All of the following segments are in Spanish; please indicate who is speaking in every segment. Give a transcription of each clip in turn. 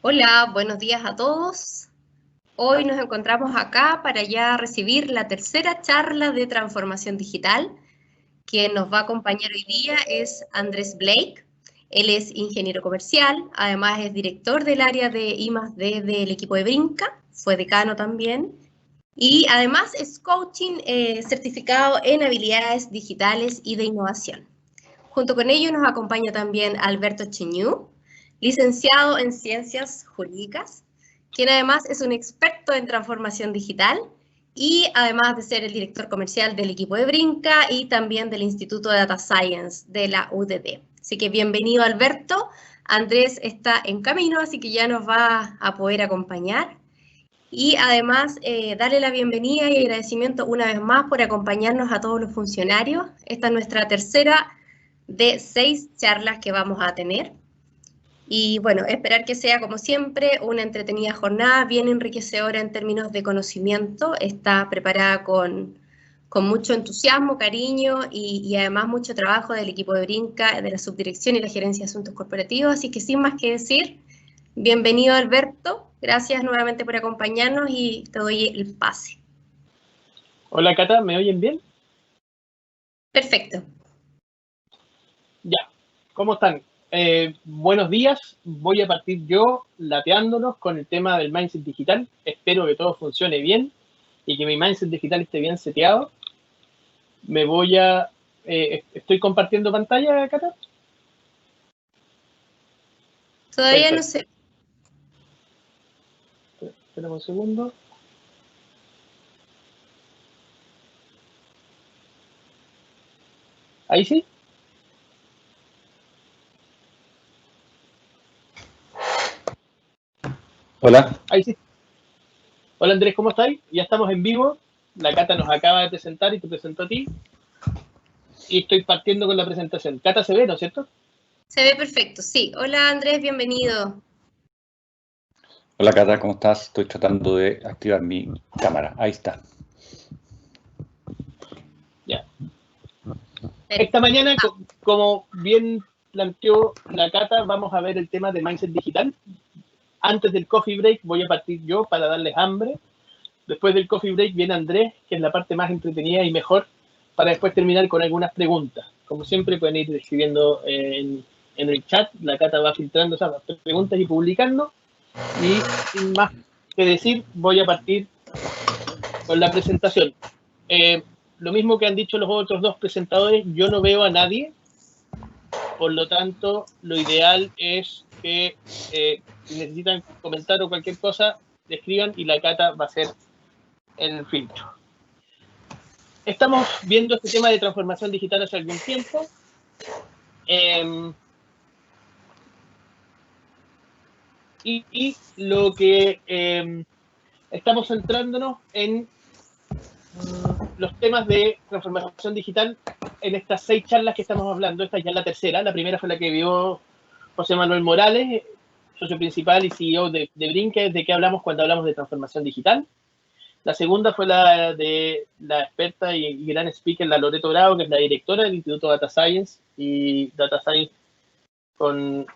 Speaker 1: Hola, buenos días a todos. Hoy nos encontramos acá para ya recibir la tercera charla de transformación digital. Quien nos va a acompañar hoy día es Andrés Blake. Él es ingeniero comercial, además es director del área de I+D del equipo de Brinca, fue decano también, y además es coaching certificado en habilidades digitales y de innovación. Junto con ello nos acompaña también Alberto Cheñú, licenciado en Ciencias Jurídicas, quien además es un experto en transformación digital y además de ser el director comercial del equipo de Brinca y también del Instituto de Data Science de la UDD. Así que bienvenido, Alberto. Andrés está en camino, así que ya nos va a poder acompañar. Y además, darle la bienvenida y agradecimiento una vez más por acompañarnos a todos los funcionarios. Esta es nuestra tercera de 6 charlas que vamos a tener. Y bueno, esperar que sea, como siempre, una entretenida jornada, bien enriquecedora en términos de conocimiento. Está preparada con mucho entusiasmo, cariño y además mucho trabajo del equipo de Brinca, de la subdirección y la gerencia de asuntos corporativos. Así que sin más que decir, bienvenido, Alberto. Gracias nuevamente por acompañarnos y te doy el pase.
Speaker 2: Hola, Cata, ¿me oyen bien?
Speaker 1: Perfecto.
Speaker 2: Ya, ¿cómo están? Buenos días, voy a partir yo lateándonos con el tema del mindset digital. Espero que todo funcione bien y que mi mindset digital esté bien seteado. ¿Estoy compartiendo pantalla, Cata?
Speaker 1: Todavía no
Speaker 2: Perfecto.
Speaker 1: sé.
Speaker 2: Espera un segundo. ¿Ahí sí?
Speaker 3: Hola.
Speaker 2: Ahí sí. Hola, Andrés, ¿cómo estáis? Ya estamos en vivo. La Cata nos acaba de presentar y te presentó a ti. Y estoy partiendo con la presentación. Cata se ve, ¿no es cierto?
Speaker 1: Se ve perfecto, sí. Hola, Andrés, bienvenido.
Speaker 3: Hola, Cata, ¿cómo estás? Estoy tratando de activar mi cámara. Ahí está.
Speaker 2: Ya. Esta mañana, como bien planteó la Cata, vamos a ver el tema de mindset digital. Antes del coffee break voy a partir yo para darles hambre. Después del coffee break viene Andrés, que es la parte más entretenida y mejor, para después terminar con algunas preguntas. Como siempre pueden ir escribiendo en el chat, la Cata va filtrando esas preguntas y publicando. Y sin más que decir, voy a partir con la presentación. Lo mismo que han dicho los otros dos presentadores, yo no veo a nadie, por lo tanto, lo ideal es que si necesitan comentar o cualquier cosa, escriban y la Cata va a ser el filtro. Estamos viendo este tema de transformación digital hace algún tiempo. Y lo que estamos centrándonos en los temas de transformación digital en estas 6 charlas que estamos hablando. Esta ya es la tercera. La primera fue la que vio José Manuel Morales, socio principal y CEO de Brinca, de qué hablamos cuando hablamos de transformación digital. La segunda fue la de la experta y gran speaker, la Loreto Bravo, que es la directora del Instituto Data Science y Data Science con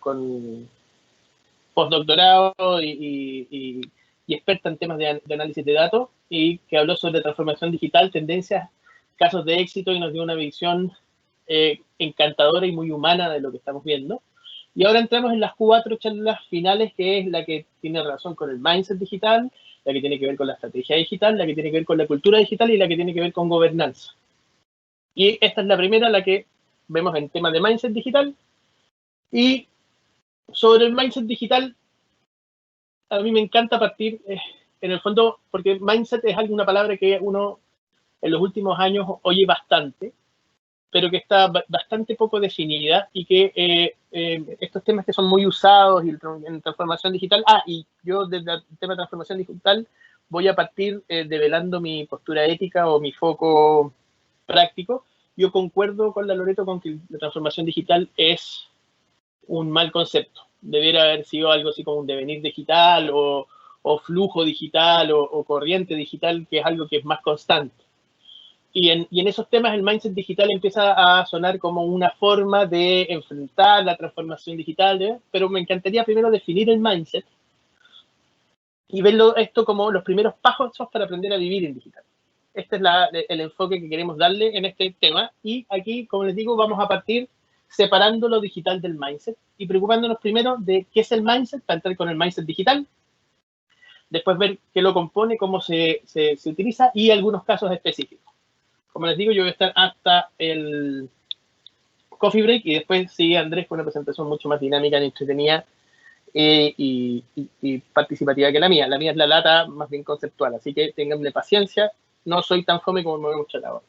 Speaker 2: postdoctorado y experta en temas de análisis de datos, y que habló sobre transformación digital, tendencias, casos de éxito, y nos dio una visión encantadora y muy humana de lo que estamos viendo. Y ahora entramos en las 4 charlas finales, que es la que tiene relación con el mindset digital, la que tiene que ver con la estrategia digital, la que tiene que ver con la cultura digital y la que tiene que ver con gobernanza. Y esta es la primera, la que vemos en temas de mindset digital. Y sobre el mindset digital, a mí me encanta partir, en el fondo, porque mindset es una palabra que uno en los últimos años oye bastante, pero que está bastante poco definida, y que estos temas que son muy usados en transformación digital. Y yo desde el tema de transformación digital voy a partir develando mi postura ética o mi foco práctico. Yo concuerdo con la Loreto con que la transformación digital es un mal concepto. Debiera haber sido algo así como un devenir digital o flujo digital o corriente digital, que es algo que es más constante. Y en esos temas el mindset digital empieza a sonar como una forma de enfrentar la transformación digital, pero me encantaría primero definir el mindset y verlo esto como los primeros pasos para aprender a vivir en digital. Este es el enfoque que queremos darle en este tema. Y aquí, como les digo, vamos a partir separando lo digital del mindset y preocupándonos primero de qué es el mindset, para entrar con el mindset digital. Después ver qué lo compone, cómo se utiliza y algunos casos específicos. Como les digo, yo voy a estar hasta el coffee break y después sigue Andrés con una presentación mucho más dinámica y entretenida y participativa que la mía. La mía es la lata más bien conceptual, así que ténganle paciencia. No soy tan fome como me voy a mostrar ahora.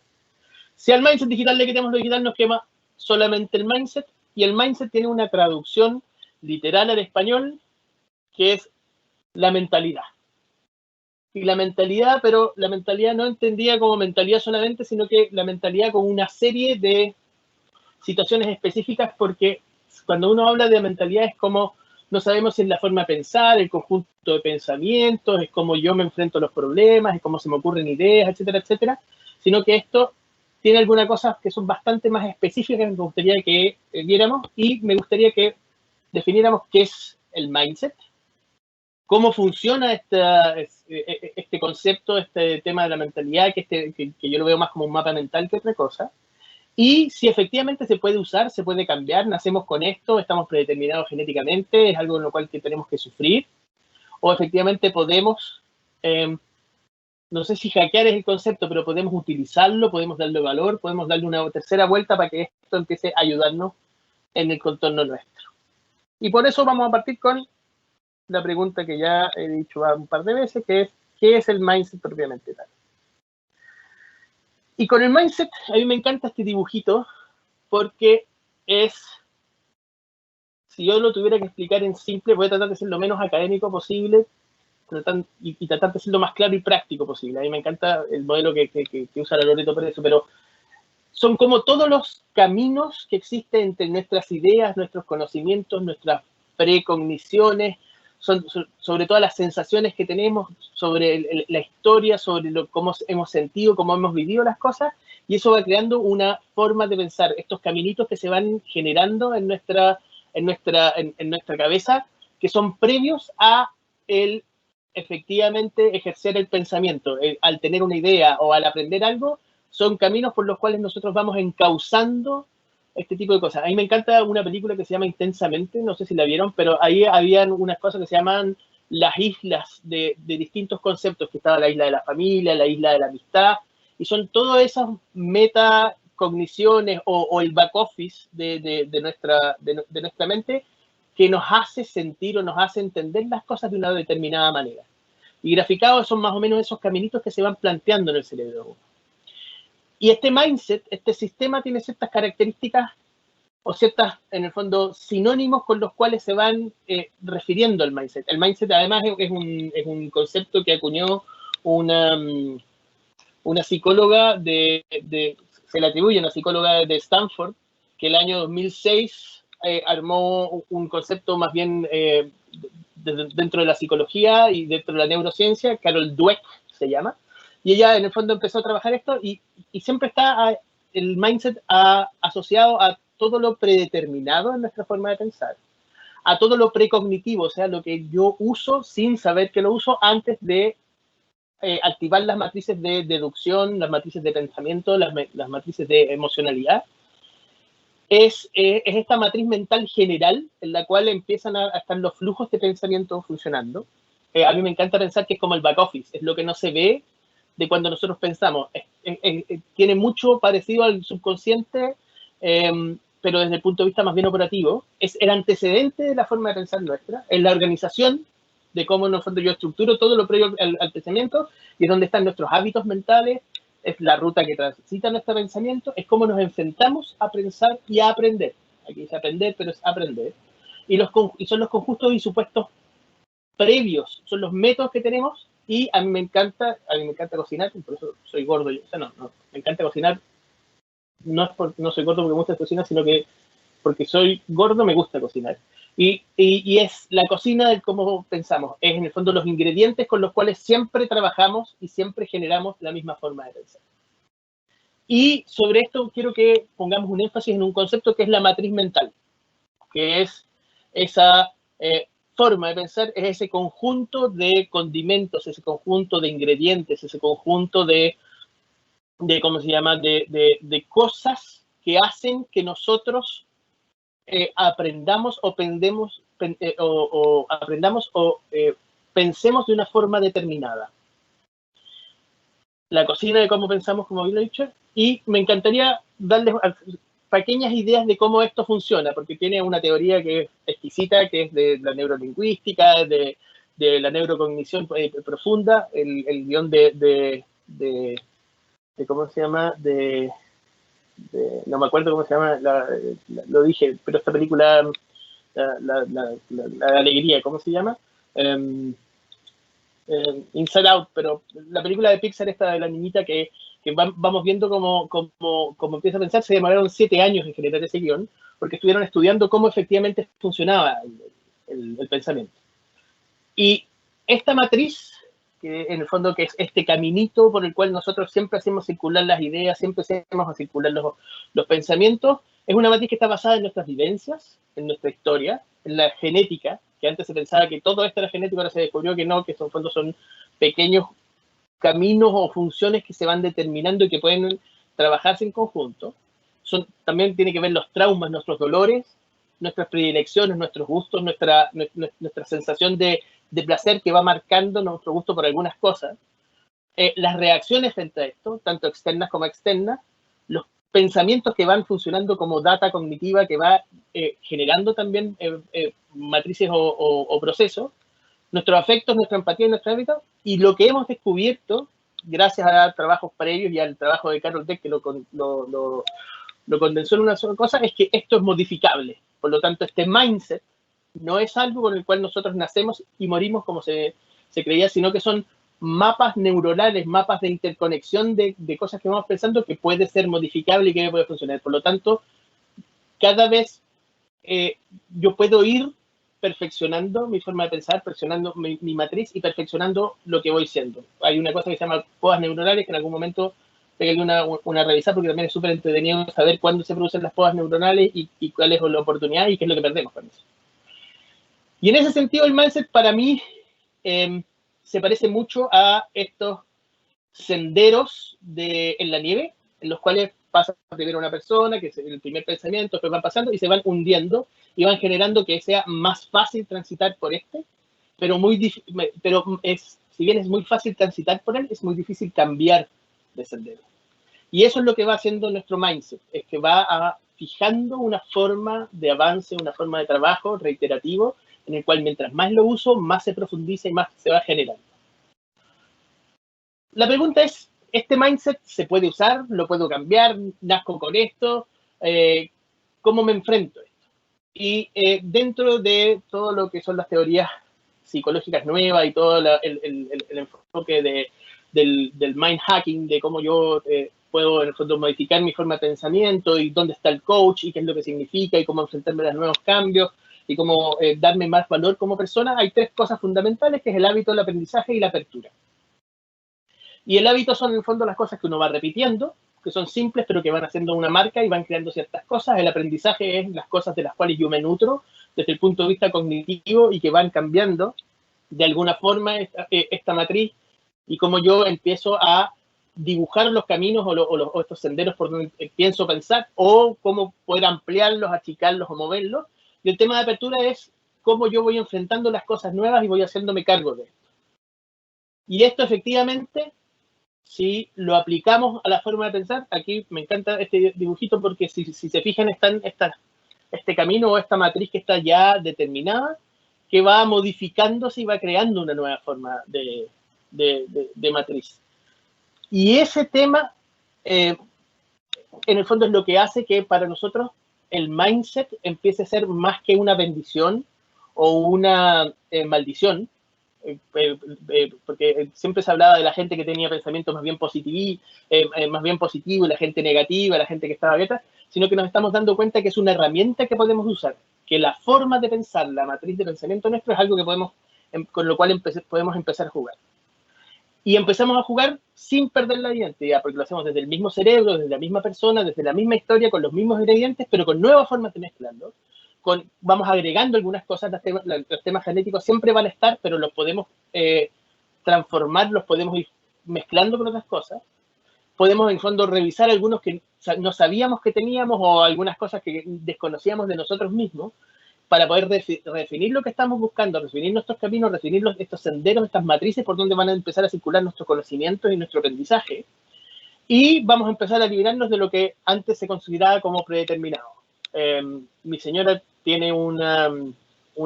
Speaker 2: Si al mindset digital le quitamos lo digital, nos quema solamente el mindset, y el mindset tiene una traducción literal al español, que es la mentalidad. Y la mentalidad, pero la mentalidad no entendida como mentalidad solamente, sino que la mentalidad como una serie de situaciones específicas, porque cuando uno habla de mentalidad es como, no sabemos si es la forma de pensar, el conjunto de pensamientos, es como yo me enfrento a los problemas, es como se me ocurren ideas, etcétera, etcétera, sino que esto tiene algunas cosas que son bastante más específicas que me gustaría que viéramos, y me gustaría que definiéramos qué es el mindset, cómo funciona este concepto, este tema de la mentalidad, que yo lo veo más como un mapa mental que otra cosa, y si efectivamente se puede usar, se puede cambiar, nacemos con esto, estamos predeterminados genéticamente, es algo en lo cual que tenemos que sufrir, o efectivamente podemos, no sé si hackear es el concepto, pero podemos utilizarlo, podemos darle valor, podemos darle una tercera vuelta para que esto empiece a ayudarnos en el contorno nuestro. Y por eso vamos a partir con la pregunta que ya he dicho un par de veces, que es, ¿qué es el mindset propiamente tal? Y con el mindset, a mí me encanta este dibujito, porque es, si yo lo tuviera que explicar en simple, voy a tratar de ser lo menos académico posible y tratar de ser lo más claro y práctico posible. A mí me encanta el modelo que usa la Loreto Pérez, pero son como todos los caminos que existen entre nuestras ideas, nuestros conocimientos, nuestras precogniciones, son sobre todas las sensaciones que tenemos, sobre la historia, sobre cómo hemos sentido, cómo hemos vivido las cosas, y eso va creando una forma de pensar, estos caminitos que se van generando en nuestra cabeza, que son previos a el efectivamente ejercer el pensamiento. Al tener una idea o al aprender algo, son caminos por los cuales nosotros vamos encauzando este tipo de cosas. A mí me encanta una película que se llama Intensamente, no sé si la vieron, pero ahí habían unas cosas que se llaman las islas de distintos conceptos, que estaba la isla de la familia, la isla de la amistad, y son todas esas metacogniciones o el back office de nuestra mente que nos hace sentir o nos hace entender las cosas de una determinada manera. Y graficados son más o menos esos caminitos que se van planteando en el cerebro. Y este mindset, este sistema tiene ciertas características o ciertas, en el fondo, sinónimos con los cuales se van refiriendo al mindset. El mindset, además, es un concepto que acuñó una psicóloga se le atribuye a una psicóloga de Stanford, que el año 2006 armó un concepto más bien dentro de la psicología y dentro de la neurociencia, Carol Dweck se llama, y ella en el fondo empezó a trabajar esto y siempre está el mindset asociado a todo lo predeterminado en nuestra forma de pensar, a todo lo precognitivo, o sea, lo que yo uso sin saber que lo uso antes de activar las matrices de deducción, las matrices de pensamiento, las matrices de emocionalidad. Es esta matriz mental general en la cual empiezan a estar los flujos de pensamiento funcionando. A mí me encanta pensar que es como el back office, es lo que no se ve de cuando nosotros pensamos. Tiene mucho parecido al subconsciente, pero desde el punto de vista más bien operativo. Es el antecedente de la forma de pensar nuestra, es la organización de cómo en el fondo yo estructuro todo lo previo al pensamiento, y es donde están nuestros hábitos mentales, es la ruta que transita nuestro pensamiento, es cómo nos enfrentamos a pensar y a aprender. Aquí dice aprender, pero es aprender. Y son los conjuntos y supuestos previos, son los métodos que tenemos, y a mí me encanta cocinar, por eso soy gordo. O sea, no, me encanta cocinar, no soy gordo porque me gusta cocinar, sino que porque soy gordo me gusta cocinar. Y es la cocina de cómo pensamos, es en el fondo los ingredientes con los cuales siempre trabajamos y siempre generamos la misma forma de pensar. Y sobre esto quiero que pongamos un énfasis en un concepto que es la matriz mental, que es esa forma de pensar es ese conjunto de condimentos, ese conjunto de ingredientes, ese conjunto de ¿cómo se llama?, de cosas que hacen que nosotros aprendamos o pensemos de una forma determinada. La cocina de cómo pensamos, como bien lo he dicho, y me encantaría darles pequeñas ideas de cómo esto funciona, porque tiene una teoría que es exquisita, que es de la neurolingüística, de la neurocognición profunda, el guión de ¿cómo se llama? No me acuerdo cómo se llama, lo dije, pero esta película, la alegría, ¿cómo se llama? Inside Out, pero la película de Pixar esta de la niñita que vamos viendo cómo empieza a pensar. Se demoraron 7 años en generar ese guión, porque estuvieron estudiando cómo efectivamente funcionaba el pensamiento. Y esta matriz, que en el fondo que es este caminito por el cual nosotros siempre hacemos circular las ideas, siempre hacemos circular los pensamientos, es una matriz que está basada en nuestras vivencias, en nuestra historia, en la genética, que antes se pensaba que todo esto era genético, ahora se descubrió que no, que en el fondo son pequeños caminos o funciones que se van determinando y que pueden trabajarse en conjunto. También tiene que ver los traumas, nuestros dolores, nuestras predilecciones, nuestros gustos, nuestra sensación de placer que va marcando nuestro gusto por algunas cosas, las reacciones frente a esto, tanto externas como externas, los pensamientos que van funcionando como data cognitiva que va generando también matrices o procesos, nuestros afectos, nuestra empatía y nuestro hábito, y lo que hemos descubierto, gracias a trabajos previos y al trabajo de Carol Dweck, que lo condensó en una sola cosa, es que esto es modificable. Por lo tanto, este mindset no es algo con el cual nosotros nacemos y morimos como se creía, sino que son mapas neuronales, mapas de interconexión de cosas que vamos pensando que puede ser modificable y que puede funcionar. Por lo tanto, cada vez yo puedo ir perfeccionando mi forma de pensar, perfeccionando mi matriz y perfeccionando lo que voy siendo. Hay una cosa que se llama podas neuronales, que en algún momento tengo una revisar, porque también es súper entretenido saber cuándo se producen las podas neuronales y cuál es la oportunidad y qué es lo que perdemos con eso. Y en ese sentido, el mindset para mí se parece mucho a estos senderos en la nieve, en los cuales pasa primero una persona, que es el primer pensamiento, después van pasando y se van hundiendo y van generando que sea más fácil transitar por pero si bien es muy fácil transitar por él, es muy difícil cambiar de sendero. Y eso es lo que va haciendo nuestro mindset, es que va fijando una forma de avance, una forma de trabajo reiterativo, en el cual mientras más lo uso, más se profundiza y más se va generando. La pregunta es, ¿este mindset se puede usar? ¿Lo puedo cambiar? ¿Nazco con esto? ¿Cómo me enfrento a esto? Y dentro de todo lo que son las teorías psicológicas nuevas y todo el enfoque del mind hacking, de cómo yo puedo en el fondo modificar mi forma de pensamiento y dónde está el coach y qué es lo que significa y cómo enfrentarme a los nuevos cambios y cómo darme más valor como persona, hay 3 cosas fundamentales, que es el hábito, el aprendizaje y la apertura. Y el hábito son en el fondo las cosas que uno va repitiendo, que son simples pero que van haciendo una marca y van creando ciertas cosas. El aprendizaje es las cosas de las cuales yo me nutro desde el punto de vista cognitivo y que van cambiando de alguna forma esta matriz y cómo yo empiezo a dibujar los caminos o estos senderos por donde pienso pensar o cómo poder ampliarlos, achicarlos o moverlos. Y el tema de apertura es cómo yo voy enfrentando las cosas nuevas y voy haciéndome cargo de esto. Y esto efectivamente, si lo aplicamos a la forma de pensar, aquí me encanta este dibujito porque si se fijan están este camino o esta matriz que está ya determinada, que va modificándose y va creando una nueva forma de matriz. Y ese tema, en el fondo, es lo que hace que para nosotros el mindset empiece a ser más que una bendición o una maldición, porque siempre se hablaba de la gente que tenía pensamientos más bien positivos y la gente negativa, la gente que estaba abierta, sino que nos estamos dando cuenta que es una herramienta que podemos usar, que la forma de pensar, la matriz de pensamiento nuestro es algo que con lo cual podemos empezar a jugar. Y empezamos a jugar sin perder la identidad, porque lo hacemos desde el mismo cerebro, desde la misma persona, desde la misma historia, con los mismos ingredientes, pero con nuevas formas de mezclarlo. vamos agregando algunas cosas, los temas genéticos siempre van a estar, pero los podemos transformar, los podemos ir mezclando con otras cosas. Podemos en fondo revisar algunos que no sabíamos que teníamos o algunas cosas que desconocíamos de nosotros mismos para poder redefinir lo que estamos buscando, definir nuestros caminos, definir estos senderos, estas matrices por donde van a empezar a circular nuestros conocimientos y nuestro aprendizaje. Y vamos a empezar a liberarnos de lo que antes se consideraba como predeterminado. Mi señora tiene una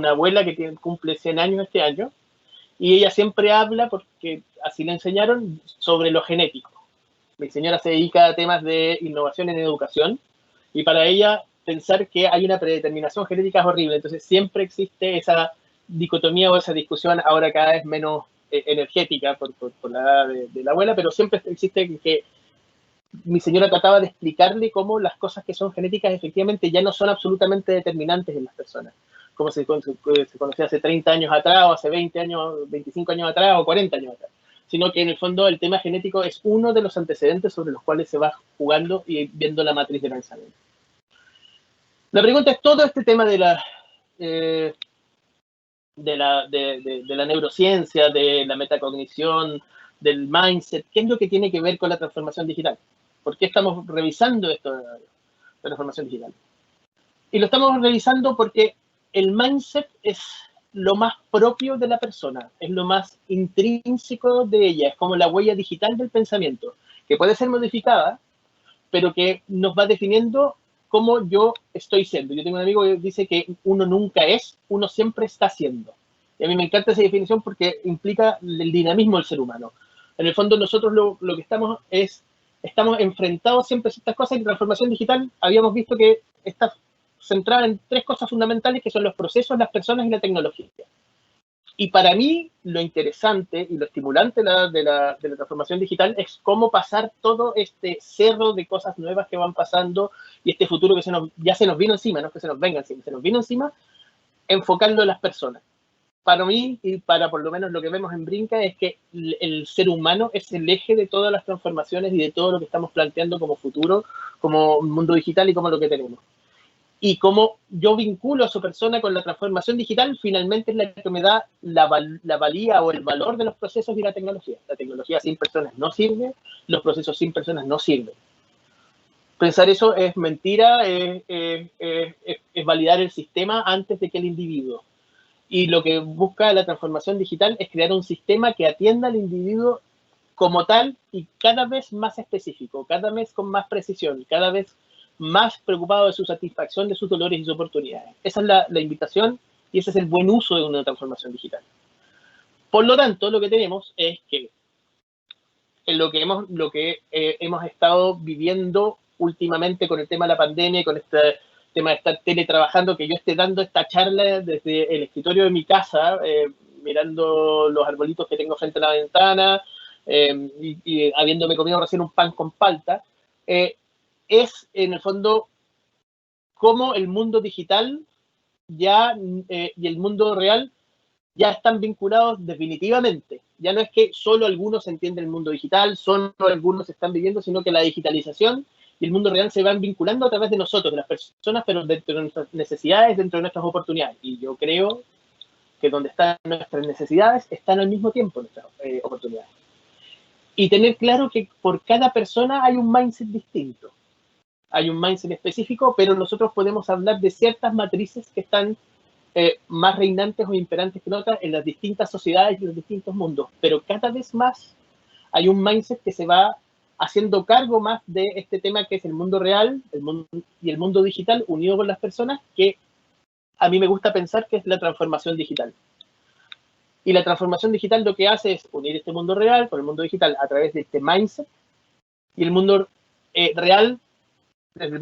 Speaker 2: abuela que cumple 100 años este año y ella siempre habla, porque así le enseñaron, sobre lo genético. Mi señora se dedica a temas de innovación en educación y para ella pensar que hay una predeterminación genética es horrible. Entonces siempre existe esa dicotomía o esa discusión, ahora cada vez menos energética por la edad de la abuela, pero siempre existe que mi señora trataba de explicarle cómo las cosas que son genéticas efectivamente ya no son absolutamente determinantes en las personas, como se conocía hace 30 años atrás, o hace 20 años, 25 años atrás, o 40 años atrás, sino que en el fondo el tema genético es uno de los antecedentes sobre los cuales se va jugando y viendo la matriz de pensamiento. La pregunta es, todo este tema de la neurociencia, de la metacognición, del mindset, ¿qué es lo que tiene que ver con la transformación digital? ¿Por qué estamos revisando esto de la transformación digital? Y lo estamos revisando porque el mindset es lo más propio de la persona, es lo más intrínseco de ella, es como la huella digital del pensamiento, que puede ser modificada, pero que nos va definiendo cómo yo estoy siendo. Yo tengo un amigo que dice que uno nunca es, uno siempre está siendo. Y a mí me encanta esa definición porque implica el dinamismo del ser humano. En el fondo nosotros lo que estamos enfrentados siempre a estas cosas, y en transformación digital habíamos visto que está centrada en tres cosas fundamentales, que son los procesos, las personas y la tecnología. Y para mí lo interesante y lo estimulante de la transformación digital es cómo pasar todo este cerro de cosas nuevas que van pasando y este futuro que ya se nos vino encima, no es que se nos venga encima, se nos vino encima, enfocando en las personas. Para mí, y para por lo menos lo que vemos en Brinca, es que el ser humano es el eje de todas las transformaciones y de todo lo que estamos planteando como futuro, como mundo digital y como lo que tenemos. Y como yo vinculo a su persona con la transformación digital, finalmente es la que me da la valía o el valor de los procesos y la tecnología. La tecnología sin personas no sirve, los procesos sin personas no sirven. Pensar eso es mentira, es validar el sistema antes de que el individuo. Y lo que busca la transformación digital es crear un sistema que atienda al individuo como tal y cada vez más específico, cada vez con más precisión, cada vez más preocupado de su satisfacción, de sus dolores y sus oportunidades. Esa es la invitación y ese es el buen uso de una transformación digital. Por lo tanto, lo que tenemos es que en lo que hemos estado viviendo últimamente con el tema de la pandemia y con este tema de estar teletrabajando, que yo esté dando esta charla desde el escritorio de mi casa, mirando los arbolitos que tengo frente a la ventana y habiéndome comido recién un pan con palta, es en el fondo cómo el mundo digital y el mundo real ya están vinculados definitivamente. Ya no es que solo algunos entienden el mundo digital, solo algunos están viviendo, sino que la digitalización y el mundo real se van vinculando a través de nosotros, de las personas, pero dentro de nuestras necesidades, dentro de nuestras oportunidades. Y yo creo que donde están nuestras necesidades, están al mismo tiempo nuestras oportunidades. Y tener claro que por cada persona hay un mindset distinto. Hay un mindset específico, pero nosotros podemos hablar de ciertas matrices que están más reinantes o imperantes que otras en las distintas sociedades y los distintos mundos. Pero cada vez más hay un mindset que se va haciendo cargo más de este tema que es el mundo real y el mundo digital unido con las personas, que a mí me gusta pensar que es la transformación digital. Y la transformación digital lo que hace es unir este mundo real con el mundo digital a través de este mindset, y el mundo real desde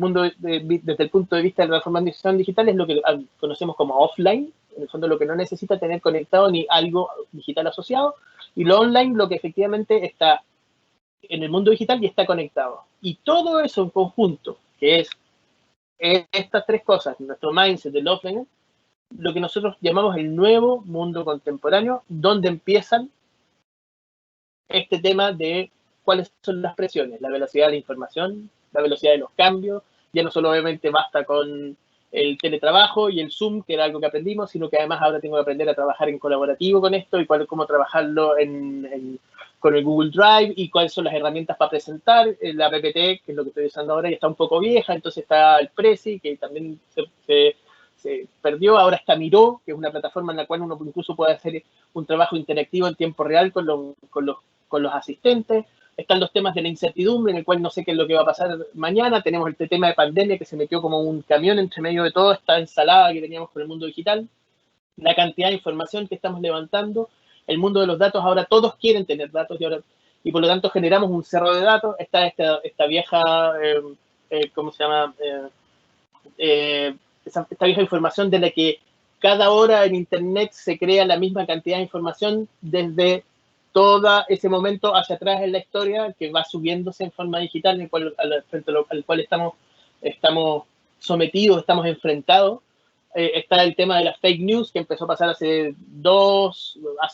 Speaker 2: el punto de vista de la transformación digital es lo que conocemos como offline, en el fondo lo que no necesita tener conectado ni algo digital asociado, y lo online lo que efectivamente está en el mundo digital y está conectado. Y todo eso en conjunto, que es estas tres cosas, nuestro mindset del offline, lo que nosotros llamamos el nuevo mundo contemporáneo, donde empiezan este tema de cuáles son las presiones, la velocidad de la información, la velocidad de los cambios. Ya no solo obviamente basta con el teletrabajo y el Zoom, que era algo que aprendimos, sino que además ahora tengo que aprender a trabajar en colaborativo con esto y cómo trabajarlo con el Google Drive y cuáles son las herramientas para presentar. La PPT, que es lo que estoy usando ahora, ya está un poco vieja, entonces está el Prezi, que también se perdió. Ahora está Miro, que es una plataforma en la cual uno incluso puede hacer un trabajo interactivo en tiempo real con los asistentes. Están los temas de la incertidumbre, en el cual no sé qué es lo que va a pasar mañana. Tenemos el tema de pandemia, que se metió como un camión entre medio de toda esta ensalada que teníamos con el mundo digital. La cantidad de información que estamos levantando. El mundo de los datos, ahora todos quieren tener datos y por lo tanto generamos un cerro de datos. Está esta vieja, ¿cómo se llama? Esta vieja información de la que cada hora en Internet se crea la misma cantidad de información desde todo ese momento hacia atrás en la historia, que va subiéndose en forma digital, frente al cual estamos sometidos, estamos enfrentados. Está el tema de las fake news, que empezó a pasar hace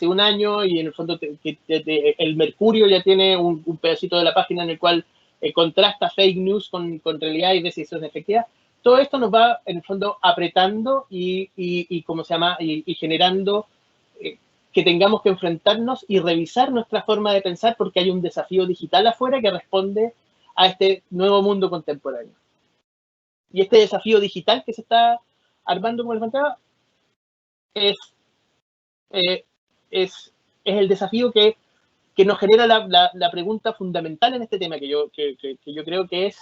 Speaker 2: un año, y en el fondo el Mercurio ya tiene un pedacito de la página en el cual contrasta fake news con realidad y ve si son efectivas. Todo esto nos va, en el fondo, apretando y ¿cómo se llama? Y generando que tengamos que enfrentarnos y revisar nuestra forma de pensar, porque hay un desafío digital afuera que responde a este nuevo mundo contemporáneo. Y este desafío digital que se está armando, como les contaba, es el desafío que nos genera la pregunta fundamental en este tema, que yo creo que es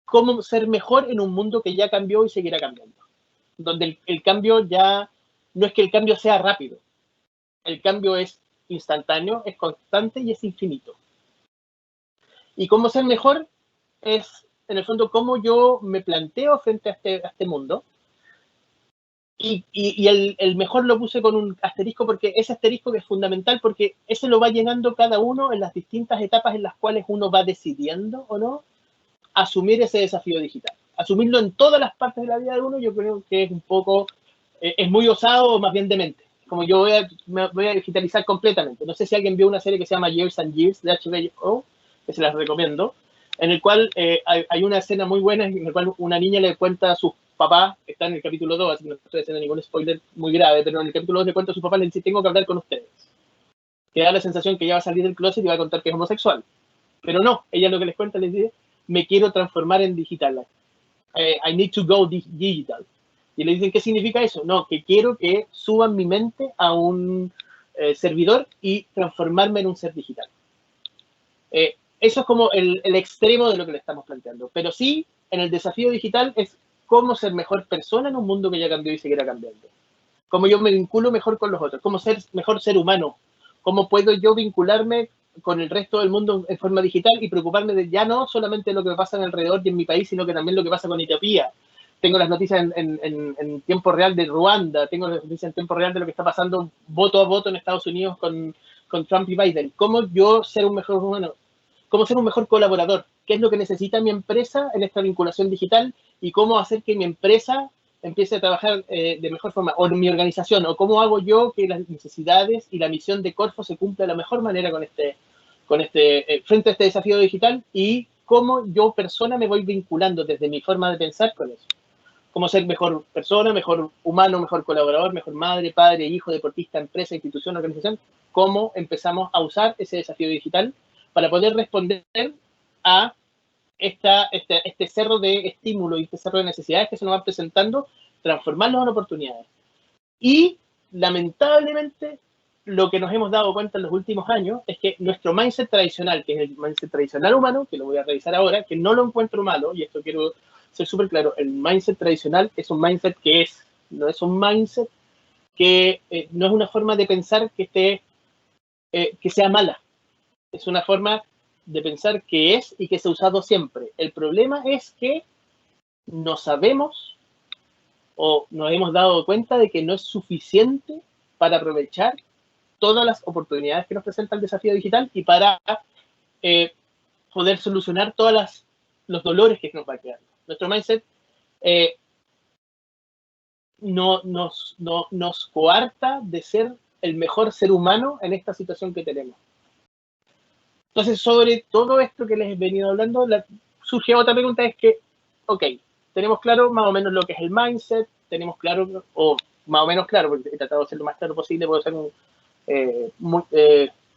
Speaker 2: cómo ser mejor en un mundo que ya cambió y seguirá cambiando. Donde el cambio ya no es que el cambio sea rápido. El cambio es instantáneo, es constante y es infinito. Y cómo ser mejor es, en el fondo, cómo yo me planteo frente a este mundo. Y el mejor lo puse con un asterisco, porque ese asterisco que es fundamental, porque ese lo va llenando cada uno en las distintas etapas en las cuales uno va decidiendo o no asumir ese desafío digital. Asumirlo en todas las partes de la vida de uno, yo creo que es un poco, es muy osado o más bien demente. Como yo me voy a digitalizar completamente. No sé si alguien vio una serie que se llama Years and Years de HBO, que se las recomiendo, en el cual hay una escena muy buena en la cual una niña le cuenta a sus papás, que está en el capítulo 2, así que no estoy haciendo ningún spoiler muy grave, pero en el capítulo 2 le cuenta a sus papás, le dice: tengo que hablar con ustedes. Que da la sensación que ella va a salir del closet y va a contar que es homosexual. Pero no, ella lo que les cuenta, les dice: me quiero transformar en digital. I need to go digital. Y le dicen: ¿qué significa eso? No, que quiero que suban mi mente a un servidor y transformarme en un ser digital. Eso es como el extremo de lo que le estamos planteando. Pero sí, en el desafío digital es cómo ser mejor persona en un mundo que ya cambió y seguirá cambiando. Cómo yo me vinculo mejor con los otros. Cómo ser mejor ser humano. Cómo puedo yo vincularme con el resto del mundo en forma digital y preocuparme de ya no solamente lo que me pasa alrededor y en mi país, sino que también lo que pasa con Etiopía. Tengo las noticias en tiempo real de Ruanda, tengo las noticias en tiempo real de lo que está pasando voto a voto en Estados Unidos con Trump y Biden. ¿Cómo yo ser un mejor humano? ¿Cómo ser un mejor colaborador? ¿Qué es lo que necesita mi empresa en esta vinculación digital? ¿Y cómo hacer que mi empresa empiece a trabajar de mejor forma? O mi organización, o cómo hago yo que las necesidades y la misión de Corfo se cumpla de la mejor manera frente a este desafío digital, y cómo yo, persona, me voy vinculando desde mi forma de pensar con eso. Cómo ser mejor persona, mejor humano, mejor colaborador, mejor madre, padre, hijo, deportista, empresa, institución, organización. Cómo empezamos a usar ese desafío digital para poder responder a este cerro de estímulo y este cerro de necesidades que se nos van presentando, transformarlos en oportunidades. Y, lamentablemente, lo que nos hemos dado cuenta en los últimos años es que nuestro mindset tradicional, que es el mindset tradicional humano, que lo voy a revisar ahora, que no lo encuentro malo, y esto quiero ser súper claro, el mindset tradicional es un mindset no es un mindset que no es una forma de pensar que sea mala. Es una forma de pensar que es y que se ha usado siempre. El problema es que no sabemos o nos hemos dado cuenta de que no es suficiente para aprovechar todas las oportunidades que nos presenta el desafío digital y para poder solucionar todos los dolores que nos va quedando. Nuestro mindset nos coarta de ser el mejor ser humano en esta situación que tenemos. Entonces, sobre todo esto que les he venido hablando, surge otra pregunta, es que, ok, tenemos claro más o menos lo que es el mindset, tenemos claro, o más o menos claro, porque he tratado de ser lo más claro posible, puedo ser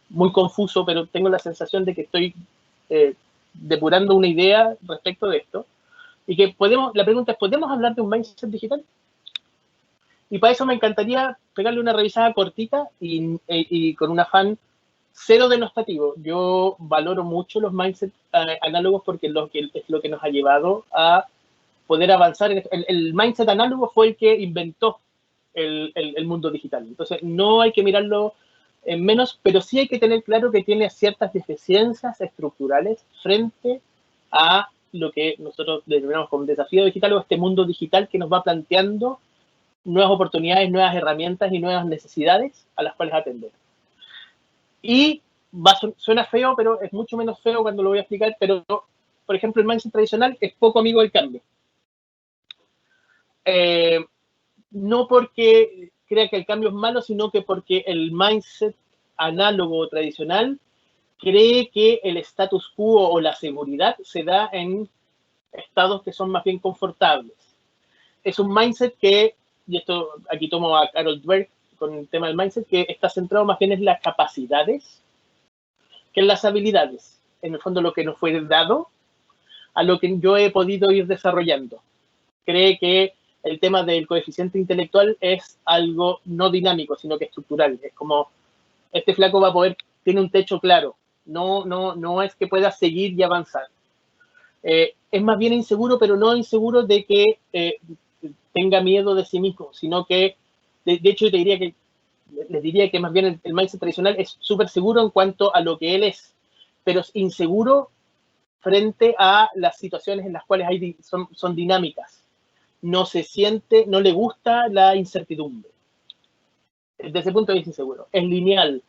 Speaker 2: muy confuso, pero tengo la sensación de que estoy depurando una idea respecto de esto. Y que la pregunta es, ¿podemos hablar de un mindset digital? Y para eso me encantaría pegarle una revisada cortita y con un afán cero denostativo. Yo valoro mucho los mindset análogos porque es lo que nos ha llevado a poder avanzar. El mindset análogo fue el que inventó el mundo digital. Entonces, no hay que mirarlo en menos, pero sí hay que tener claro que tiene ciertas deficiencias estructurales frente a lo que nosotros denominamos como desafío digital o este mundo digital que nos va planteando nuevas oportunidades, nuevas herramientas y nuevas necesidades a las cuales atender. Y suena feo, pero es mucho menos feo cuando lo voy a explicar, pero, por ejemplo, el mindset tradicional es poco amigo del cambio. No porque crea que el cambio es malo, sino que porque el mindset análogo o tradicional cree que el status quo o la seguridad se da en estados que son más bien confortables. Es un mindset que, y esto aquí tomo a Carol Dweck con el tema del mindset, que está centrado más bien en las capacidades que en las habilidades. En el fondo, lo que nos fue dado a lo que yo he podido ir desarrollando. Cree que el tema del coeficiente intelectual es algo no dinámico, sino que estructural. Es como, este flaco va a poder, tiene un techo claro. No es que pueda seguir y avanzar. Es más bien inseguro, pero no inseguro de que tenga miedo de sí mismo, sino que, de hecho, les diría que más bien el mindset tradicional es súper seguro en cuanto a lo que él es, pero es inseguro frente a las situaciones en las cuales son dinámicas. No se siente, no le gusta la incertidumbre. Desde ese punto de vista inseguro. Es lineal.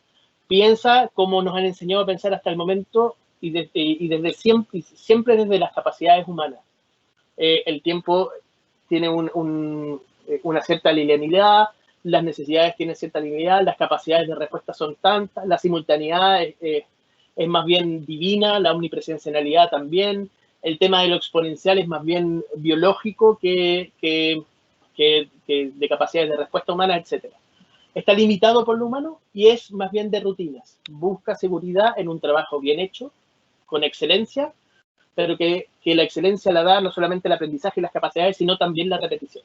Speaker 2: Piensa como nos han enseñado a pensar hasta el momento y desde siempre desde las capacidades humanas. El tiempo tiene una cierta linealidad, las necesidades tienen cierta linealidad, las capacidades de respuesta son tantas, la simultaneidad es más bien divina, la omnipresencialidad también, el tema de lo exponencial es más bien biológico que de capacidades de respuesta humana, etc. Está limitado por lo humano y es más bien de rutinas. Busca seguridad en un trabajo bien hecho, con excelencia, pero que la excelencia la da no solamente el aprendizaje y las capacidades, sino también la repetición.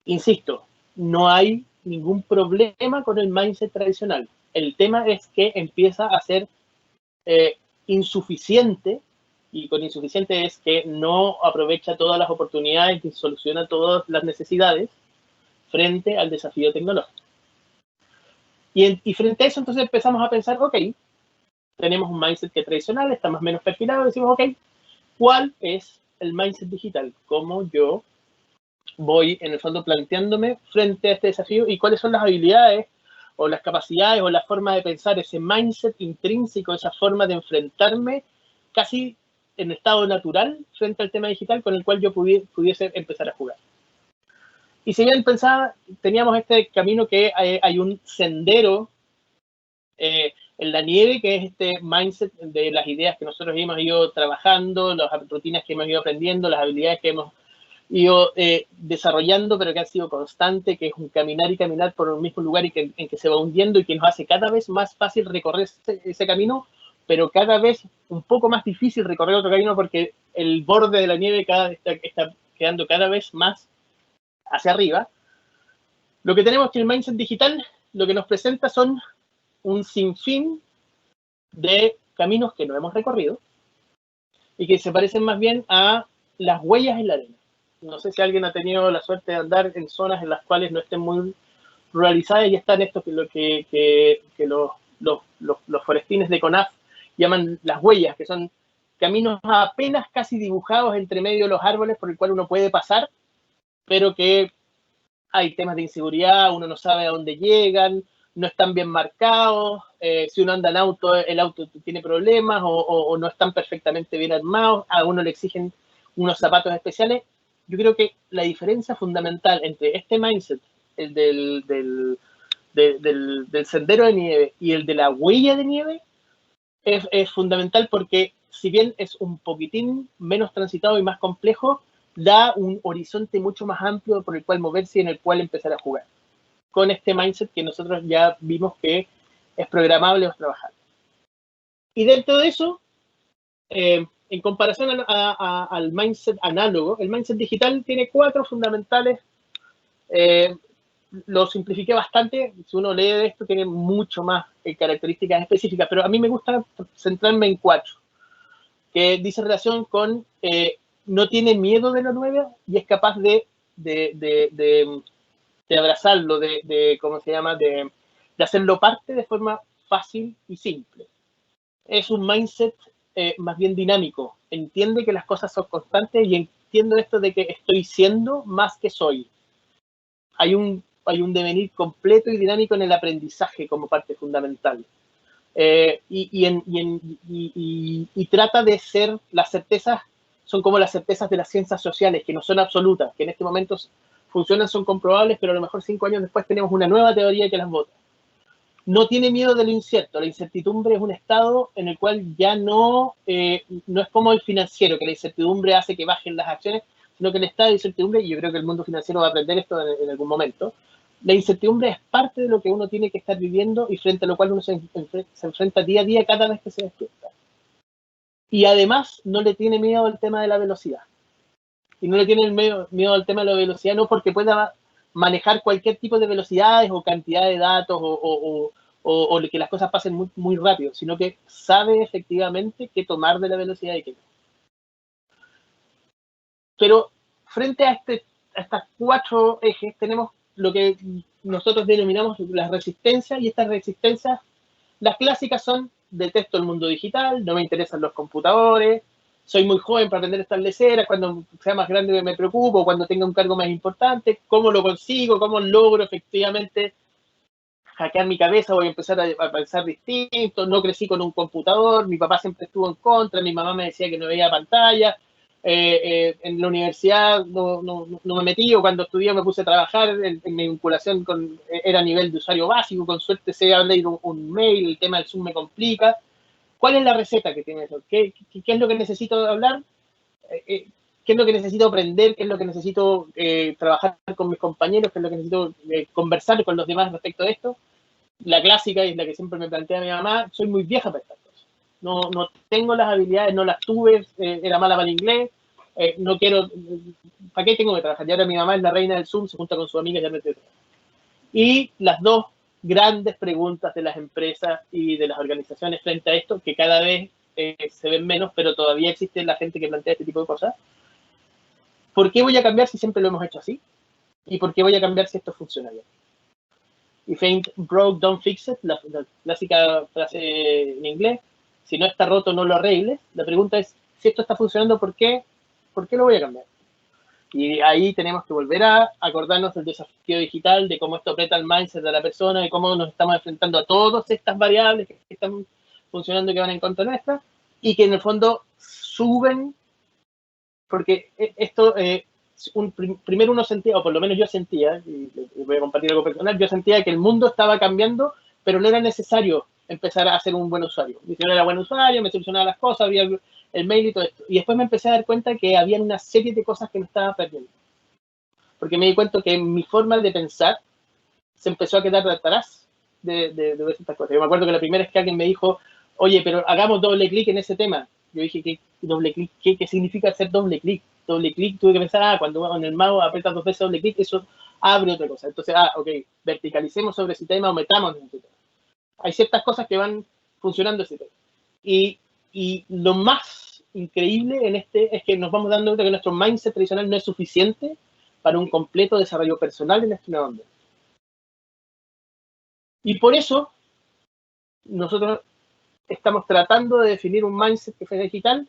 Speaker 2: Insisto, no hay ningún problema con el mindset tradicional. El tema es que empieza a ser insuficiente, y con insuficiente es que no aprovecha todas las oportunidades y soluciona todas las necesidades frente al desafío tecnológico. Y frente a eso, entonces empezamos a pensar, ok, tenemos un mindset que es tradicional, está más o menos perfilado, decimos, ok, ¿cuál es el mindset digital? ¿Cómo yo voy, en el fondo, planteándome frente a este desafío y cuáles son las habilidades o las capacidades o la forma de pensar, ese mindset intrínseco, esa forma de enfrentarme casi en estado natural frente al tema digital con el cual yo pudiese empezar a jugar? Y si bien pensaba, teníamos este camino que hay un sendero en la nieve, que es este mindset de las ideas que nosotros hemos ido trabajando, las rutinas que hemos ido aprendiendo, las habilidades que hemos ido desarrollando, pero que han sido constante, que es un caminar y caminar por el mismo lugar y en que se va hundiendo y que nos hace cada vez más fácil recorrer ese camino, pero cada vez un poco más difícil recorrer otro camino porque el borde de la nieve está quedando cada vez más hacia arriba. Lo que tenemos que el mindset digital lo que nos presenta son un sinfín de caminos que no hemos recorrido y que se parecen más bien a las huellas en la arena. No sé si alguien ha tenido la suerte de andar en zonas en las cuales no estén muy ruralizadas y están estos que los forestines de CONAF llaman las huellas, que son caminos apenas casi dibujados entre medio de los árboles por el cual uno puede pasar, pero que hay temas de inseguridad, uno no sabe a dónde llegan, no están bien marcados, si uno anda en auto, el auto tiene problemas o no están perfectamente bien armados, a uno le exigen unos zapatos especiales. Yo creo que la diferencia fundamental entre este mindset, el del sendero de nieve y el de la huella de nieve, es fundamental porque si bien es un poquitín menos transitado y más complejo, da un horizonte mucho más amplio por el cual moverse y en el cual empezar a jugar. Con este mindset que nosotros ya vimos que es programable o es trabajable. Y dentro de eso, en comparación al mindset análogo, el mindset digital tiene 4 fundamentales. Lo simplifiqué bastante. Si uno lee de esto, tiene mucho más características específicas, pero a mí me gusta centrarme en 4, que dice relación con no tiene miedo de lo nuevo y es capaz de abrazarlo, ¿cómo se llama? De hacerlo parte de forma fácil y simple. Es un mindset más bien dinámico. Entiende que las cosas son constantes y entiendo esto de que estoy siendo más que soy. Hay un devenir completo y dinámico en el aprendizaje como parte fundamental. Y trata de ser, las certezas son como las certezas de las ciencias sociales, que no son absolutas, que en este momento funcionan, son comprobables, pero a lo mejor 5 años después tenemos una nueva teoría que las vota. No tiene miedo de lo incierto. La incertidumbre es un estado en el cual ya no es como el financiero, que la incertidumbre hace que bajen las acciones, sino que el estado de incertidumbre, y yo creo que el mundo financiero va a aprender esto en algún momento, la incertidumbre es parte de lo que uno tiene que estar viviendo y frente a lo cual uno se enfrenta día a día cada vez que se despierta. Y además no le tiene miedo al tema de la velocidad. Y no le tiene miedo al tema de la velocidad, no porque pueda manejar cualquier tipo de velocidades o cantidad de datos o que las cosas pasen muy, muy rápido, sino que sabe efectivamente qué tomar de la velocidad y qué no. Pero frente a estas 4 ejes tenemos lo que nosotros denominamos las resistencias, y estas resistencias, las clásicas son: detesto el mundo digital, no me interesan los computadores, soy muy joven para aprender a establecer, cuando sea más grande me preocupo, cuando tenga un cargo más importante, ¿cómo lo consigo? ¿Cómo logro efectivamente hackear mi cabeza? Voy a empezar a pensar distinto, no crecí con un computador, mi papá siempre estuvo en contra, mi mamá me decía que no veía pantalla, en la universidad no me metí, o cuando estudié me puse a trabajar, en mi vinculación era a nivel de usuario básico, con suerte sé leer un mail, el tema del Zoom me complica. ¿Cuál es la receta que tiene eso? ¿Qué es lo que necesito hablar? ¿Qué es lo que necesito aprender? ¿Qué es lo que necesito trabajar con mis compañeros? ¿Qué es lo que necesito conversar con los demás respecto de esto? La clásica, y la que siempre me plantea mi mamá: soy muy vieja para estas cosas. No tengo las habilidades, no las tuve, era mala para el inglés, no quiero, ¿para qué tengo que trabajar? Y ahora mi mamá es la reina del Zoom, se junta con sus amigas y ya me estoy trabajando. Y las 2 grandes preguntas de las empresas y de las organizaciones frente a esto, que cada vez se ven menos, pero todavía existe la gente que plantea este tipo de cosas. ¿Por qué voy a cambiar si siempre lo hemos hecho así? ¿Y por qué voy a cambiar si esto funciona bien? If ain't broke, don't fix it, la clásica frase en inglés. Si no está roto, no lo arregles. La pregunta es: si esto está funcionando, ¿por qué lo voy a cambiar? Y ahí tenemos que volver a acordarnos del desafío digital, de cómo esto aprieta el mindset de la persona, de cómo nos estamos enfrentando a todas estas variables que están funcionando y que van en contra nuestra, y que en el fondo suben, porque esto, primero uno sentía, o por lo menos yo sentía, y voy a compartir algo personal, yo sentía que el mundo estaba cambiando, pero no era necesario empezar a ser un buen usuario. Yo no era buen usuario, me solucionaba las cosas, había el mail y todo esto. Y después me empecé a dar cuenta que había una serie de cosas que me estaba perdiendo. Porque me di cuenta que mi forma de pensar se empezó a quedar atrás de estas cosas. Yo me acuerdo que la primera vez que alguien me dijo: oye, pero hagamos doble clic en ese tema. Yo dije: ¿qué doble clic? ¿Qué significa hacer doble clic? Doble clic, tuve que pensar, cuando en el mouse aprietas 2 veces doble clic, eso abre otra cosa. Entonces, ok, verticalicemos sobre ese tema o metamos en ese tema. Hay ciertas cosas que van funcionando ese tema. Y lo más increíble en es que nos vamos dando cuenta que nuestro mindset tradicional no es suficiente para un completo desarrollo personal en este nuevo ambiente. Y por eso nosotros estamos tratando de definir un mindset que sea digital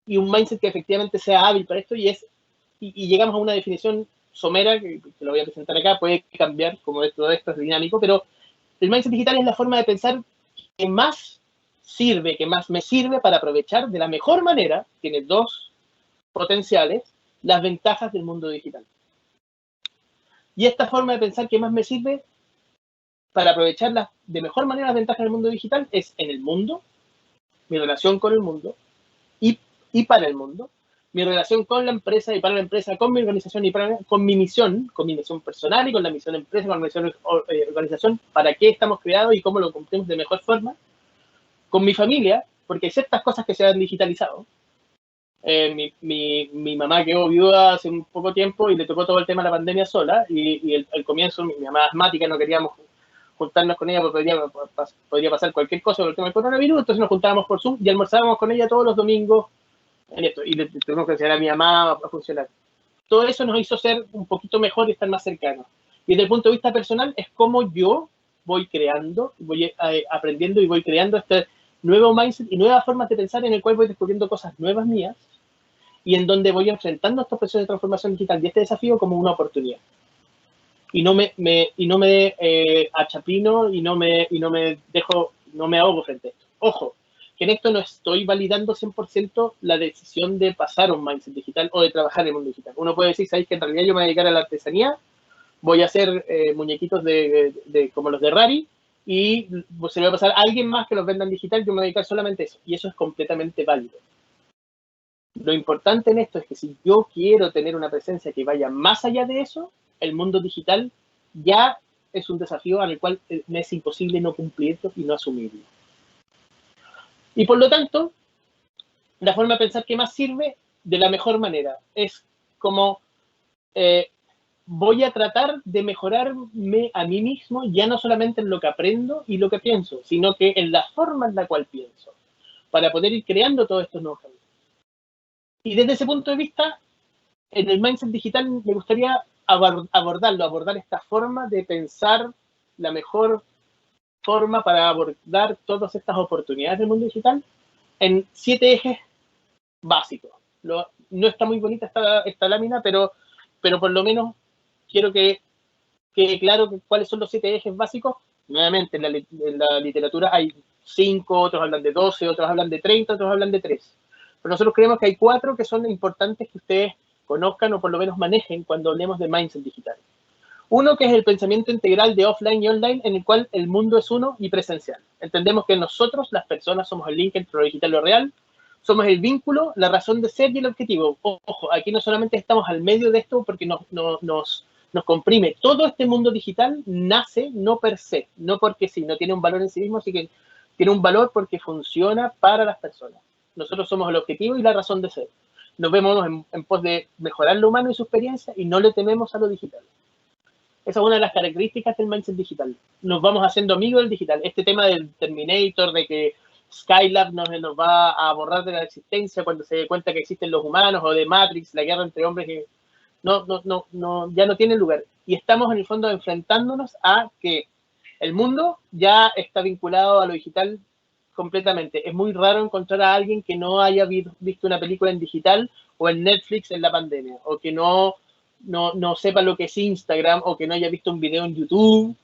Speaker 2: y un mindset que efectivamente sea hábil para esto, y llegamos a una definición somera que lo voy a presentar acá, puede cambiar, como todo esto es dinámico, pero el mindset digital es la forma de pensar que más sirve, que más me sirve para aprovechar de la mejor manera, tiene 2 potenciales, las ventajas del mundo digital. Y esta forma de pensar que más me sirve para aprovechar de mejor manera las ventajas del mundo digital es en el mundo mi relación con el mundo y para el mundo, mi relación con la empresa y para la empresa, con mi organización y con mi misión personal y con la misión de empresa, con la misión de organización, para qué estamos creados y cómo lo cumplimos de mejor forma, con mi familia, porque hay ciertas cosas que se han digitalizado. Mi mamá quedó viuda hace un poco tiempo y le tocó todo el tema de la pandemia sola, y el comienzo, mi mamá asmática, no queríamos juntarnos con ella porque podría pasar cualquier cosa por el tema del coronavirus, entonces nos juntábamos por Zoom y almorzábamos con ella todos los domingos en esto, y le tuvimos que enseñar a mi mamá a funcionar. Todo eso nos hizo ser un poquito mejor y estar más cercanos. Y desde el punto de vista personal es como yo voy creando, voy aprendiendo y voy creando este nuevo mindset y nuevas formas de pensar en el cual voy descubriendo cosas nuevas mías y en donde voy enfrentando estos procesos de transformación digital y este desafío como una oportunidad. Y no me achapino y no me ahogo frente a esto. Ojo, que en esto no estoy validando 100% la decisión de pasar a un mindset digital o de trabajar en el mundo digital. Uno puede decir, ¿sabéis que en realidad yo me voy a dedicar a la artesanía? Voy a hacer muñequitos como los de Rari y se le va a pasar a alguien más que los venda en digital, yo me voy a dedicar solamente a eso. Y eso es completamente válido. Lo importante en esto es que si yo quiero tener una presencia que vaya más allá de eso, el mundo digital ya es un desafío al cual me es imposible no cumplirlo y no asumirlo. Y por lo tanto, la forma de pensar que más sirve de la mejor manera es como voy a tratar de mejorarme a mí mismo, ya no solamente en lo que aprendo y lo que pienso, sino que en la forma en la cual pienso, para poder ir creando todos estos nuevos caminos. Y desde ese punto de vista, en el mindset digital me gustaría abordar esta forma de pensar, la mejor forma para abordar todas estas oportunidades del mundo digital en 7 ejes básicos. No está muy bonita esta lámina, pero por lo menos quiero que quede claro cuáles son los 7 ejes básicos. Nuevamente, en la literatura hay 5, otros hablan de 12, otros hablan de 30, otros hablan de 3. Pero nosotros creemos que hay 4 que son importantes que ustedes conozcan o por lo menos manejen cuando hablemos de mindset digital. Uno, que es el pensamiento integral de offline y online, en el cual el mundo es uno y presencial. Entendemos que nosotros, las personas, somos el link entre lo digital y lo real, somos el vínculo, la razón de ser y el objetivo. Ojo, aquí no solamente estamos al medio de esto porque nos comprime. Todo este mundo digital nace no per se, no porque sí, no tiene un valor en sí mismo, así que tiene un valor porque funciona para las personas. Nosotros somos el objetivo y la razón de ser. Nos vemos en pos de mejorar lo humano y su experiencia y no le tememos a lo digital. Esa es una de las características del mindset digital. Nos vamos haciendo amigos del digital. Este tema del Terminator, de que Skylab nos va a borrar de la existencia cuando se dé cuenta que existen los humanos, o de Matrix, la guerra entre hombres, que ya no tiene lugar. Y estamos en el fondo enfrentándonos a que el mundo ya está vinculado a lo digital completamente. Es muy raro encontrar a alguien que no haya visto una película en digital o en Netflix en la pandemia, o que no sepa lo que es Instagram, o que no haya visto un video en YouTube,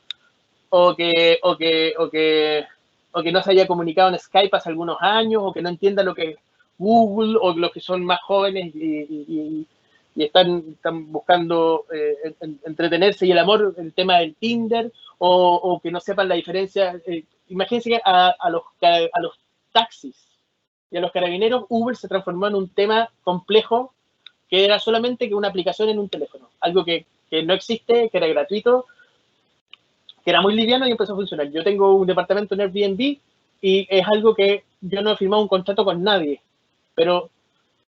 Speaker 2: o que no se haya comunicado en Skype hace algunos años, o que no entienda lo que es Google, o los que son más jóvenes y están buscando entretenerse y el amor, el tema del Tinder, o que no sepan la diferencia. Imagínense que a los taxis y a los carabineros, Uber se transformó en un tema complejo que era solamente que una aplicación en un teléfono, algo que no existe, que era gratuito, que era muy liviano y empezó a funcionar. Yo tengo un departamento en Airbnb y es algo que yo no he firmado un contrato con nadie, pero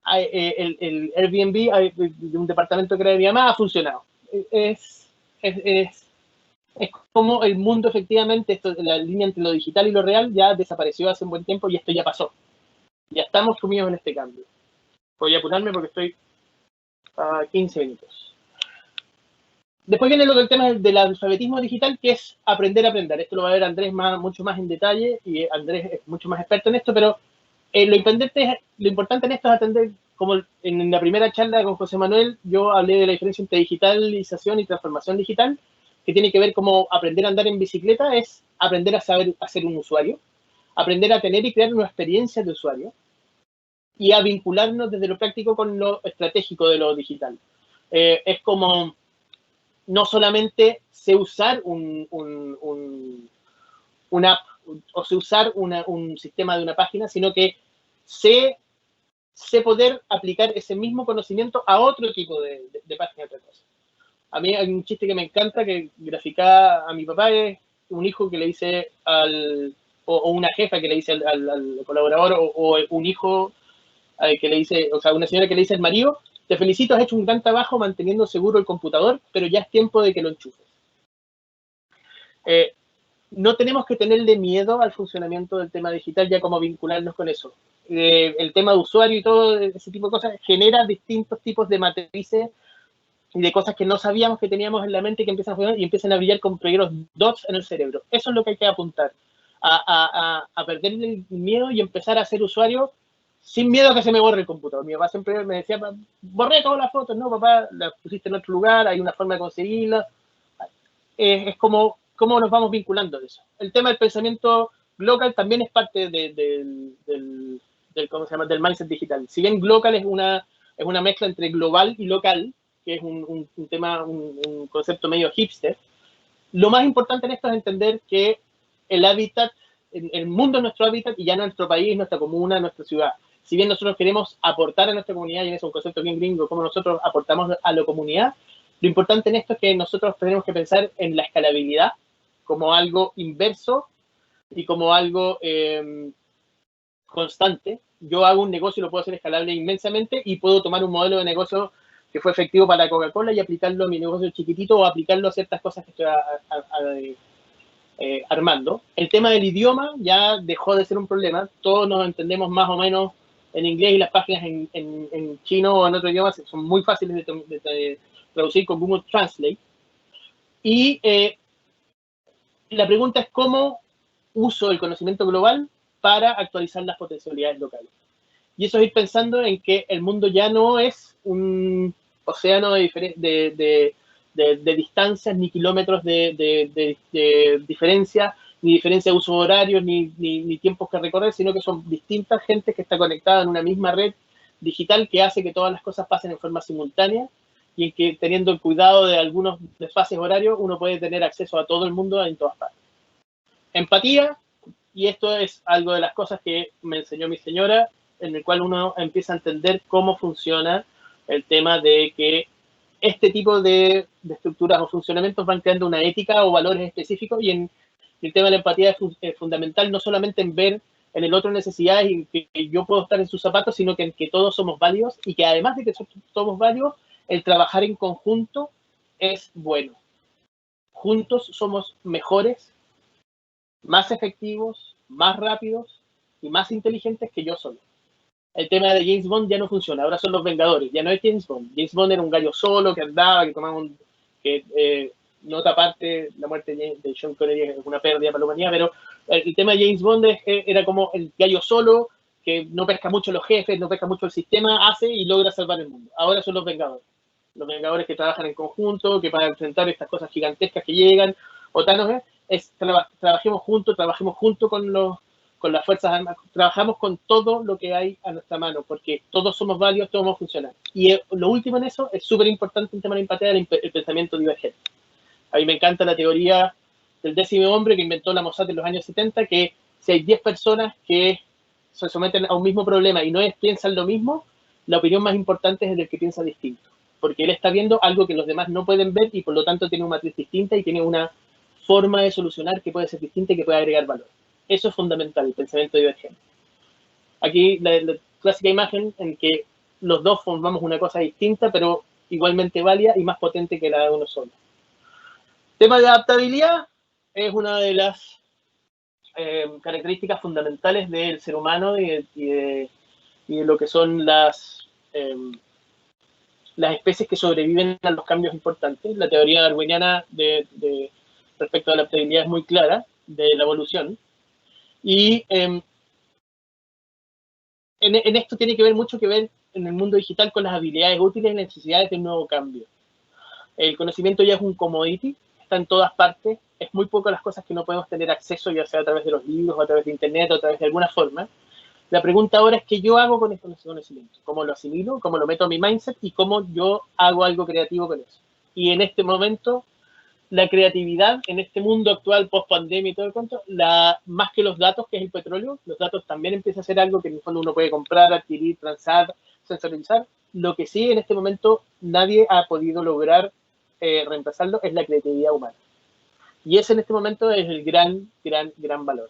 Speaker 2: el Airbnb de un departamento que era de mi mamá ha funcionado. Es como el mundo, efectivamente, la línea entre lo digital y lo real ya desapareció hace un buen tiempo y esto ya pasó. Ya estamos sumidos en este cambio. Voy a apurarme porque estoy a 15 minutos. Después viene el tema del alfabetismo digital, que es aprender a aprender. Esto lo va a ver Andrés mucho más en detalle, y Andrés es mucho más experto en esto, pero lo importante en esto es atender, como en la primera charla con José Manuel, yo hablé de la diferencia entre digitalización y transformación digital, que tiene que ver como aprender a andar en bicicleta, es aprender a saber ser un usuario, aprender a tener y crear una experiencia de usuario, y a vincularnos desde lo práctico con lo estratégico de lo digital. Es como no solamente sé usar una app, o sé usar un sistema de una página, sino que sé poder aplicar ese mismo conocimiento a otro tipo de página de otra cosa. A mí hay un chiste que me encanta, que graficaba a mi papá, es un hijo que le dice o una jefa que le dice al colaborador, o un hijo que le dice, o sea, una señora que le dice al marido: te felicito, has hecho un gran trabajo manteniendo seguro el computador, pero ya es tiempo de que lo enchufes. No tenemos que tenerle miedo al funcionamiento del tema digital, ya como vincularnos con eso. El tema de usuario y todo ese tipo de cosas genera distintos tipos de matrices y de cosas que no sabíamos que teníamos en la mente, que empiezan a funcionar y empiezan a brillar con pequeños dots en el cerebro. Eso es lo que hay que apuntar, a perder el miedo y empezar a ser usuario sin miedo a que se me borre el computador. Mi papá siempre me decía: borré todas las fotos. No, papá, las pusiste en otro lugar, hay una forma de conseguirlas. Es como cómo nos vamos vinculando de eso. El tema del pensamiento global también es parte del ¿cómo se llama?, del mindset digital. Si bien global es una mezcla entre global y local, que es un tema, un concepto medio hipster, lo más importante en esto es entender que el hábitat, el mundo es nuestro hábitat y ya nuestro país, nuestra comuna, nuestra ciudad. Si bien nosotros queremos aportar a nuestra comunidad, y en eso es un concepto bien gringo, cómo nosotros aportamos a la comunidad, lo importante en esto es que nosotros tenemos que pensar en la escalabilidad como algo inverso y como algo constante. Yo hago un negocio y lo puedo hacer escalable inmensamente, y puedo tomar un modelo de negocio que fue efectivo para Coca-Cola y aplicarlo a mi negocio chiquitito, o aplicarlo a ciertas cosas que estoy armando. El tema del idioma ya dejó de ser un problema. Todos nos entendemos más o menos en inglés, y las páginas en chino o en otro idioma son muy fáciles de traducir con Google Translate. Y la pregunta es cómo uso el conocimiento global para actualizar las potencialidades locales. Y eso es ir pensando en que el mundo ya no es un océano de distancias, ni kilómetros de diferencia, ni diferencia de usos horarios, ni tiempos que recorrer, sino que son distintas gentes que está conectada en una misma red digital, que hace que todas las cosas pasen en forma simultánea, y en que, teniendo el cuidado de algunos desfases horarios, uno puede tener acceso a todo el mundo en todas partes. Empatía, y esto es algo de las cosas que me enseñó mi señora, en el cual uno empieza a entender cómo funciona el tema de que este tipo de estructuras o funcionamientos van creando una ética o valores específicos, y en el tema de la empatía es fundamental no solamente en ver en el otro necesidades y que yo puedo estar en sus zapatos, sino que en que todos somos válidos, y que además de que somos válidos, el trabajar en conjunto es bueno. Juntos somos mejores, más efectivos, más rápidos y más inteligentes que yo solo. El tema de James Bond ya no funciona, ahora son los Vengadores, ya no es James Bond. James Bond era un gallo solo que andaba, que tomaba nota aparte, la muerte de Sean Connery es una pérdida para la humanidad, pero el tema de James Bond era como el gallo solo, que no pesca mucho los jefes, no pesca mucho el sistema, hace y logra salvar el mundo. Ahora son los Vengadores. Los Vengadores que trabajan en conjunto, que para enfrentar estas cosas gigantescas que llegan, o Thanos, trabajemos juntos con las Fuerzas Armadas, trabajamos con todo lo que hay a nuestra mano, porque todos somos válidos, todos vamos a funcionar. Y lo último en eso, es súper importante en tema de empatía, el pensamiento divergente. A mí me encanta la teoría del 10.º hombre que inventó la Mossad en los años 70, que si hay 10 personas que se someten a un mismo problema y no piensan lo mismo, la opinión más importante es el que piensa distinto, porque él está viendo algo que los demás no pueden ver, y por lo tanto tiene una matriz distinta y tiene una forma de solucionar que puede ser distinta y que puede agregar valor. Eso es fundamental, el pensamiento divergente. Aquí la clásica imagen en que los dos formamos una cosa distinta, pero igualmente válida y más potente que la de uno solo. Tema de adaptabilidad es una de las características fundamentales del ser humano y de lo que son las especies que sobreviven a los cambios importantes. La teoría darwiniana respecto a la adaptabilidad es muy clara, de la evolución. Y en esto tiene que ver mucho en el mundo digital con las habilidades útiles y las necesidades de un nuevo cambio. El conocimiento ya es un commodity, está en todas partes, es muy poco las cosas que no podemos tener acceso, ya sea a través de los libros, o a través de internet, o a través de alguna forma. La pregunta ahora es qué yo hago con este conocimiento, cómo lo asimilo, cómo lo meto a mi mindset y cómo yo hago algo creativo con eso. Y en este momento la creatividad en este mundo actual, post-pandemia y todo el cuento, más que los datos, que es el petróleo, los datos también empieza a ser algo que en el fondo uno puede comprar, adquirir, transar, sensorizar. Lo que sí en este momento nadie ha podido lograr reemplazarlo es la creatividad humana. Y ese en este momento es el gran valor.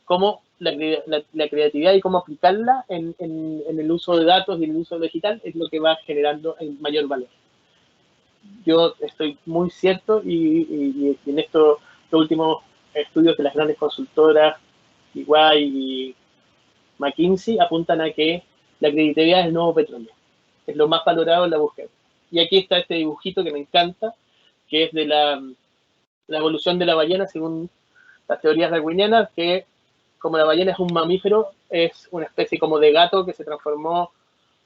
Speaker 2: Cómo la creatividad y cómo aplicarla en el uso de datos y en el uso digital es lo que va generando el mayor valor. Yo estoy muy cierto y en esto los últimos estudios de las grandes consultoras, EY y McKinsey, apuntan a que la creatividad es el nuevo petróleo. Es lo más valorado en la búsqueda. Y aquí está este dibujito que me encanta, que es de la evolución de la ballena según las teorías darwinianas, que como la ballena es un mamífero, es una especie como de gato que se transformó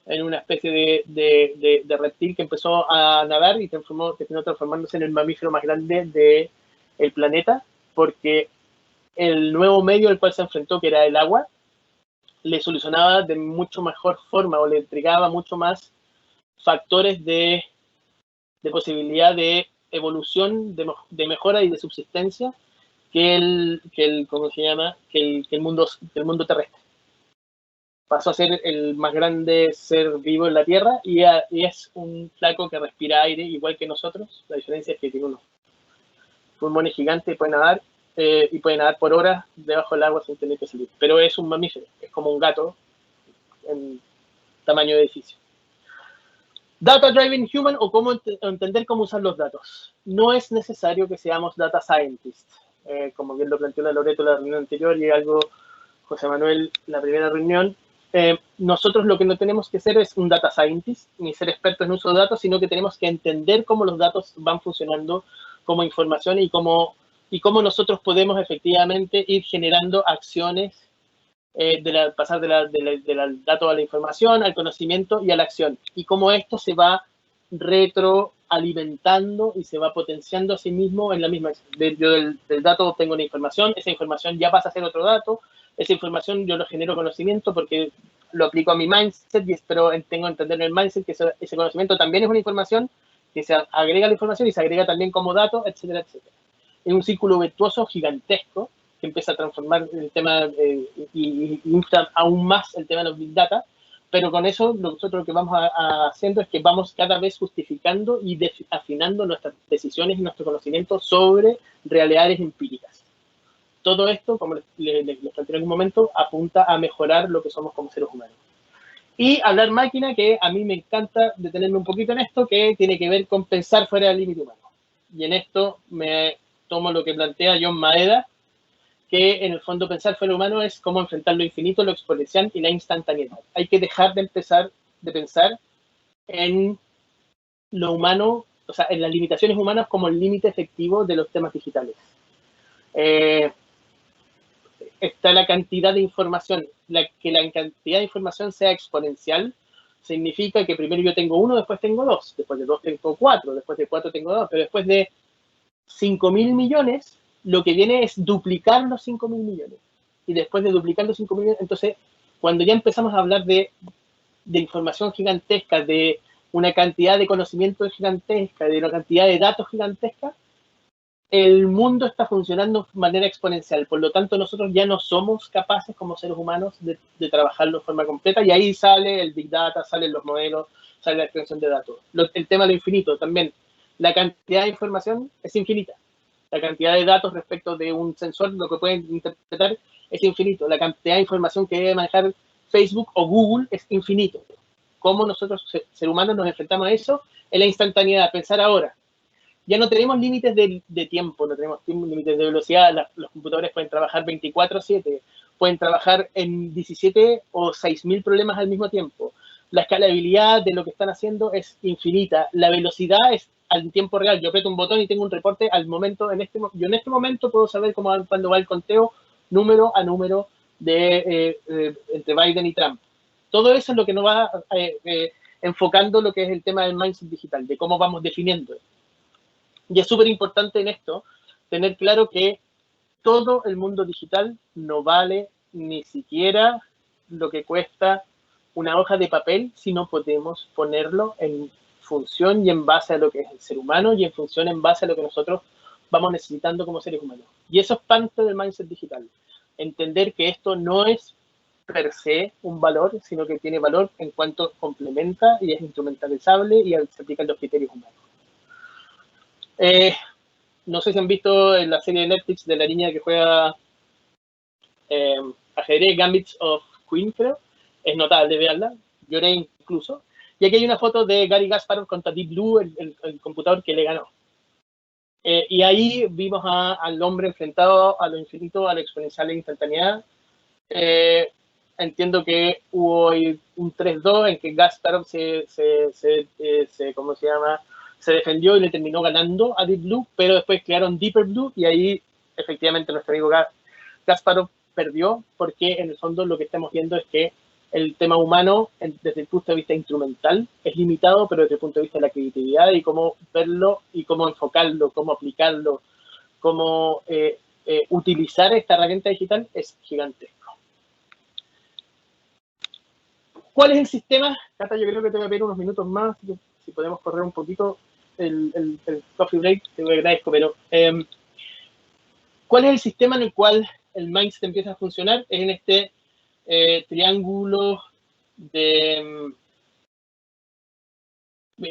Speaker 2: en una especie de reptil que empezó a nadar y terminó transformándose en el mamífero más grande del planeta, porque el nuevo medio al cual se enfrentó, que era el agua, le solucionaba de mucho mejor forma o le entregaba mucho más factores de posibilidad de evolución, de mejora y de subsistencia que el ¿cómo se llama? Que el mundo terrestre. Pasó a ser el más grande ser vivo en la Tierra y es un flaco que respira aire igual que nosotros. La diferencia es que tiene unos pulmones gigantes y puede nadar por horas debajo del agua sin tener que salir. Pero es un mamífero, es como un gato en tamaño de edificio. Data Driven Human, o cómo entender cómo usar los datos. No es necesario que seamos data scientists, como bien lo planteó la Loreto en la reunión anterior y algo José Manuel en la primera reunión. Nosotros lo que no tenemos que ser es un data scientist, ni ser expertos en uso de datos, sino que tenemos que entender cómo los datos van funcionando como información y cómo nosotros podemos efectivamente ir generando acciones, pasar del dato a la información, al conocimiento y a la acción. Y cómo esto se va retroalimentando y se va potenciando a sí mismo en la misma acción. Yo del dato obtengo una información, esa información ya pasa a ser otro dato, esa información yo lo genero conocimiento porque lo aplico a mi mindset y espero tengo que entender en el mindset que ese conocimiento también es una información que se agrega a la información y se agrega también como dato, etcétera, etcétera. Es un círculo virtuoso gigantesco que empieza a transformar el tema y infla aún más el tema de los Big Data, pero con eso nosotros lo que vamos haciendo es que vamos cada vez justificando y afinando nuestras decisiones y nuestro conocimiento sobre realidades empíricas. Todo esto, como les planteé en algún momento, apunta a mejorar lo que somos como seres humanos. Y hablar máquina, que a mí me encanta detenerme un poquito en esto, que tiene que ver con pensar fuera del límite humano. Y en esto me tomo lo que plantea John Maeda, que en el fondo pensar fuera humano es cómo enfrentar lo infinito, lo exponencial y la instantaneidad. Hay que dejar de pensar en lo humano, o sea, en las limitaciones humanas como el límite efectivo de los temas digitales. Está la cantidad de información, que la cantidad de información sea exponencial, significa que primero yo tengo 1, después tengo 2, después de 2 tengo 4, después de 4 tengo 2, pero después de 5.000 millones, lo que viene es duplicar los 5.000 millones. Y después de duplicar los 5.000 millones, entonces, cuando ya empezamos a hablar de información gigantesca, de una cantidad de conocimiento gigantesca, de una cantidad de datos gigantesca, el mundo está funcionando de manera exponencial. Por lo tanto, nosotros ya no somos capaces como seres humanos de trabajarlo de forma completa y ahí sale el Big Data, salen los modelos, sale la extracción de datos. El tema de lo infinito también. La cantidad de información es infinita. La cantidad de datos respecto de un sensor, lo que pueden interpretar, es infinito. La cantidad de información que debe manejar Facebook o Google es infinito. ¿Cómo nosotros, seres humanos, nos enfrentamos a eso? En la instantaneidad, pensar ahora. Ya no tenemos límites de tiempo, no tenemos límites de velocidad. Los computadores pueden trabajar 24/7, pueden trabajar en 17 o 6.000 problemas al mismo tiempo. La escalabilidad de lo que están haciendo es infinita. La velocidad es al tiempo real. Yo aprieto un botón y tengo un reporte al momento. Yo en este momento puedo saber cuándo va el conteo número a número entre Biden y Trump. Todo eso es lo que nos va enfocando lo que es el tema del mindset digital, de cómo vamos definiendo. Y es súper importante en esto tener claro que todo el mundo digital no vale ni siquiera lo que cuesta una hoja de papel si no podemos ponerlo en función y en base a lo que es el ser humano y en función en base a lo que nosotros vamos necesitando como seres humanos. Y eso es parte del mindset digital. Entender que esto no es per se un valor, sino que tiene valor en cuanto complementa y es instrumentalizable y se aplican los criterios humanos. No sé si han visto en la serie de Netflix de la niña que juega ajedrez, Gambits of Queen, creo. Es notable, veanla. Lloré incluso. Y aquí hay una foto de Gary Kasparov contra Deep Blue, el computador que le ganó. Y ahí vimos al hombre enfrentado a lo infinito, a la exponencial e instantaneidad. Entiendo que hubo un 3-2 en que Kasparov ¿cómo se llama? Se defendió y le terminó ganando a Deep Blue, pero después crearon Deeper Blue y ahí efectivamente nuestro amigo Kasparov perdió, porque en el fondo lo que estamos viendo es que el tema humano, desde el punto de vista instrumental, es limitado, pero desde el punto de vista de la creatividad y cómo verlo y cómo enfocarlo, cómo aplicarlo, cómo utilizar esta herramienta digital es gigantesco. ¿Cuál es el sistema? Cata, yo creo que te voy a pedir unos minutos más, si podemos correr un poquito el coffee break, te lo agradezco, pero ¿cuál es el sistema en el cual el mindset empieza a funcionar? Es en este triángulo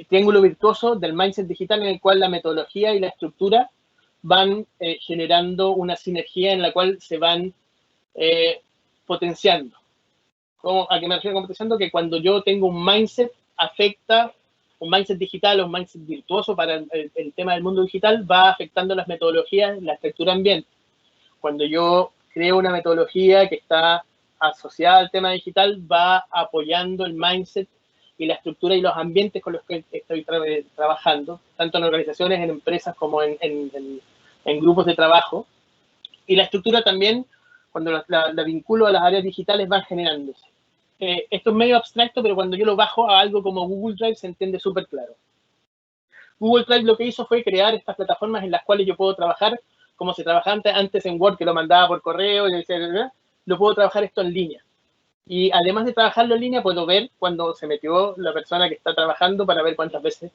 Speaker 2: triángulo virtuoso del mindset digital, en el cual la metodología y la estructura van generando una sinergia en la cual se van potenciando. ¿A qué me refiero con potenciando? Que cuando yo tengo un mindset afecta, un mindset digital o un mindset virtuoso para el tema del mundo digital, va afectando las metodologías, la estructura ambiente. Cuando yo creo una metodología que está asociada al tema digital, va apoyando el mindset y la estructura y los ambientes con los que estoy trabajando, tanto en organizaciones, en empresas, como en grupos de trabajo. Y la estructura también, cuando la vinculo a las áreas digitales, van generándose. Esto es medio abstracto, pero cuando yo lo bajo a algo como Google Drive, se entiende súper claro. Google Drive lo que hizo fue crear estas plataformas en las cuales yo puedo trabajar como se trabajaba antes en Word, que lo mandaba por correo, y lo puedo trabajar esto en línea. Y además de trabajarlo en línea, puedo ver cuando se metió la persona que está trabajando para ver cuántas veces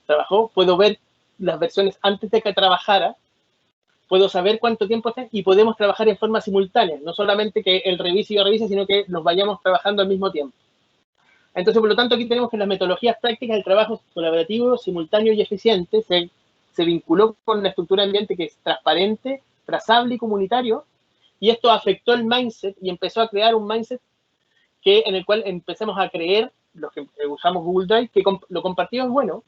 Speaker 2: trabajó. Puedo ver las versiones antes de que trabajara. Puedo saber cuánto tiempo está y podemos trabajar en forma simultánea. No solamente que él revise y yo revise, sino que nos vayamos trabajando al mismo tiempo. Entonces, por lo tanto, aquí tenemos que las metodologías prácticas del trabajo colaborativo, simultáneo y eficiente se vinculó con una estructura ambiente que es transparente, trazable y comunitario, y esto afectó el mindset y empezó a crear un mindset en el cual empezamos a creer, los que usamos Google Drive, que lo compartido es bueno,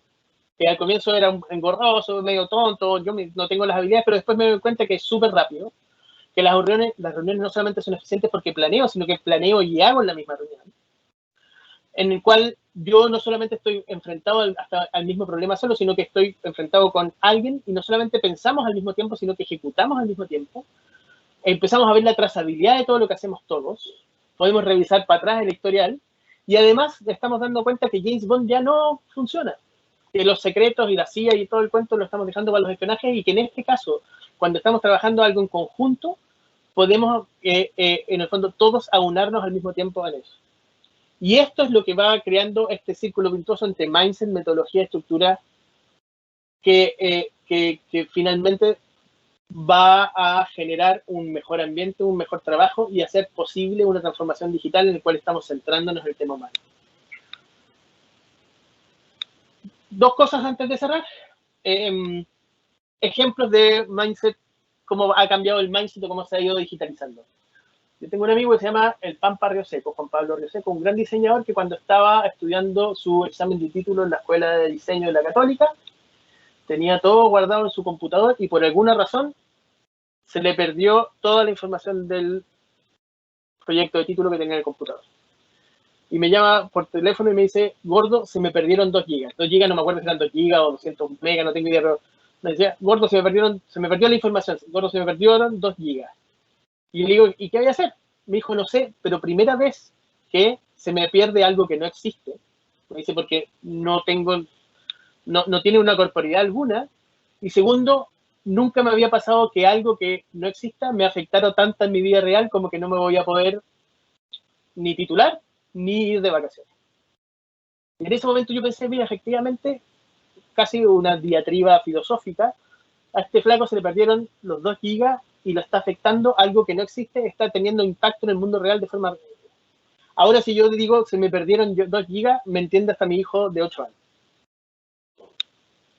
Speaker 2: que al comienzo era engorroso, medio tonto, yo no tengo las habilidades, pero después me doy cuenta que es súper rápido, que las reuniones no solamente son eficientes porque planeo, sino que planeo y hago en la misma reunión, en el cual yo no solamente estoy enfrentado al mismo problema solo, sino que estoy enfrentado con alguien y no solamente pensamos al mismo tiempo, sino que ejecutamos al mismo tiempo. Empezamos a ver la trazabilidad de todo lo que hacemos todos. Podemos revisar para atrás el historial y además estamos dando cuenta que James Bond ya no funciona. Que los secretos y la CIA y todo el cuento lo estamos dejando para los espionajes y que en este caso, cuando estamos trabajando algo en conjunto, podemos, en el fondo, todos aunarnos al mismo tiempo en eso. Y esto es lo que va creando este círculo virtuoso entre mindset, metodología, estructura, que finalmente va a generar un mejor ambiente, un mejor trabajo y hacer posible una transformación digital en la cual estamos centrándonos en el tema humano. Dos cosas antes de cerrar. Ejemplos de mindset, cómo ha cambiado el mindset o cómo se ha ido digitalizando. Yo tengo un amigo que se llama el Pampa Rioseco, Juan Pablo Rioseco, un gran diseñador que cuando estaba estudiando su examen de título en la Escuela de Diseño de la Católica, tenía todo guardado en su computador y por alguna razón se le perdió toda la información del proyecto de título que tenía en el computador. Y me llama por teléfono y me dice, gordo, se me perdieron 2 gigas. 2 gigas, no me acuerdo si eran 2 gigas o 200 megas, no tengo idea, pero me decía, gordo, se me perdió la información, gordo, se me perdieron 2 gigas. Y le digo, ¿y qué voy a hacer? Me dijo, no sé, pero primera vez que se me pierde algo que no existe. Me dice, porque no tiene una corporeidad alguna. Y segundo, nunca me había pasado que algo que no exista me afectara tanto en mi vida real como que no me voy a poder ni titular ni ir de vacaciones. Y en ese momento yo pensé, mira, efectivamente, casi una diatriba filosófica, a este flaco se le perdieron los 2 gigas y lo está afectando algo que no existe, está teniendo impacto en el mundo real de forma... Ahora, si yo digo, se me perdieron 2 gigas, me entiende hasta mi hijo de 8 años.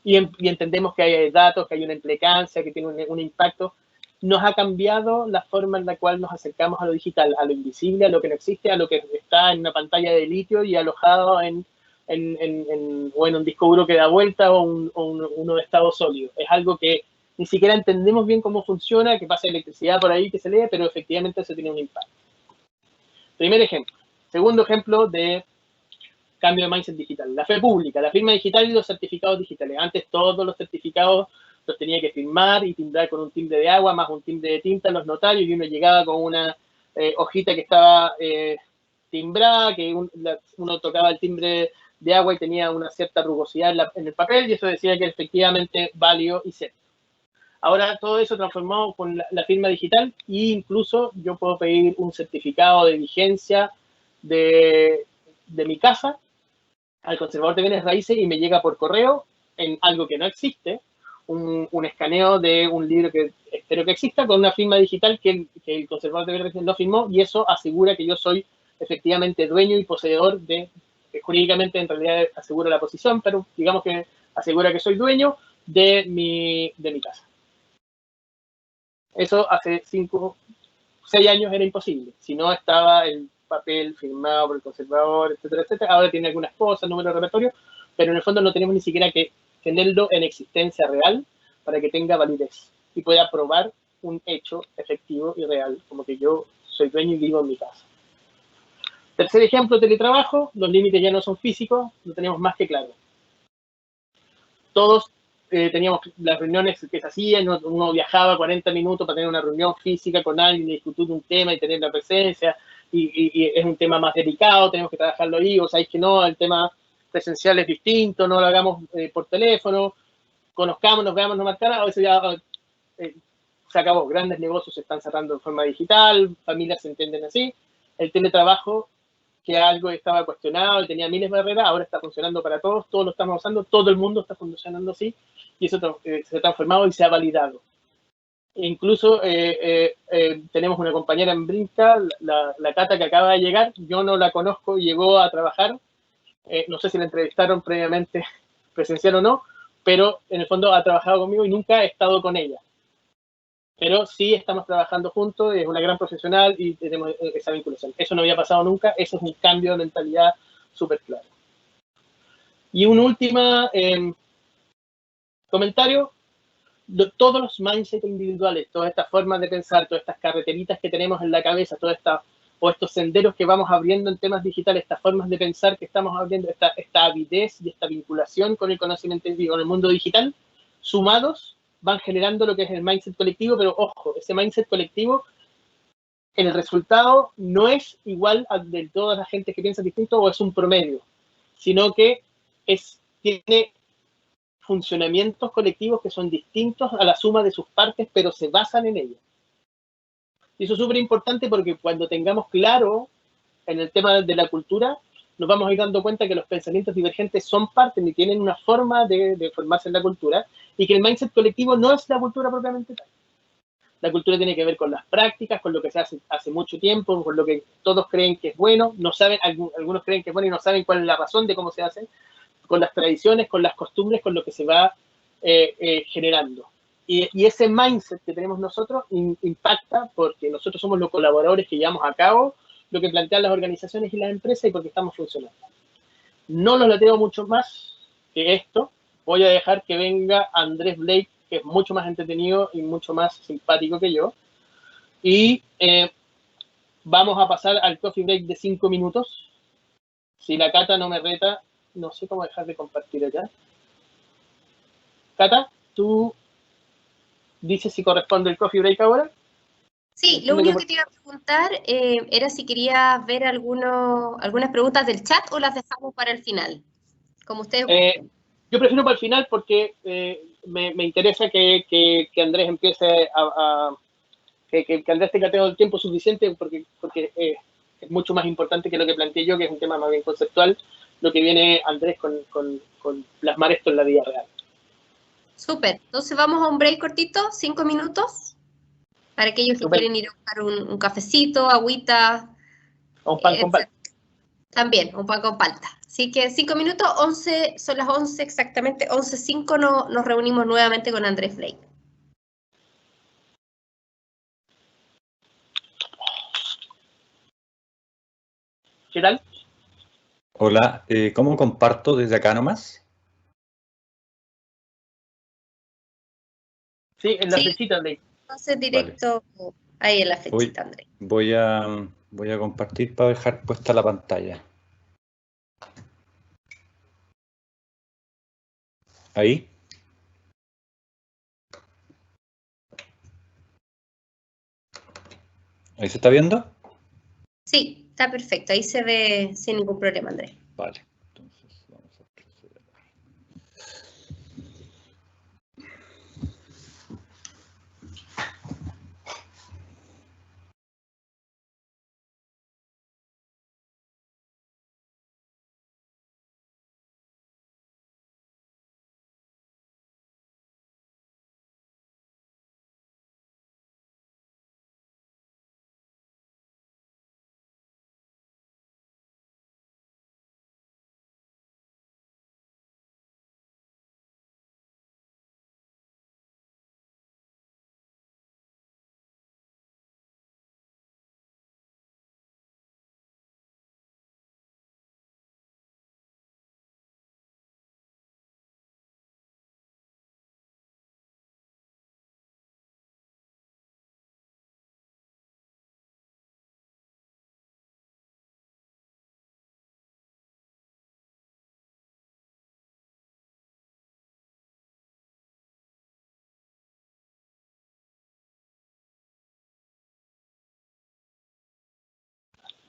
Speaker 2: Y entendemos que hay datos, que hay una implicancia, que tiene un impacto. Nos ha cambiado la forma en la cual nos acercamos a lo digital, a lo invisible, a lo que no existe, a lo que está en una pantalla de litio y alojado en un disco duro que da vuelta o uno de estado sólido. Es algo que ni siquiera entendemos bien cómo funciona, que pasa electricidad por ahí, que se lee, pero efectivamente eso tiene un impacto. Primer ejemplo. Segundo ejemplo de cambio de mindset digital. La fe pública, la firma digital y los certificados digitales. Antes todos los certificados los tenía que firmar y timbrar con un timbre de agua más un timbre de tinta en los notarios y uno llegaba con una hojita que estaba timbrada, que uno tocaba el timbre de agua y tenía una cierta rugosidad en el papel y eso decía que efectivamente válido y cierto. Ahora todo eso transformado con la firma digital e incluso yo puedo pedir un certificado de vigencia de mi casa al conservador de bienes raíces y me llega por correo en algo que no existe, un escaneo de un libro que espero que exista con una firma digital que el conservador de bienes raíces no firmó y eso asegura que yo soy efectivamente dueño y poseedor de, jurídicamente en realidad asegura la posición, pero digamos que asegura que soy dueño de mi casa. Eso hace 6 años era imposible, si no estaba el papel firmado por el conservador, etcétera, etcétera. Ahora tiene algunas cosas, número de repertorio, pero en el fondo no tenemos ni siquiera que tenerlo en existencia real para que tenga validez y pueda probar un hecho efectivo y real, como que yo soy dueño y vivo en mi casa. Tercer ejemplo, teletrabajo, los límites ya no son físicos, lo tenemos más que claro. Todos teníamos las reuniones que se hacían, uno viajaba 40 minutos para tener una reunión física con alguien y discutir un tema y tener la presencia, y es un tema más delicado, tenemos que trabajarlo ahí, o sabéis que no, el tema presencial es distinto, no lo hagamos por teléfono, conozcamos, nos veamos, no más cara, a veces ya se acabó, grandes negocios se están cerrando de forma digital, familias se entienden así, el teletrabajo, que algo estaba cuestionado y tenía miles de barreras, ahora está funcionando para todos, todos lo estamos usando, todo el mundo está funcionando así, y eso se ha transformado y se ha validado. E incluso tenemos una compañera en Brinca, la Cata que acaba de llegar, yo no la conozco, llegó a trabajar, no sé si la entrevistaron previamente presencial o no, pero en el fondo ha trabajado conmigo y nunca he estado con ella. Pero sí estamos trabajando juntos, es una gran profesional y tenemos esa vinculación. Eso no había pasado nunca, eso es un cambio de mentalidad súper claro. Y un último comentario, todos los mindsets individuales, todas estas formas de pensar, todas estas carreteritas que tenemos en la cabeza, o estos senderos que vamos abriendo en temas digitales, estas formas de pensar que estamos abriendo, esta avidez y esta vinculación con el conocimiento y con el mundo digital, sumados, van generando lo que es el mindset colectivo, pero ojo, ese mindset colectivo, en el resultado, no es igual al de toda la gente que piensa distinto o es un promedio, sino que tiene funcionamientos colectivos que son distintos a la suma de sus partes, pero se basan en ellas. Y eso es súper importante porque cuando tengamos claro en el tema de la cultura, nos vamos a ir dando cuenta que los pensamientos divergentes son parte y tienen una forma de formarse en la cultura y que el mindset colectivo no es la cultura propiamente tal. La cultura tiene que ver con las prácticas, con lo que se hace hace mucho tiempo, con lo que todos creen que es bueno, no saben, algunos creen que es bueno y no saben cuál es la razón de cómo se hace, con las tradiciones, con las costumbres, con lo que se va generando. Y ese mindset que tenemos nosotros impacta porque nosotros somos los colaboradores que llevamos a cabo lo que plantean las organizaciones y las empresas y porque estamos funcionando. No los lateo mucho más que esto. Voy a dejar que venga Andrés Blake, que es mucho más entretenido y mucho más simpático que yo. Y vamos a pasar al coffee break de 5 minutos. Si la Cata no me reta, no sé cómo dejar de compartir allá. Cata, ¿tú dices si corresponde el coffee break ahora?
Speaker 1: Sí, lo único que te iba a preguntar era si querías ver algunas preguntas del chat o las dejamos para el final, como ustedes gusten.
Speaker 2: Yo prefiero para el final porque me interesa que Andrés empiece que Andrés tenga todo el tiempo suficiente porque es mucho más importante que lo que planteé yo, que es un tema más bien conceptual, lo que viene Andrés con plasmar esto en la vida real.
Speaker 1: Súper. Entonces vamos a un break cortito, 5 minutos, para aquellos que
Speaker 2: Súper.
Speaker 1: quieren ir a buscar un cafecito, agüita.
Speaker 2: O un pan con palta.
Speaker 1: También, un pan con palta. Así que 5 minutos, 11, son las 11 exactamente, 11:05 nos reunimos nuevamente con Andrés Blake.
Speaker 2: ¿Qué tal?
Speaker 3: Hola, ¿cómo comparto desde acá nomás?
Speaker 2: Sí, en la
Speaker 1: Sí.
Speaker 2: flechita, Andrés.
Speaker 1: Entonces directo ahí en la flechita, Andrés.
Speaker 3: Voy a compartir para dejar puesta la pantalla. Ahí. ¿Ahí se está viendo?
Speaker 1: Sí, está perfecto. Ahí se ve sin ningún problema, Andrés.
Speaker 3: Vale, entonces vamos a proceder.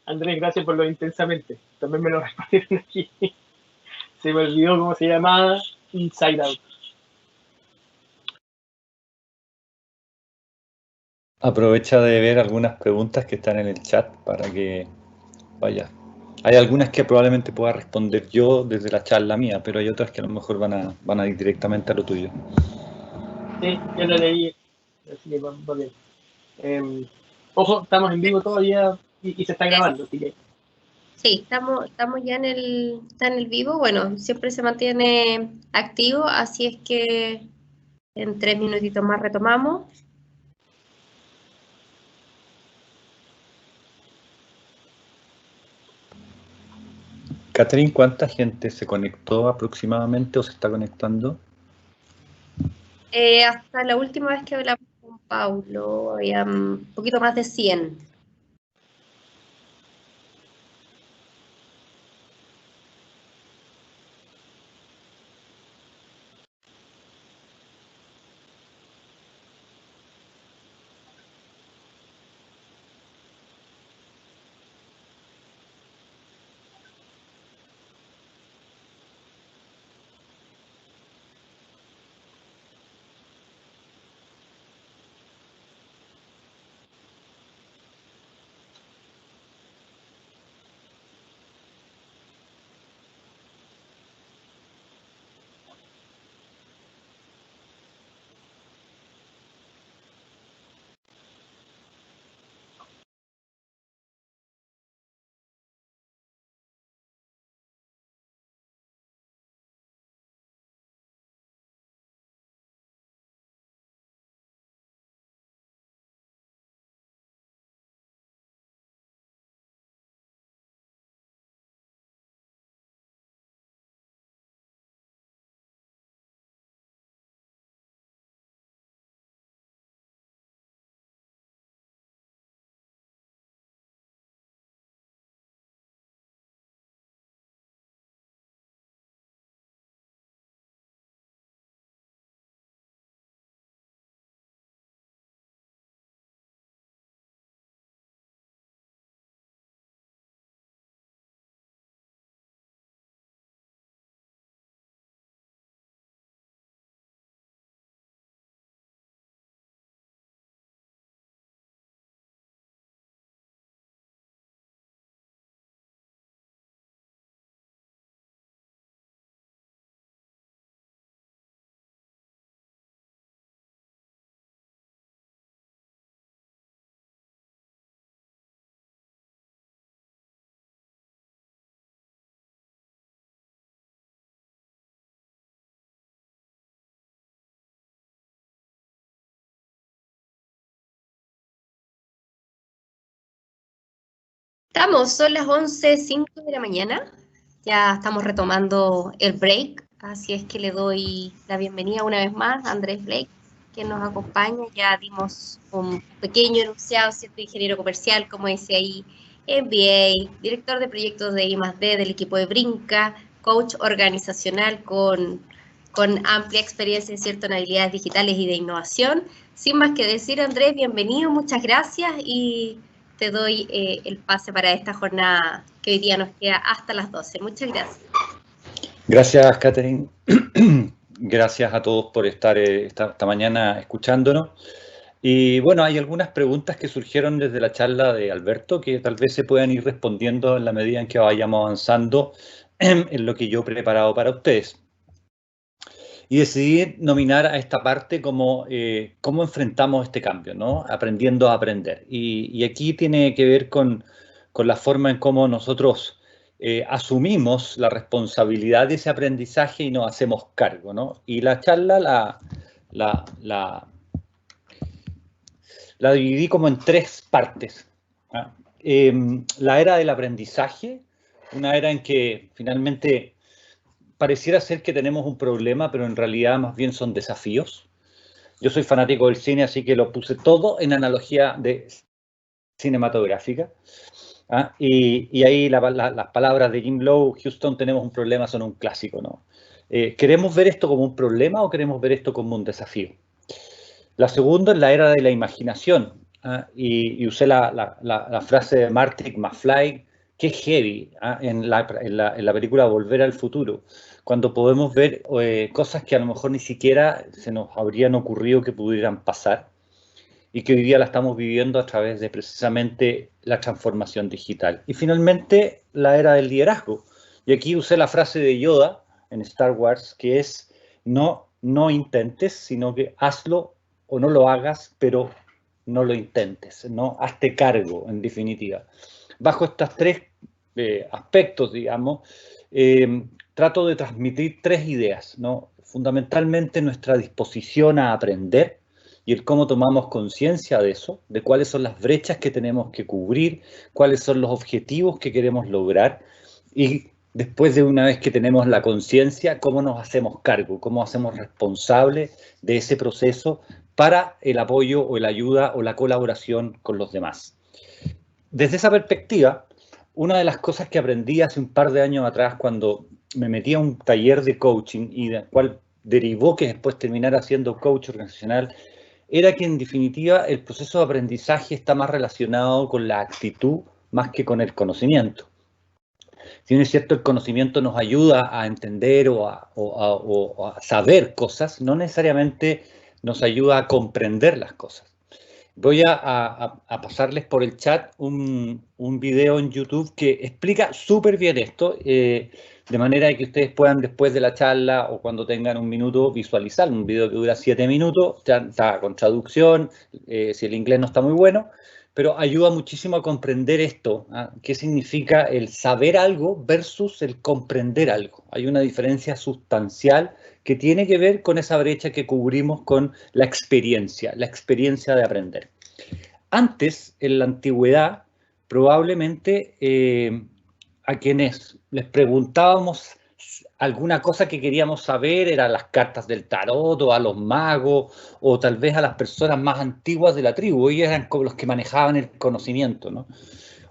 Speaker 2: Andrés, gracias por lo intensamente. También me lo respondieron aquí. Se me olvidó cómo se llamaba. Inside Out.
Speaker 3: Aprovecha de ver algunas preguntas que están en el chat para que vaya. Hay algunas que probablemente pueda responder yo desde la charla mía, pero hay otras que a lo mejor van a ir directamente a lo tuyo.
Speaker 2: Sí, yo lo leí. Así que va bien. Ojo, estamos en vivo todavía y se está grabando, así que
Speaker 1: Sí, estamos ya está en el vivo. Bueno, siempre se mantiene activo, así es que en 3 minutitos más retomamos.
Speaker 3: Catherine, ¿cuánta gente se conectó aproximadamente o se está conectando?
Speaker 1: Hasta la última vez que hablamos con Paulo, había un poquito más de 100. Son las 11:05 de la mañana, ya estamos retomando el break, así es que le doy la bienvenida una vez más a Andrés Blake, que nos acompaña. Ya dimos un pequeño enunciado, ¿cierto? Ingeniero comercial, como dice ahí, MBA, director de proyectos de I+D del equipo de Brinca, coach organizacional con amplia experiencia, ¿cierto?, en habilidades digitales y de innovación. Sin más que decir, Andrés, bienvenido, muchas gracias y te doy el pase para esta jornada que hoy día nos queda hasta las 12. Muchas gracias.
Speaker 3: Gracias, Catherine. Gracias a todos por estar esta mañana escuchándonos. Y bueno, hay algunas preguntas que surgieron desde la charla de Alberto que tal vez se puedan ir respondiendo en la medida en que vayamos avanzando en lo que yo he preparado para ustedes. Y decidí nominar a esta parte como cómo enfrentamos este cambio, ¿no? Aprendiendo a aprender. Y aquí tiene que ver con la forma en cómo nosotros asumimos la responsabilidad de ese aprendizaje y nos hacemos cargo, ¿no? Y la charla la dividí como en 3 partes. La era del aprendizaje, una era en que finalmente pareciera ser que tenemos un problema, pero en realidad más bien son desafíos. Yo soy fanático del cine, así que lo puse todo en analogía cinematográfica. Y ahí las palabras de Jim Lowe, Houston, tenemos un problema, son un clásico, ¿no? ¿Queremos ver esto como un problema o queremos ver esto como un desafío? La segunda es la era de la imaginación. Y usé la frase de Marty McFly, que es heavy, en la película Volver al Futuro, cuando podemos ver cosas que a lo mejor ni siquiera se nos habrían ocurrido que pudieran pasar y que hoy día la estamos viviendo a través de precisamente la transformación digital. Y finalmente, la era del liderazgo. Y aquí usé la frase de Yoda en Star Wars, que es no intentes, sino que hazlo o no lo hagas, pero no lo intentes, ¿no? Hazte cargo, en definitiva. Bajo estos 3 aspectos, digamos, trato de transmitir 3 ideas, ¿no? Fundamentalmente nuestra disposición a aprender y el cómo tomamos conciencia de eso, de cuáles son las brechas que tenemos que cubrir, cuáles son los objetivos que queremos lograr y después de una vez que tenemos la conciencia, cómo nos hacemos cargo, cómo hacemos responsable de ese proceso para el apoyo o la ayuda o la colaboración con los demás. Desde esa perspectiva, una de las cosas que aprendí hace un par de años atrás cuando me metí a un taller de coaching y del cual derivó que después terminara siendo coach organizacional, era que en definitiva el proceso de aprendizaje está más relacionado con la actitud más que con el conocimiento. Si bien es cierto, el conocimiento nos ayuda a entender o a saber cosas, no necesariamente nos ayuda a comprender las cosas. Voy a pasarles por el chat un video en YouTube que explica súper bien esto, de manera que ustedes puedan después de la charla o cuando tengan un minuto visualizar un video que dura 7 minutos, ya está con traducción, si el inglés no está muy bueno, pero ayuda muchísimo a comprender esto, qué significa el saber algo versus el comprender algo. Hay una diferencia sustancial que tiene que ver con esa brecha que cubrimos con la experiencia de aprender. Antes, en la antigüedad, probablemente a quienes les preguntábamos alguna cosa que queríamos saber eran las cartas del tarot o a los magos o tal vez a las personas más antiguas de la tribu. Ellos eran como los que manejaban el conocimiento, ¿no?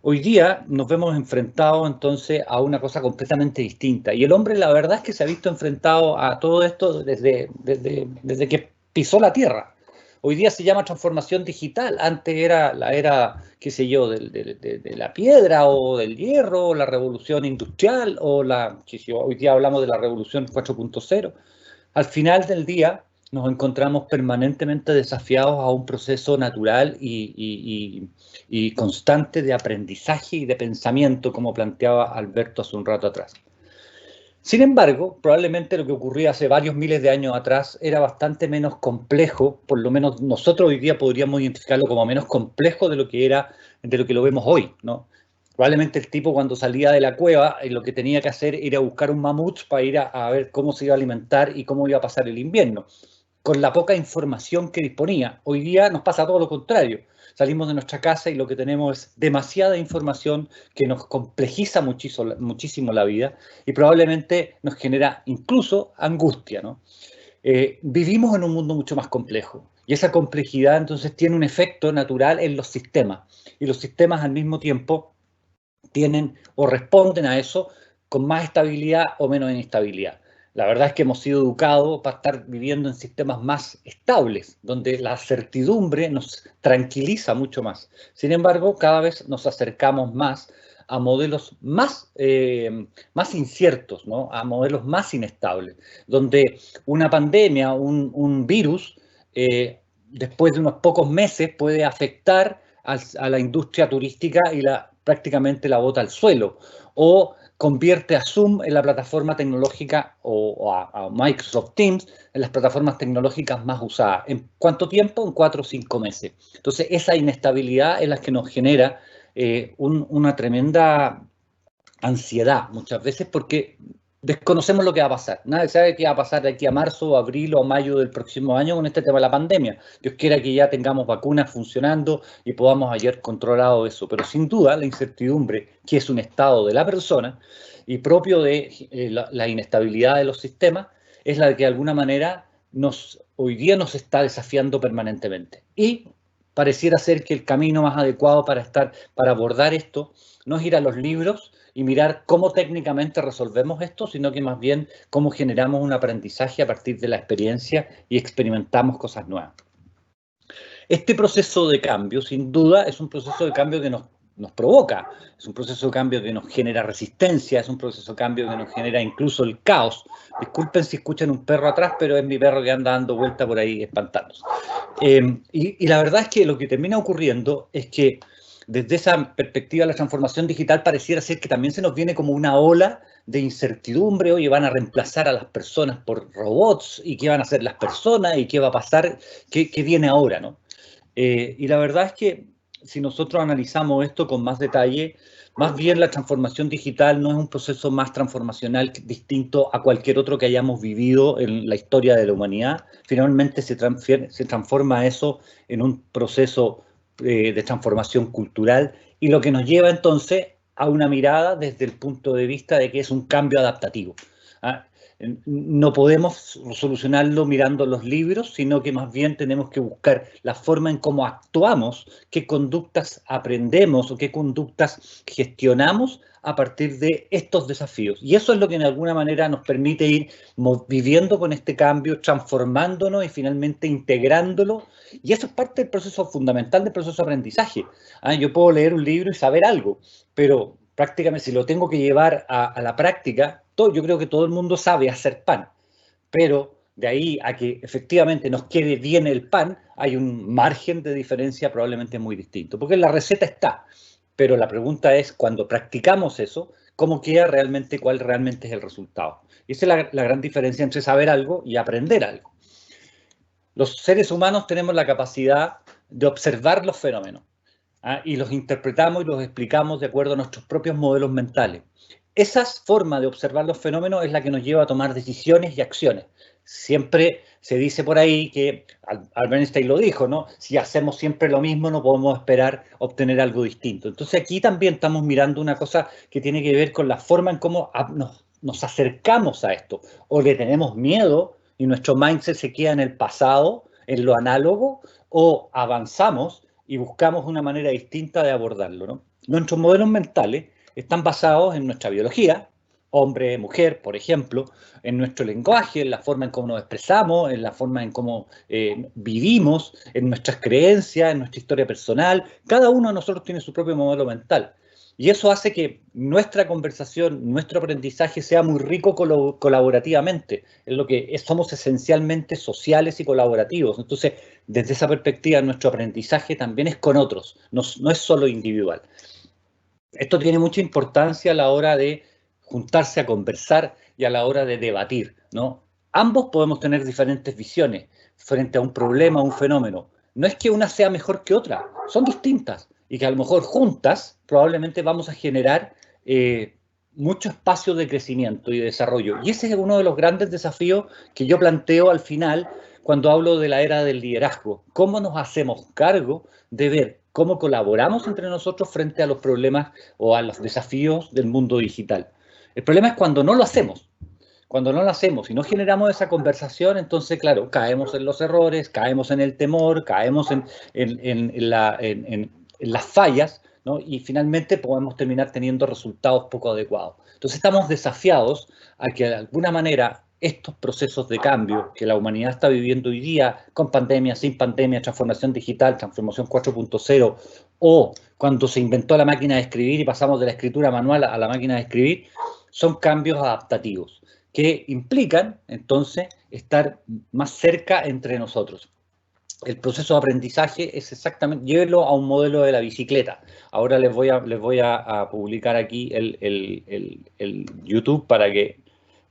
Speaker 3: Hoy día nos vemos enfrentados entonces a una cosa completamente distinta. Y el hombre, la verdad es que se ha visto enfrentado a todo esto desde que pisó la Tierra. Hoy día se llama transformación digital. Antes era la era, qué sé yo, de la piedra o del hierro, o la revolución industrial, o hoy día hablamos de la revolución 4.0. Al final del día nos encontramos permanentemente desafiados a un proceso natural y constante de aprendizaje y de pensamiento, como planteaba Alberto hace un rato atrás. Sin embargo, probablemente lo que ocurría hace varios miles de años atrás era bastante menos complejo, por lo menos nosotros hoy día podríamos identificarlo como menos complejo de lo que lo vemos hoy, ¿no? Probablemente el tipo cuando salía de la cueva lo que tenía que hacer era buscar un mamut para ir a ver cómo se iba a alimentar y cómo iba a pasar el invierno.
Speaker 4: con la poca información que disponía. Hoy día nos pasa todo lo contrario. Salimos de nuestra casa y lo que tenemos es demasiada información que nos complejiza muchísimo la vida y probablemente nos genera incluso angustia, ¿no? Vivimos en un mundo mucho más complejo y esa complejidad entonces tiene un efecto natural en los sistemas y los sistemas al mismo tiempo tienen o responden a eso con más estabilidad o menos inestabilidad. La verdad es que hemos sido educados para estar viviendo en sistemas más estables, donde la certidumbre nos tranquiliza mucho más. Sin embargo, cada vez nos acercamos más a modelos más inciertos, ¿no? A modelos más inestables, donde una pandemia, un virus, después de unos pocos meses puede afectar a la industria turística y prácticamente la bota al suelo, o convierte a Zoom en la plataforma tecnológica o a Microsoft Teams en las plataformas tecnológicas más usadas. ¿En cuánto tiempo? En 4 o 5 meses. Entonces, esa inestabilidad es la que nos genera una tremenda ansiedad muchas veces porque desconocemos lo que va a pasar. Nadie sabe qué va a pasar de aquí a marzo, abril o mayo del próximo año con este tema de la pandemia. Dios quiera que ya tengamos vacunas funcionando y podamos haber controlado eso. Pero sin duda la incertidumbre, que es un estado de la persona y propio de la inestabilidad de los sistemas, es la que de alguna manera hoy día nos está desafiando permanentemente. Y pareciera ser que el camino más adecuado para abordar esto no es ir a los libros y mirar cómo técnicamente resolvemos esto, sino que más bien cómo generamos un aprendizaje a partir de la experiencia y experimentamos cosas nuevas. Este proceso de cambio, sin duda, es un proceso de cambio que nos provoca, es un proceso de cambio que nos genera resistencia, es un proceso de cambio que nos genera incluso el caos. Disculpen si escuchan un perro atrás, pero es mi perro que anda dando vuelta por ahí espantándose. Y la verdad es que lo que termina ocurriendo es que desde esa perspectiva, la transformación digital pareciera ser que también se nos viene como una ola de incertidumbre. Oye, van a reemplazar a las personas por robots, y qué van a hacer las personas, y qué va a pasar, qué viene ahora, ¿no? Y la verdad es que si nosotros analizamos esto con más detalle, más bien la transformación digital no es un proceso más transformacional distinto a cualquier otro que hayamos vivido en la historia de la humanidad. Finalmente se transforma eso en un proceso de transformación cultural y lo que nos lleva entonces a una mirada desde el punto de vista de que es un cambio adaptativo. No podemos solucionarlo mirando los libros, sino que más bien tenemos que buscar la forma en cómo actuamos, qué conductas aprendemos o qué conductas gestionamos a partir de estos desafíos. Y eso es lo que de alguna manera nos permite ir viviendo con este cambio, transformándonos y finalmente integrándolo. Y eso es parte del proceso fundamental del proceso de aprendizaje. Yo puedo leer un libro y saber algo, pero prácticamente si lo tengo que llevar a la práctica, yo creo que todo el mundo sabe hacer pan, pero de ahí a que efectivamente nos quede bien el pan, hay un margen de diferencia probablemente muy distinto, porque la receta está, pero la pregunta es, cuando practicamos eso, ¿cómo queda realmente, cuál realmente es el resultado? Y esa es la gran diferencia entre saber algo y aprender algo. Los seres humanos tenemos la capacidad de observar los fenómenos, y los interpretamos y los explicamos de acuerdo a nuestros propios modelos mentales. Esa forma de observar los fenómenos es la que nos lleva a tomar decisiones y acciones. Siempre se dice por ahí que, Albert Einstein lo dijo, ¿no? Si hacemos siempre lo mismo, no podemos esperar obtener algo distinto. Entonces aquí también estamos mirando una cosa que tiene que ver con la forma en cómo nos acercamos a esto. O le tenemos miedo y nuestro mindset se queda en el pasado, en lo análogo, o avanzamos y buscamos una manera distinta de abordarlo, ¿no? Nuestros modelos mentales están basados en nuestra biología, hombre, mujer, por ejemplo, en nuestro lenguaje, en la forma en cómo nos expresamos, en la forma en cómo vivimos, en nuestras creencias, en nuestra historia personal. Cada uno de nosotros tiene su propio modelo mental. Y eso hace que nuestra conversación, nuestro aprendizaje sea muy rico colaborativamente. Es lo que somos esencialmente sociales y colaborativos. Entonces, desde esa perspectiva, nuestro aprendizaje también es con otros, no es solo individual. Esto tiene mucha importancia a la hora de juntarse a conversar y a la hora de debatir, ¿no? Ambos podemos tener diferentes visiones frente a un problema, a un fenómeno. No es que una sea mejor que otra, son distintas y que a lo mejor juntas probablemente vamos a generar mucho espacio de crecimiento y de desarrollo. Y ese es uno de los grandes desafíos que yo planteo al final cuando hablo de la era del liderazgo. ¿Cómo nos hacemos cargo de ver cómo colaboramos entre nosotros frente a los problemas o a los desafíos del mundo digital? El problema es cuando no lo hacemos. Cuando no lo hacemos y no generamos esa conversación, entonces, claro, caemos en los errores, caemos en el temor, caemos en las fallas, ¿no? Y finalmente podemos terminar teniendo resultados poco adecuados. Entonces estamos desafiados a que de alguna manera estos procesos de cambio que la humanidad está viviendo hoy día, con pandemia, sin pandemia, transformación digital, transformación 4.0, o cuando se inventó la máquina de escribir y pasamos de la escritura manual a la máquina de escribir, son cambios adaptativos que implican, entonces, estar más cerca entre nosotros. El proceso de aprendizaje es exactamente, llévenlo a un modelo de la bicicleta. Ahora les voy a publicar aquí el YouTube para que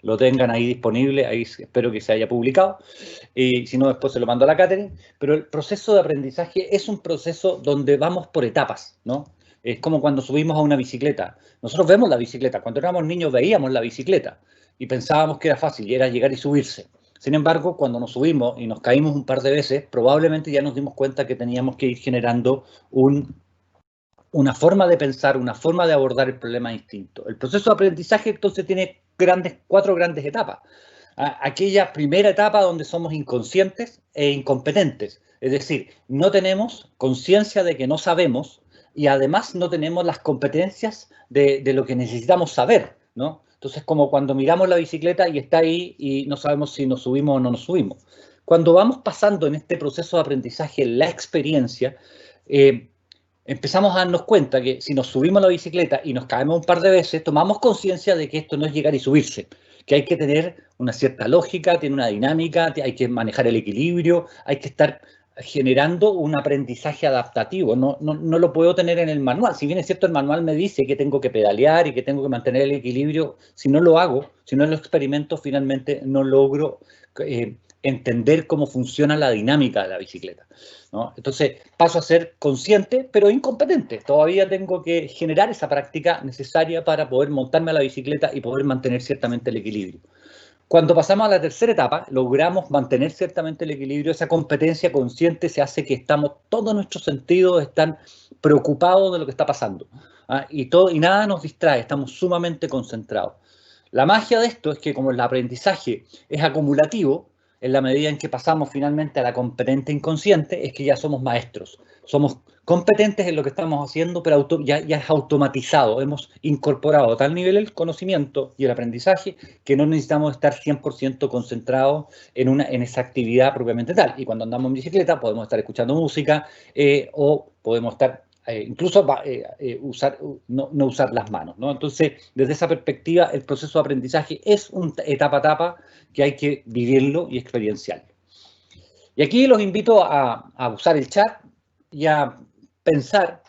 Speaker 4: lo tengan ahí disponible, ahí espero que se haya publicado, y si no después se lo mando a la Catherine, pero el proceso de aprendizaje es un proceso donde vamos por etapas, ¿no? Es como cuando subimos a una bicicleta. Nosotros vemos la bicicleta, cuando éramos niños veíamos la bicicleta y pensábamos que era fácil y era llegar y subirse. Sin embargo, cuando nos subimos y nos caímos un par de veces, probablemente ya nos dimos cuenta que teníamos que ir generando una forma de pensar, una forma de abordar el problema distinto. El proceso de aprendizaje entonces tiene cuatro grandes etapas. Aquella primera etapa donde somos inconscientes e incompetentes, es decir, no tenemos conciencia de que no sabemos y además no tenemos las competencias de lo que necesitamos saber, ¿no? Entonces, como cuando miramos la bicicleta y está ahí y no sabemos si nos subimos o no nos subimos. Cuando vamos pasando en este proceso de aprendizaje la experiencia, empezamos a darnos cuenta que si nos subimos a la bicicleta y nos caemos un par de veces, tomamos conciencia de que esto no es llegar y subirse, que hay que tener una cierta lógica, tiene una dinámica, hay que manejar el equilibrio, hay que estar generando un aprendizaje adaptativo. No lo puedo tener en el manual. Si bien es cierto, el manual me dice que tengo que pedalear y que tengo que mantener el equilibrio, si no lo hago, si no lo experimento, finalmente no logro entender cómo funciona la dinámica de la bicicleta, ¿no? Entonces paso a ser consciente, pero incompetente. Todavía tengo que generar esa práctica necesaria para poder montarme a la bicicleta y poder mantener ciertamente el equilibrio. Cuando pasamos a la tercera etapa, logramos mantener ciertamente el equilibrio. Esa competencia consciente se hace que todos nuestros sentidos están preocupados de lo que está pasando, ¿ah? Y nada nos distrae, estamos sumamente concentrados. La magia de esto es que como el aprendizaje es acumulativo, en la medida en que pasamos finalmente a la competente inconsciente, es que ya somos maestros. Somos competentes en lo que estamos haciendo, pero ya es automatizado. Hemos incorporado a tal nivel el conocimiento y el aprendizaje que no necesitamos estar 100% concentrados en esa actividad propiamente tal. Y cuando andamos en bicicleta podemos estar escuchando música o podemos estar incluso no usar las manos, ¿no? Entonces, desde esa perspectiva, el proceso de aprendizaje es un etapa a etapa que hay que vivirlo y experienciarlo. Y aquí los invito a usar el chat y a pensar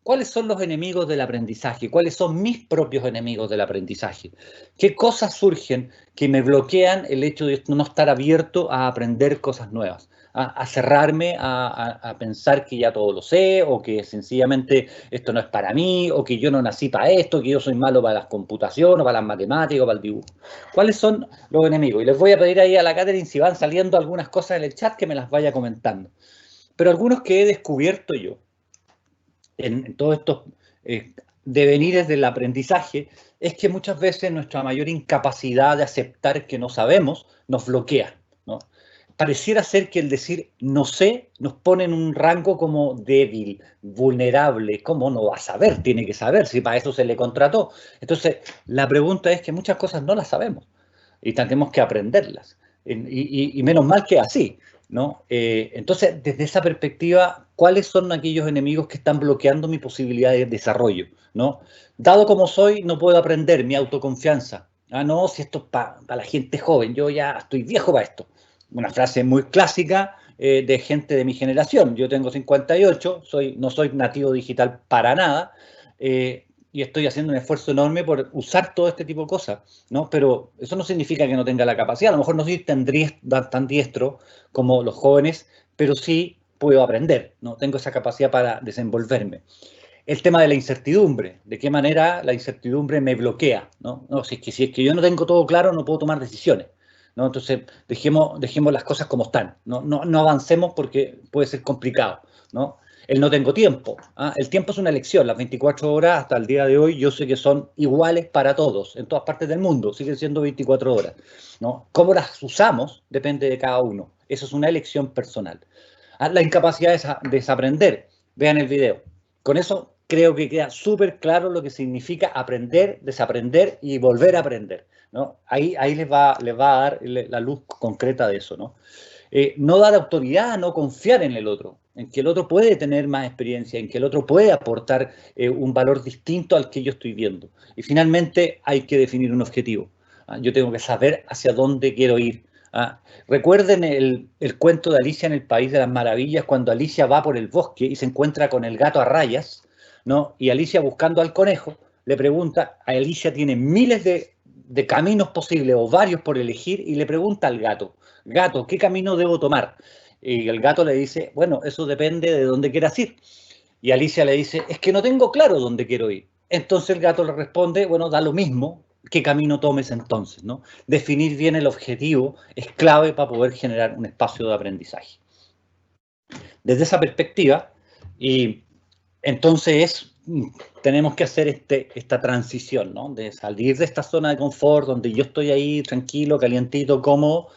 Speaker 4: cuáles son los enemigos del aprendizaje, cuáles son mis propios enemigos del aprendizaje, qué cosas surgen que me bloquean el hecho de no estar abierto a aprender cosas nuevas, a cerrarme, a pensar que ya todo lo sé, o que sencillamente esto no es para mí, o que yo no nací para esto, que yo soy malo para las computaciones, o para las matemáticas, o para el dibujo. ¿Cuáles son los enemigos? Y les voy a pedir ahí a la Catherine, si van saliendo algunas cosas en el chat, que me las vaya comentando. Pero algunos que he descubierto yo en todos estos devenires del aprendizaje es que muchas veces nuestra mayor incapacidad de aceptar que no sabemos nos bloquea, ¿no? Pareciera ser que el decir no sé nos pone en un rango como débil, vulnerable. ¿Cómo no va a saber? Tiene que saber, si para eso se le contrató. Entonces, la pregunta es que muchas cosas no las sabemos y tenemos que aprenderlas. Y menos mal que así, ¿no? Entonces, desde esa perspectiva, ¿cuáles son aquellos enemigos que están bloqueando mi posibilidad de desarrollo, ¿no? Dado como soy, no puedo aprender, mi autoconfianza. Ah, no, si esto es para la gente joven, yo ya estoy viejo para esto. Una frase muy clásica de gente de mi generación. Yo tengo 58, no soy nativo digital para nada, y estoy haciendo un esfuerzo enorme por usar todo este tipo de cosas, ¿no? Pero eso no significa que no tenga la capacidad. A lo mejor no soy tan diestro como los jóvenes, pero sí puedo aprender, ¿no? Tengo esa capacidad para desenvolverme. El tema de la incertidumbre, de qué manera la incertidumbre me bloquea, ¿no? Si es que yo no tengo todo claro, no puedo tomar decisiones, ¿no? Entonces, dejemos las cosas como están, no avancemos porque puede ser complicado, ¿no? El no tengo tiempo. El tiempo es una elección. Las 24 horas hasta el día de hoy yo sé que son iguales para todos, en todas partes del mundo, siguen siendo 24 horas, ¿no? Cómo las usamos depende de cada uno. Eso es una elección personal. La incapacidad de desaprender. Vean el video. Con eso creo que queda súper claro lo que significa aprender, desaprender y volver a aprender, ¿no? Ahí les va a dar la luz concreta de eso, ¿no? No dar autoridad, no confiar en el otro, en que el otro puede tener más experiencia, en que el otro puede aportar un valor distinto al que yo estoy viendo. Y finalmente hay que definir un objetivo. Yo tengo que saber hacia dónde quiero ir. Recuerden el cuento de Alicia en el País de las Maravillas, cuando Alicia va por el bosque y se encuentra con el gato a rayas, ¿no? Y Alicia, buscando al conejo, le pregunta, a Alicia tiene miles de caminos posibles o varios por elegir, y le pregunta al gato, gato, ¿qué camino debo tomar? Y el gato le dice, bueno, eso depende de dónde quieras ir. Y Alicia le dice, es que no tengo claro dónde quiero ir. Entonces el gato le responde, bueno, da lo mismo, qué camino tomes entonces, ¿no? Definir bien el objetivo es clave para poder generar un espacio de aprendizaje. Desde esa perspectiva, y entonces tenemos que hacer esta transición, ¿no? De salir de esta zona de confort donde yo estoy ahí tranquilo, calientito, cómodo.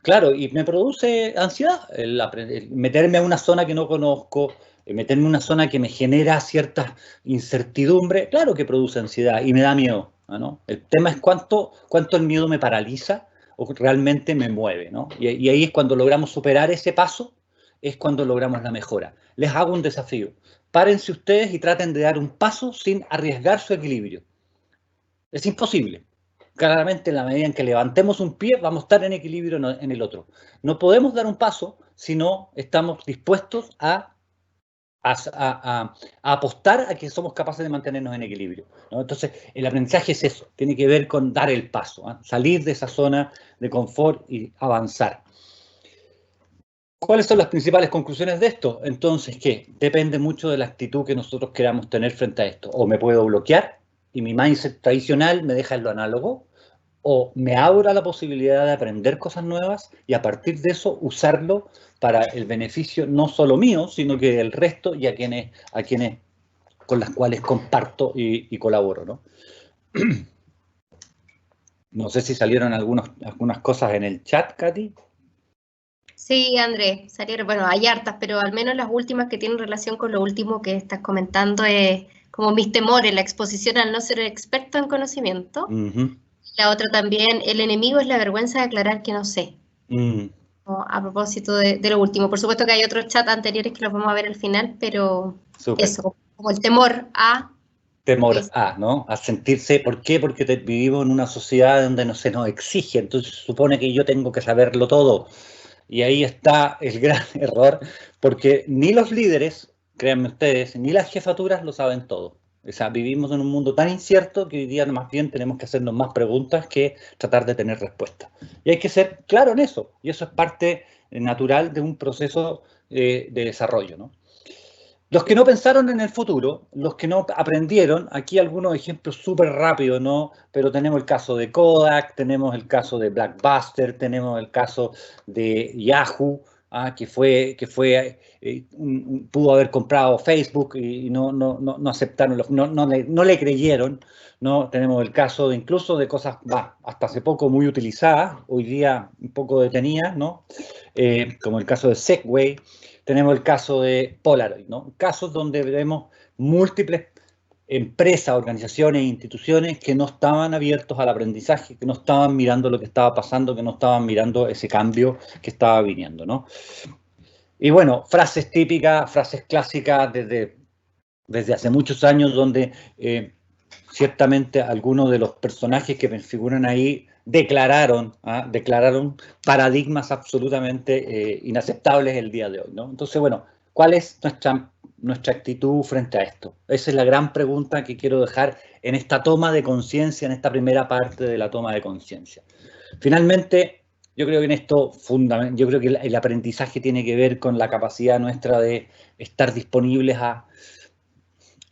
Speaker 4: Claro, y me produce ansiedad el meterme a una zona que no conozco, meterme en una zona que me genera cierta incertidumbre. Claro que produce ansiedad y me da miedo, ¿no? El tema es cuánto el miedo me paraliza o realmente me mueve, ¿no? Y ahí es cuando logramos superar ese paso, es cuando logramos la mejora. Les hago un desafío. Párense ustedes y traten de dar un paso sin arriesgar su equilibrio. Es imposible. Claramente, en la medida en que levantemos un pie, vamos a estar en equilibrio en el otro. No podemos dar un paso si no estamos dispuestos a apostar a que somos capaces de mantenernos en equilibrio, ¿no? Entonces, el aprendizaje es eso, tiene que ver con dar el paso, salir de esa zona de confort y avanzar. ¿Cuáles son las principales conclusiones de esto? Entonces, ¿qué? Depende mucho de la actitud que nosotros queramos tener frente a esto. O me puedo bloquear y mi mindset tradicional me deja en lo análogo, o me abro a la posibilidad de aprender cosas nuevas y a partir de eso usarlo para el beneficio no solo mío, sino que del resto y a quienes con las cuales comparto y colaboro, ¿no? No sé si salieron algunas cosas en el chat, Katy.
Speaker 1: Sí, Andrés, salieron, bueno, hay hartas, pero al menos las últimas que tienen relación con lo último que estás comentando es como mis temores, la exposición al no ser experto en conocimiento. La otra también, el enemigo es la vergüenza de aclarar que no sé. A propósito de lo último. Por supuesto que hay otros chats anteriores que los vamos a ver al final, pero Super. Eso, como el temor a...
Speaker 4: ¿no? A sentirse, ¿por qué? Porque vivimos en una sociedad donde no se nos exige, entonces se supone que yo tengo que saberlo todo. Y ahí está el gran error, porque ni los líderes, créanme ustedes, ni las jefaturas lo saben todo. O sea, vivimos en un mundo tan incierto que hoy día más bien tenemos que hacernos más preguntas que tratar de tener respuestas. Y hay que ser claro en eso, y eso es parte natural de un proceso de desarrollo, ¿no? Los que no pensaron en el futuro, los que no aprendieron, aquí algunos ejemplos súper rápidos, ¿no? Pero tenemos el caso de Kodak, tenemos el caso de Blockbuster, tenemos el caso de Yahoo, que pudo haber comprado Facebook y no aceptaron, no le creyeron, ¿no? Tenemos el caso incluso de cosas, hasta hace poco muy utilizadas, hoy día un poco detenidas, ¿no? Como el caso de Segway. Tenemos el caso de Polaroid, ¿no? Casos donde vemos múltiples empresas, organizaciones e instituciones que no estaban abiertos al aprendizaje, que no estaban mirando lo que estaba pasando, que no estaban mirando ese cambio que estaba viniendo, ¿no? Y bueno, frases típicas, frases clásicas desde hace muchos años, donde ciertamente algunos de los personajes que me figuran ahí declararon paradigmas absolutamente inaceptables el día de hoy, ¿no? Entonces, bueno, ¿cuál es nuestra actitud frente a esto? Esa es la gran pregunta que quiero dejar en esta toma de conciencia, en esta primera parte de la toma de conciencia. Finalmente, yo creo que en esto, yo creo que el aprendizaje tiene que ver con la capacidad nuestra de estar disponibles a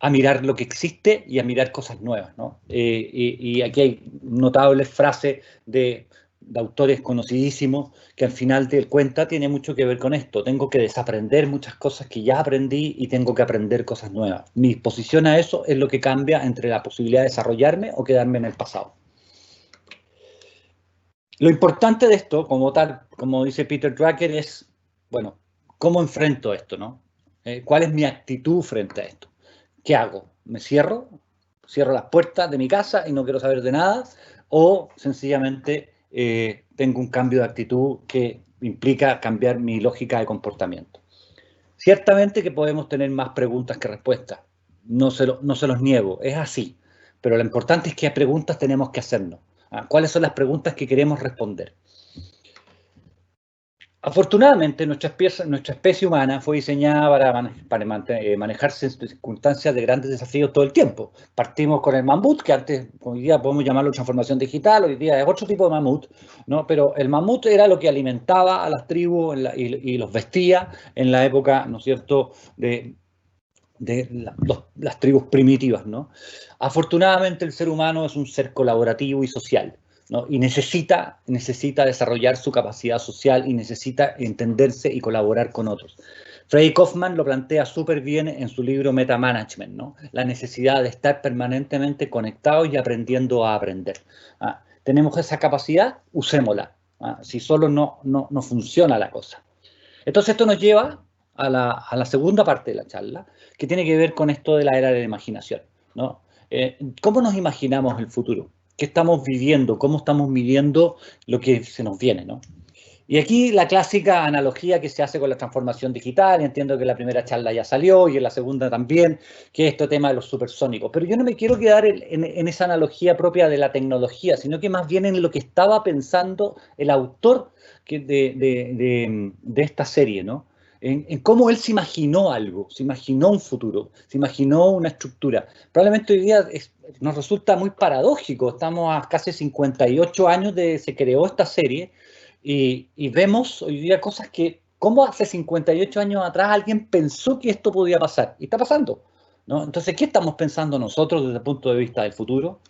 Speaker 4: mirar lo que existe y a mirar cosas nuevas, ¿no? Y aquí hay notables frases de de autores conocidísimos, que al final del cuenta tiene mucho que ver con esto. Tengo que desaprender muchas cosas que ya aprendí y tengo que aprender cosas nuevas. Mi disposición a eso es lo que cambia entre la posibilidad de desarrollarme o quedarme en el pasado. Lo importante de esto, como tal, como dice Peter Drucker, es, bueno, ¿cómo enfrento esto, no? ¿Cuál es mi actitud frente a esto? ¿Qué hago? ¿Me cierro? ¿Cierro las puertas de mi casa y no quiero saber de nada? ¿O sencillamente tengo un cambio de actitud que implica cambiar mi lógica de comportamiento? Ciertamente que podemos tener más preguntas que respuestas. No se los niego, es así. Pero lo importante es qué preguntas tenemos que hacernos. ¿Cuáles son las preguntas que queremos responder? Afortunadamente, nuestra especie humana fue diseñada para manejarse en circunstancias de grandes desafíos todo el tiempo. Partimos con el mamut, que antes, hoy día podemos llamarlo transformación digital, hoy día es otro tipo de mamut, ¿no? Pero el mamut era lo que alimentaba a las tribus y los vestía en la época, ¿no es cierto?, de las tribus primitivas, ¿no? Afortunadamente, el ser humano es un ser colaborativo y social, ¿no? Y necesita desarrollar su capacidad social y necesita entenderse y colaborar con otros. Freddy Kaufman lo plantea súper bien en su libro Metamanagement, ¿no? La necesidad de estar permanentemente conectados y aprendiendo a aprender. ¿Tenemos esa capacidad? Usémosla. Si solo no funciona la cosa. Entonces esto nos lleva a la segunda parte de la charla, que tiene que ver con esto de la era de la imaginación, ¿no? ¿Cómo nos imaginamos el futuro? ¿Qué estamos viviendo? ¿Cómo estamos midiendo lo que se nos viene, ¿no? Y aquí la clásica analogía que se hace con la transformación digital, y entiendo que la primera charla ya salió y en la segunda también, que es este tema de los supersónicos. Pero yo no me quiero quedar en esa analogía propia de la tecnología, sino que más bien en lo que estaba pensando el autor de esta serie, ¿no? En cómo él se imaginó algo, se imaginó un futuro, se imaginó una estructura. Probablemente hoy día nos resulta muy paradójico, estamos a casi 58 años de se creó esta serie y vemos hoy día cosas que, ¿cómo hace 58 años atrás alguien pensó que esto podía pasar? Y está pasando, ¿no? Entonces, ¿qué estamos pensando nosotros desde el punto de vista del futuro?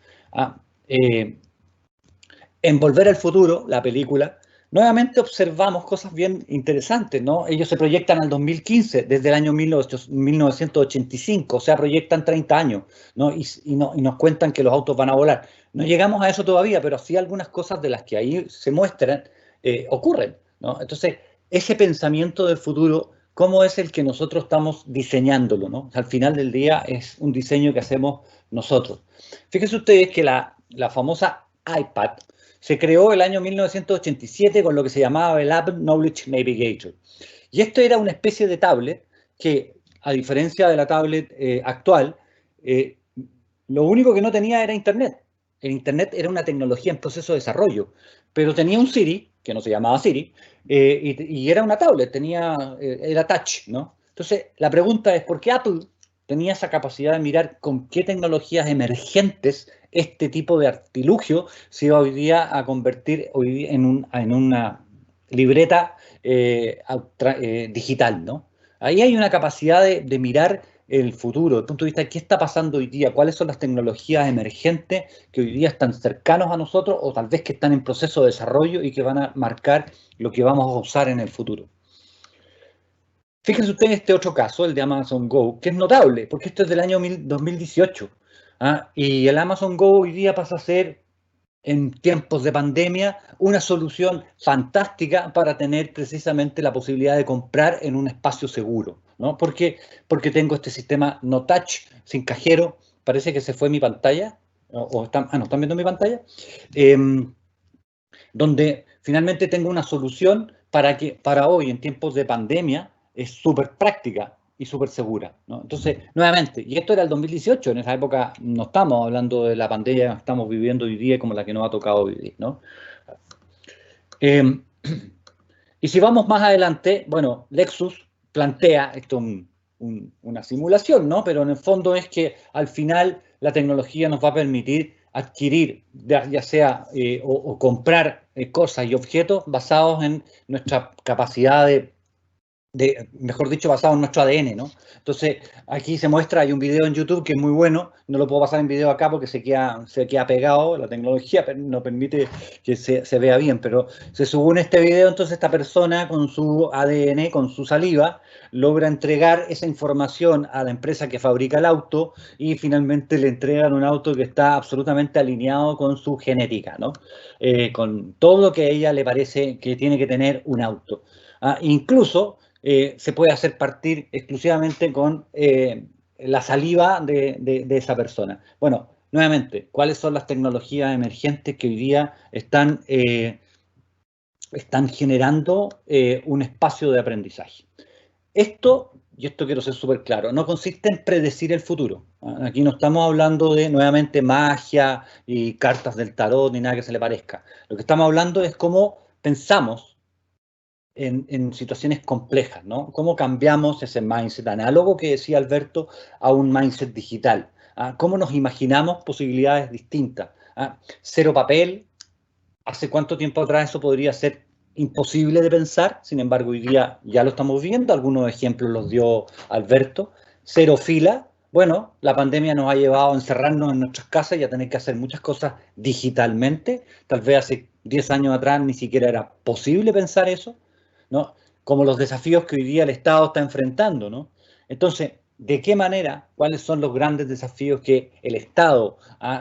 Speaker 4: En Volver al Futuro, la película, nuevamente observamos cosas bien interesantes, ¿no? Ellos se proyectan al 2015, desde el año 1985, o sea, proyectan 30 años, ¿no? Y nos cuentan que los autos van a volar. No llegamos a eso todavía, pero sí algunas cosas de las que ahí se muestran ocurren, ¿no? Entonces, ese pensamiento del futuro, ¿cómo es el que nosotros estamos diseñándolo, ¿no? Al final del día es un diseño que hacemos nosotros. Fíjense ustedes que la famosa iPad se creó el año 1987 con lo que se llamaba el Apple Knowledge Navigator. Y esto era una especie de tablet que, a diferencia de la tablet actual, lo único que no tenía era Internet. El Internet era una tecnología en proceso de desarrollo, pero tenía un Siri, que no se llamaba Siri, y era una tablet, era touch, ¿no? Entonces, la pregunta es, ¿por qué Apple tenía esa capacidad de mirar con qué tecnologías emergentes este tipo de artilugio se iba hoy día a convertir en una libreta digital, ¿no? Ahí hay una capacidad de mirar el futuro, desde el punto de vista de qué está pasando hoy día, cuáles son las tecnologías emergentes que hoy día están cercanos a nosotros o tal vez que están en proceso de desarrollo y que van a marcar lo que vamos a usar en el futuro. Fíjense ustedes este otro caso, el de Amazon Go, que es notable, porque esto es del año 2018. Y el Amazon Go hoy día pasa a ser, en tiempos de pandemia, una solución fantástica para tener precisamente la posibilidad de comprar en un espacio seguro, ¿no? Porque tengo este sistema no touch, sin cajero. Parece que se fue mi pantalla, no, ¿están viendo mi pantalla? Donde finalmente tengo una solución para hoy, en tiempos de pandemia, es súper práctica y súper segura, ¿no? Entonces, nuevamente, y esto era el 2018, en esa época no estamos hablando de la pandemia que estamos viviendo hoy día como la que nos ha tocado vivir, ¿no? Y si vamos más adelante, bueno, Lexus plantea esto una simulación, ¿no? Pero en el fondo es que al final la tecnología nos va a permitir adquirir, ya sea o comprar cosas y objetos basados en nuestra capacidad de mejor dicho, basado en nuestro ADN, ¿no? Entonces, aquí se muestra, hay un video en YouTube que es muy bueno, no lo puedo pasar en video acá porque se queda pegado, la tecnología no permite que se vea bien, pero se sube en este video, entonces esta persona con su ADN, con su saliva, logra entregar esa información a la empresa que fabrica el auto y finalmente le entregan un auto que está absolutamente alineado con su genética, ¿no? Con todo lo que a ella le parece que tiene que tener un auto. Incluso se puede hacer partir exclusivamente con la saliva de esa persona. Bueno, nuevamente, ¿cuáles son las tecnologías emergentes que hoy día están generando un espacio de aprendizaje? Esto, y esto quiero ser súper claro, no consiste en predecir el futuro. Aquí no estamos hablando de, nuevamente, magia y cartas del tarot ni nada que se le parezca. Lo que estamos hablando es cómo pensamos en situaciones complejas, ¿no? ¿Cómo cambiamos ese mindset análogo que decía Alberto a un mindset digital? ¿Cómo nos imaginamos posibilidades distintas? Cero papel. ¿Hace cuánto tiempo atrás eso podría ser imposible de pensar? Sin embargo, hoy día ya lo estamos viendo. Algunos ejemplos los dio Alberto. Cero fila. Bueno, la pandemia nos ha llevado a encerrarnos en nuestras casas y a tener que hacer muchas cosas digitalmente. Tal vez hace 10 años atrás ni siquiera era posible pensar eso, ¿no? Como los desafíos que hoy día el Estado está enfrentando, ¿no? Entonces, ¿de qué manera? ¿Cuáles son los grandes desafíos que el Estado,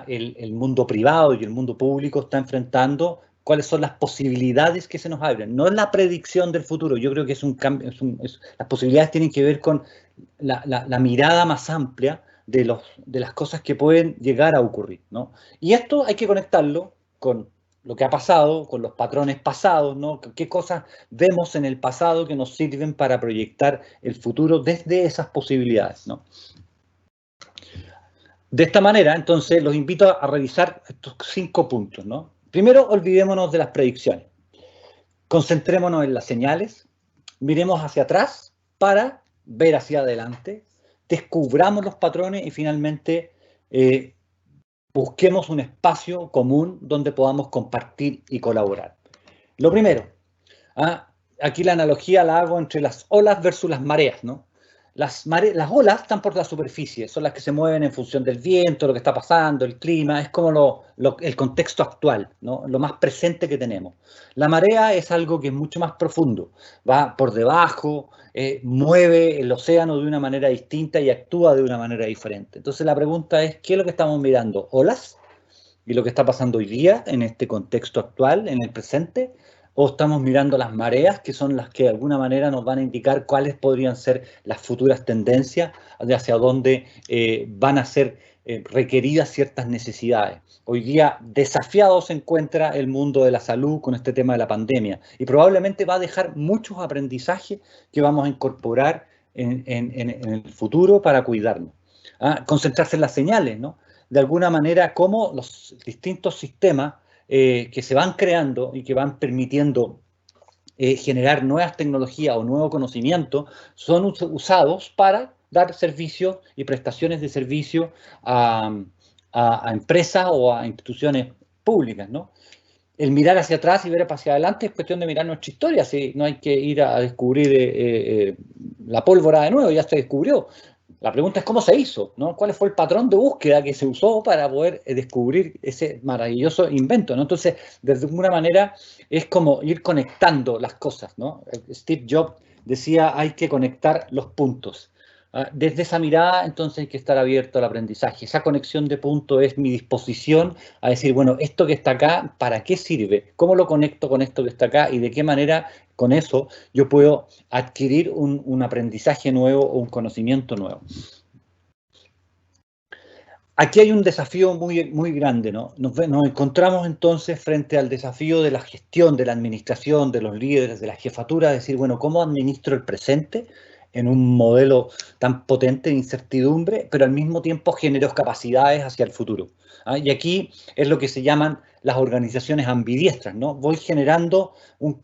Speaker 4: el mundo privado y el mundo público está enfrentando? ¿Cuáles son las posibilidades que se nos abren? No es la predicción del futuro, yo creo que es un cambio, las posibilidades tienen que ver con la mirada más amplia de las cosas que pueden llegar a ocurrir, ¿no? Y esto hay que conectarlo con lo que ha pasado, con los patrones pasados, ¿no? ¿Qué cosas vemos en el pasado que nos sirven para proyectar el futuro desde esas posibilidades, ¿no? De esta manera, entonces, los invito a revisar estos 5 puntos, ¿no? Primero, olvidémonos de las predicciones. Concentrémonos en las señales, miremos hacia atrás para ver hacia adelante, descubramos los patrones y finalmente busquemos un espacio común donde podamos compartir y colaborar. Lo primero, aquí la analogía la hago entre las olas versus las mareas, ¿no? Las olas están por la superficie, son las que se mueven en función del viento, lo que está pasando, el clima, es como el contexto actual, ¿no? Lo más presente que tenemos. La marea es algo que es mucho más profundo, va por debajo, mueve el océano de una manera distinta y actúa de una manera diferente. Entonces la pregunta es, ¿qué es lo que estamos mirando? ¿Olas? ¿Y lo que está pasando hoy día en este contexto actual, en el presente? ¿O estamos mirando las mareas, que son las que de alguna manera nos van a indicar cuáles podrían ser las futuras tendencias hacia dónde van a ser requeridas ciertas necesidades? Hoy día desafiado se encuentra el mundo de la salud con este tema de la pandemia y probablemente va a dejar muchos aprendizajes que vamos a incorporar en el futuro para cuidarnos. Concentrarse en las señales, ¿no? De alguna manera, cómo los distintos sistemas que se van creando y que van permitiendo generar nuevas tecnologías o nuevo conocimiento son usados para dar servicios y prestaciones de servicio a empresas o a instituciones públicas, ¿no? El mirar hacia atrás y ver hacia adelante es cuestión de mirar nuestra historia, si no hay que ir a descubrir la pólvora de nuevo, ya se descubrió. La pregunta es cómo se hizo, ¿no? ¿Cuál fue el patrón de búsqueda que se usó para poder descubrir ese maravilloso invento, ¿no? Entonces, de alguna manera, es como ir conectando las cosas, ¿no? Steve Jobs decía, hay que conectar los puntos. Desde esa mirada, entonces, hay que estar abierto al aprendizaje. Esa conexión de puntos es mi disposición a decir, bueno, esto que está acá, ¿para qué sirve? ¿Cómo lo conecto con esto que está acá? Y de qué manera, con eso, yo puedo adquirir un aprendizaje nuevo o un conocimiento nuevo. Aquí hay un desafío muy, muy grande, ¿no? Nos encontramos entonces frente al desafío de la gestión, de la administración, de los líderes, de la jefatura, decir, bueno, ¿cómo administro el presente en un modelo tan potente de incertidumbre, pero al mismo tiempo genero capacidades hacia el futuro? Y aquí es lo que se llaman las organizaciones ambidiestras, ¿no? Voy generando un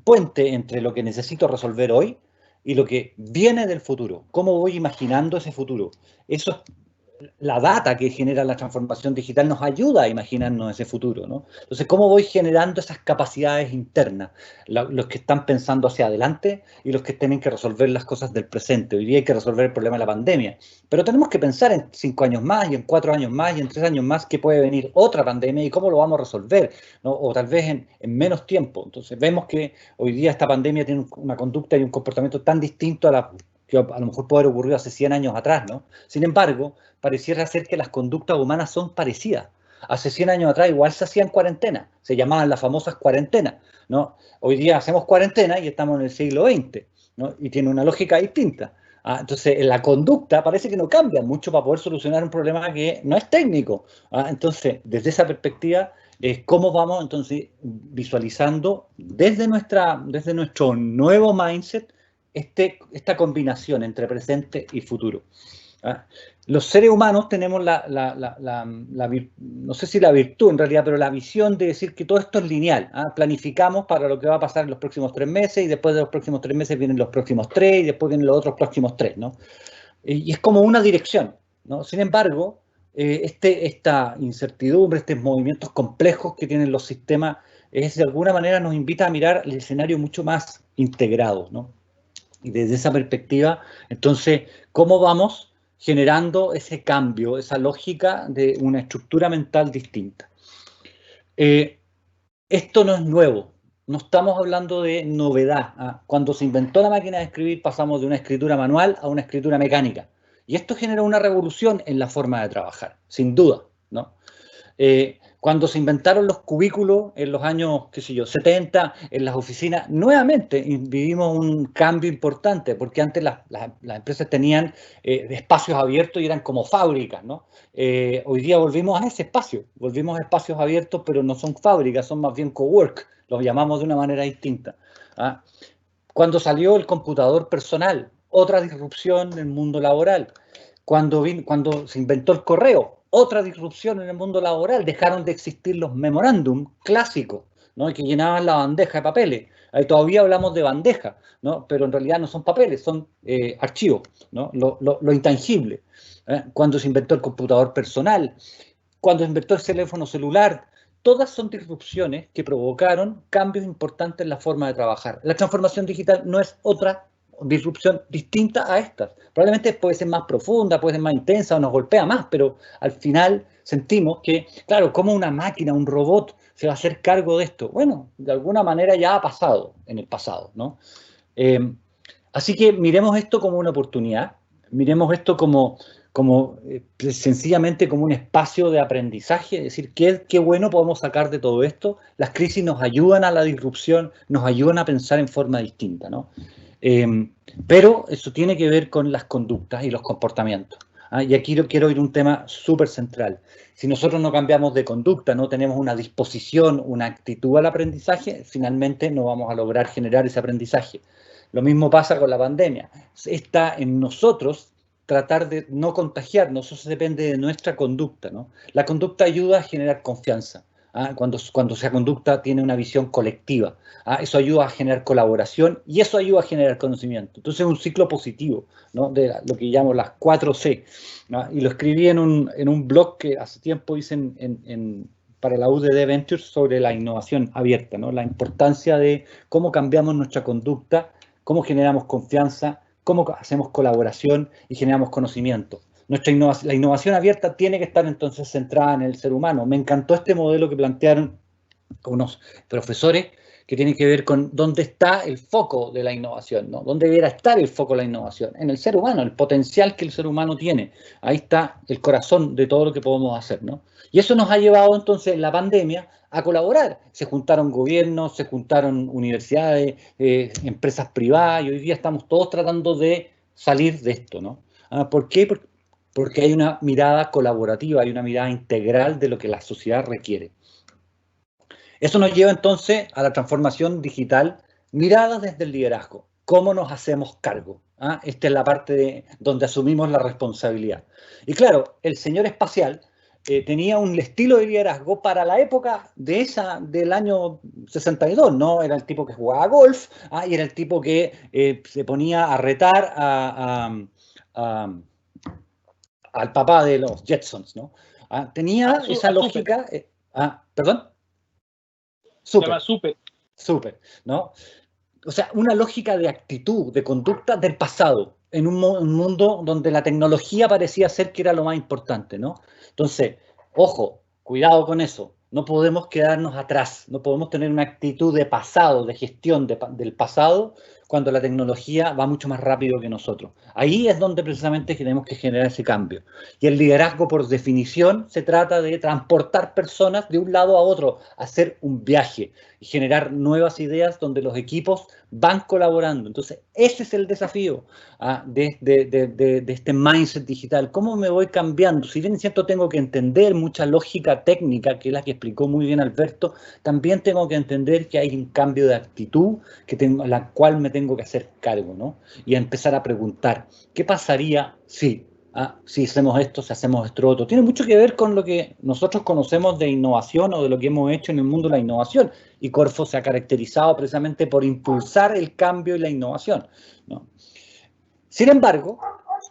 Speaker 4: puente entre lo que necesito resolver hoy y lo que viene del futuro. ¿Cómo voy imaginando ese futuro? Eso la data que genera la transformación digital nos ayuda a imaginarnos ese futuro, ¿no? Entonces, ¿cómo voy generando esas capacidades internas? Los que están pensando hacia adelante y los que tienen que resolver las cosas del presente. Hoy día hay que resolver el problema de la pandemia, pero tenemos que pensar en 5 años más, y en 4 años más, y en 3 años más, que puede venir otra pandemia y cómo lo vamos a resolver, ¿no? O tal vez en menos tiempo. Entonces, vemos que hoy día esta pandemia tiene una conducta y un comportamiento tan distinto a la que a lo mejor puede haber ocurrido hace 100 años atrás, ¿no? Sin embargo, pareciera ser que las conductas humanas son parecidas. Hace 100 años atrás igual se hacían cuarentenas, se llamaban las famosas cuarentenas, ¿no? Hoy día hacemos cuarentena y estamos en el siglo XX, ¿no? Y tiene una lógica distinta. Entonces, la conducta parece que no cambia mucho para poder solucionar un problema que no es técnico. Entonces, desde esa perspectiva, ¿cómo vamos entonces visualizando desde nuestro nuevo mindset esta combinación entre presente y futuro? Los seres humanos tenemos no sé si la virtud en realidad, pero la visión de decir que todo esto es lineal. Planificamos para lo que va a pasar en los próximos 3 meses, y después de los próximos 3 meses vienen los próximos 3, y después vienen los otros próximos 3, ¿no? Y es como una dirección, ¿no? Sin embargo, esta incertidumbre, estos movimientos complejos que tienen los sistemas, de alguna manera nos invita a mirar el escenario mucho más integrado, ¿no? Y desde esa perspectiva, entonces, ¿cómo vamos generando ese cambio, esa lógica de una estructura mental distinta? Esto no es nuevo, no estamos hablando de novedad. Cuando se inventó la máquina de escribir, pasamos de una escritura manual a una escritura mecánica. Y esto generó una revolución en la forma de trabajar, sin duda, ¿no? Cuando se inventaron los cubículos en los años, qué sé yo, 70, en las oficinas, nuevamente vivimos un cambio importante, porque antes las empresas tenían espacios abiertos y eran como fábricas, ¿no? Hoy día volvimos a ese espacio, volvimos a espacios abiertos, pero no son fábricas, son más bien cowork, los llamamos de una manera distinta. Cuando salió el computador personal, otra disrupción en el mundo laboral. Cuando se inventó el correo, otra disrupción en el mundo laboral. Dejaron de existir los memorándum clásicos, ¿no? Que llenaban la bandeja de papeles. Ahí todavía hablamos de bandeja, ¿no? Pero en realidad no son papeles, son archivos, ¿no? Lo intangible. Cuando se inventó el computador personal, cuando se inventó el teléfono celular, todas son disrupciones que provocaron cambios importantes en la forma de trabajar. La transformación digital no es otra disrupción distinta a estas. Probablemente puede ser más profunda, puede ser más intensa o nos golpea más, pero al final sentimos que, claro, ¿cómo una máquina, un robot se va a hacer cargo de esto? Bueno, de alguna manera ya ha pasado en el pasado, ¿no? Así que miremos esto como una oportunidad, miremos esto como sencillamente como un espacio de aprendizaje, es decir, qué bueno podemos sacar de todo esto. Las crisis nos ayudan a la disrupción, nos ayudan a pensar en forma distinta, ¿no? Pero eso tiene que ver con las conductas y los comportamientos. Y aquí quiero ir a un tema súper central. Si nosotros no cambiamos de conducta, no tenemos una disposición, una actitud al aprendizaje, finalmente no vamos a lograr generar ese aprendizaje. Lo mismo pasa con la pandemia. Está en nosotros tratar de no contagiarnos, eso depende de nuestra conducta, ¿no? La conducta ayuda a generar confianza. Cuando esa conducta tiene una visión colectiva. Eso ayuda a generar colaboración y eso ayuda a generar conocimiento. Entonces es un ciclo positivo, ¿no? De lo que llamo las 4C. Y lo escribí en un blog que hace tiempo hice para la UDD Ventures sobre la innovación abierta, ¿no? La importancia de cómo cambiamos nuestra conducta, cómo generamos confianza, cómo hacemos colaboración y generamos conocimiento. La innovación abierta tiene que estar entonces centrada en el ser humano. Me encantó este modelo que plantearon unos profesores que tiene que ver con dónde está el foco de la innovación, ¿no? ¿Dónde debería estar el foco de la innovación? En el ser humano, el potencial que el ser humano tiene. Ahí está el corazón de todo lo que podemos hacer, ¿no? Y eso nos ha llevado entonces en la pandemia a colaborar. Se juntaron gobiernos, se juntaron universidades, empresas privadas, y hoy día estamos todos tratando de salir de esto, ¿no? ¿Por qué? Porque hay una mirada colaborativa, hay una mirada integral de lo que la sociedad requiere. Eso nos lleva entonces a la transformación digital, mirada desde el liderazgo. ¿Cómo nos hacemos cargo? Esta es la parte donde asumimos la responsabilidad. Y claro, el señor espacial tenía un estilo de liderazgo para la época del año 62, ¿no? Era el tipo que jugaba golf, y era el tipo que se ponía a retar al papá de los Jetsons, ¿no? Tenía esa lógica... ¿Perdón?
Speaker 2: Se llama Super.
Speaker 4: Super, ¿no? O sea, una lógica de actitud, de conducta del pasado, en un mundo donde la tecnología parecía ser que era lo más importante, ¿no? Entonces, ojo, cuidado con eso. No podemos quedarnos atrás, no podemos tener una actitud de pasado, de gestión del pasado, cuando la tecnología va mucho más rápido que nosotros. Ahí es donde precisamente tenemos que generar ese cambio. Y el liderazgo, por definición, se trata de transportar personas de un lado a otro, hacer un viaje y generar nuevas ideas donde los equipos van colaborando. Entonces, ese es el desafío de este mindset digital. ¿Cómo me voy cambiando? Si bien es cierto, tengo que entender mucha lógica técnica, que es la que explicó muy bien Alberto, también tengo que entender que hay un cambio de actitud la cual me tengo que hacer cargo, ¿no? Y empezar a preguntar, ¿qué pasaría si hacemos esto, si hacemos esto otro? Tiene mucho que ver con lo que nosotros conocemos de innovación o de lo que hemos hecho en el mundo de la innovación. Y Corfo se ha caracterizado precisamente por impulsar el cambio y la innovación, ¿no? Sin embargo,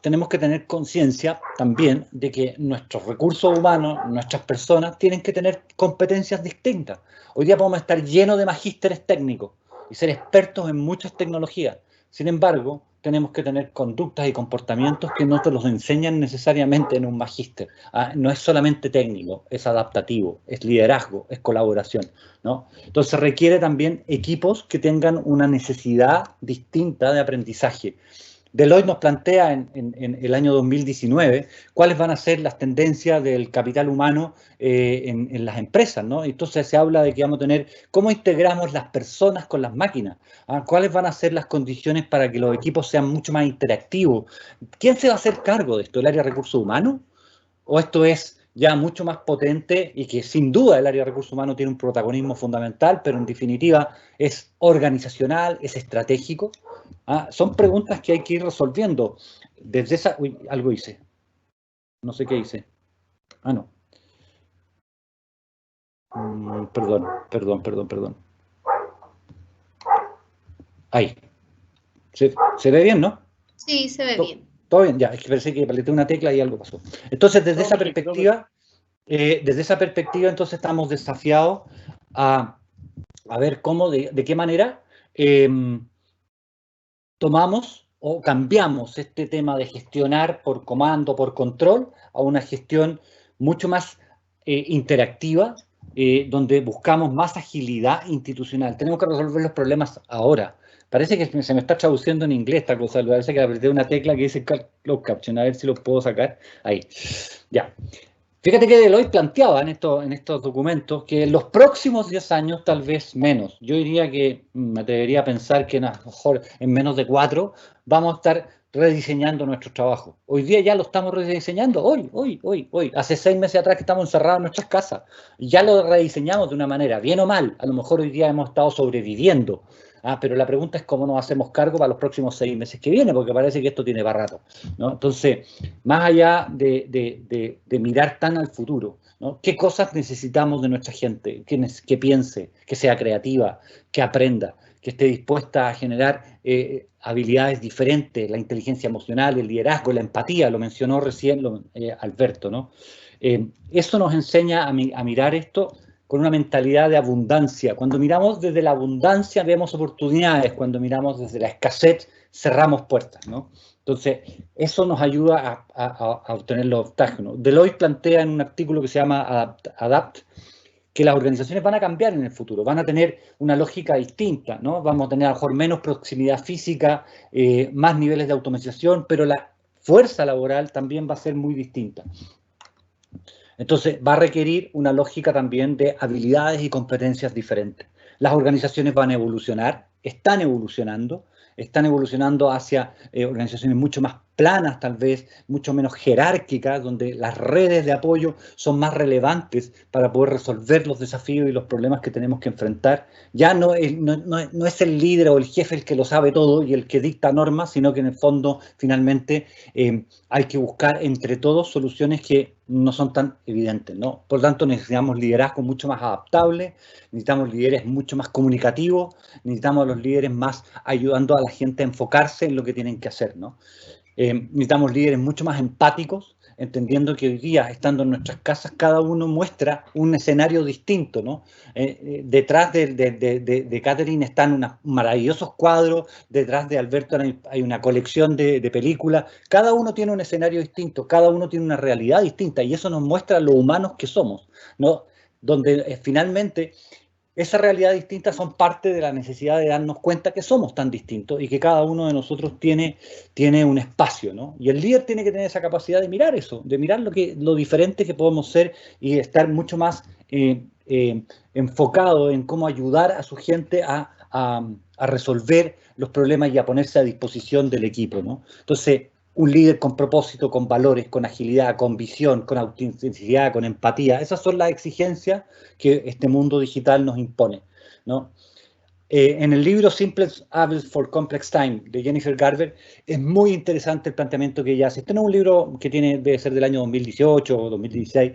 Speaker 4: tenemos que tener conciencia también de que nuestros recursos humanos, nuestras personas, tienen que tener competencias distintas. Hoy día podemos estar llenos de magísteres técnicos y ser expertos en muchas tecnologías. Sin embargo, tenemos que tener conductas y comportamientos que no te los enseñan necesariamente en un magíster. No es solamente técnico, es adaptativo, es liderazgo, es colaboración, ¿no? Entonces requiere también equipos que tengan una necesidad distinta de aprendizaje. Deloitte nos plantea en el año 2019 cuáles van a ser las tendencias del capital humano en las empresas, ¿no? Entonces se habla de que vamos a tener cómo integramos las personas con las máquinas, cuáles van a ser las condiciones para que los equipos sean mucho más interactivos. ¿Quién se va a hacer cargo de esto? ¿El área de recursos humanos? ¿O esto es ya mucho más potente y que sin duda el área de recursos humanos tiene un protagonismo fundamental, pero en definitiva es organizacional, es estratégico? Son preguntas que hay que ir resolviendo. Desde esa... Uy, algo hice. No sé qué hice. No. Perdón. Ahí. ¿Se ve bien, no?
Speaker 1: Sí, se ve bien.
Speaker 4: Todo bien, ya. Es que parece que apreté una tecla y algo pasó. Entonces, desde esa perspectiva, entonces estamos desafiados a ver cómo, de qué manera tomamos o cambiamos este tema de gestionar por comando, por control, a una gestión mucho más interactiva, donde buscamos más agilidad institucional. Tenemos que resolver los problemas ahora. Parece que se me está traduciendo en inglés esta cosa, parece que apreté una tecla que dice Closed Caption, a ver si lo puedo sacar. Ahí, ya. Fíjate que Deloitte planteaba en estos documentos que en los próximos 10 años, tal vez menos, yo diría que me atrevería a pensar que a lo mejor en menos de 4 vamos a estar rediseñando nuestro trabajo. Hoy día ya lo estamos rediseñando, hoy. Hace 6 meses atrás que estamos encerrados en nuestras casas, y ya lo rediseñamos de una manera, bien o mal. A lo mejor hoy día hemos estado sobreviviendo. Pero la pregunta es cómo nos hacemos cargo para los próximos 6 meses que vienen, porque parece que esto tiene para rato, ¿no? Entonces, más allá de mirar tan al futuro, ¿no? ¿Qué cosas necesitamos de nuestra gente? Que piense, que sea creativa, que aprenda, que esté dispuesta a generar habilidades diferentes, la inteligencia emocional, el liderazgo, la empatía, lo mencionó recién Alberto, ¿no? Eso nos enseña a mirar esto con una mentalidad de abundancia. Cuando miramos desde la abundancia vemos oportunidades, cuando miramos desde la escasez cerramos puertas, ¿no? Entonces, eso nos ayuda a obtener los obstáculos. Deloitte plantea en un artículo que se llama Adapt, que las organizaciones van a cambiar en el futuro, van a tener una lógica distinta, ¿no? Vamos a tener a lo mejor menos proximidad física, más niveles de automatización, pero la fuerza laboral también va a ser muy distinta. Entonces, va a requerir una lógica también de habilidades y competencias diferentes. Las organizaciones van a evolucionar, están evolucionando hacia organizaciones mucho más planas, tal vez, mucho menos jerárquicas, donde las redes de apoyo son más relevantes para poder resolver los desafíos y los problemas que tenemos que enfrentar. Ya no es el líder o el jefe el que lo sabe todo y el que dicta normas, sino que en el fondo, finalmente, hay que buscar entre todos soluciones que no son tan evidentes, ¿no? Por lo tanto, necesitamos liderazgo mucho más adaptable, necesitamos líderes mucho más comunicativos, necesitamos a los líderes más ayudando a la gente a enfocarse en lo que tienen que hacer, ¿no? Necesitamos líderes mucho más empáticos, entendiendo que hoy día, estando en nuestras casas, cada uno muestra un escenario distinto, ¿no? Detrás de Catherine están unos maravillosos cuadros, detrás de Alberto hay una colección de películas, cada uno tiene un escenario distinto, cada uno tiene una realidad distinta, y eso nos muestra lo humanos que somos, ¿no? Donde finalmente esa realidad distinta son parte de la necesidad de darnos cuenta que somos tan distintos y que cada uno de nosotros tiene un espacio, ¿no? Y el líder tiene que tener esa capacidad de mirar eso, de mirar lo diferente que podemos ser y estar mucho más enfocado en cómo ayudar a su gente a resolver los problemas y a ponerse a disposición del equipo, ¿no? Entonces, un líder con propósito, con valores, con agilidad, con visión, con autenticidad, con empatía. Esas son las exigencias que este mundo digital nos impone, ¿no? En el libro Simple Habits for Complex Time de Jennifer Garber es muy interesante el planteamiento que ella hace. Este no es un libro que debe ser del año 2018 o 2016,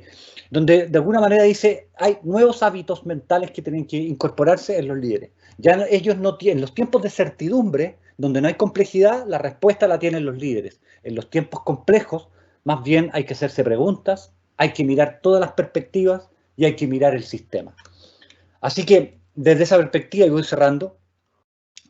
Speaker 4: donde de alguna manera dice hay nuevos hábitos mentales que tienen que incorporarse en los líderes. Ya ellos no tienen, los tiempos de certidumbre, donde no hay complejidad, la respuesta la tienen los líderes. En los tiempos complejos, más bien hay que hacerse preguntas, hay que mirar todas las perspectivas y hay que mirar el sistema. Así que, desde esa perspectiva, y voy cerrando,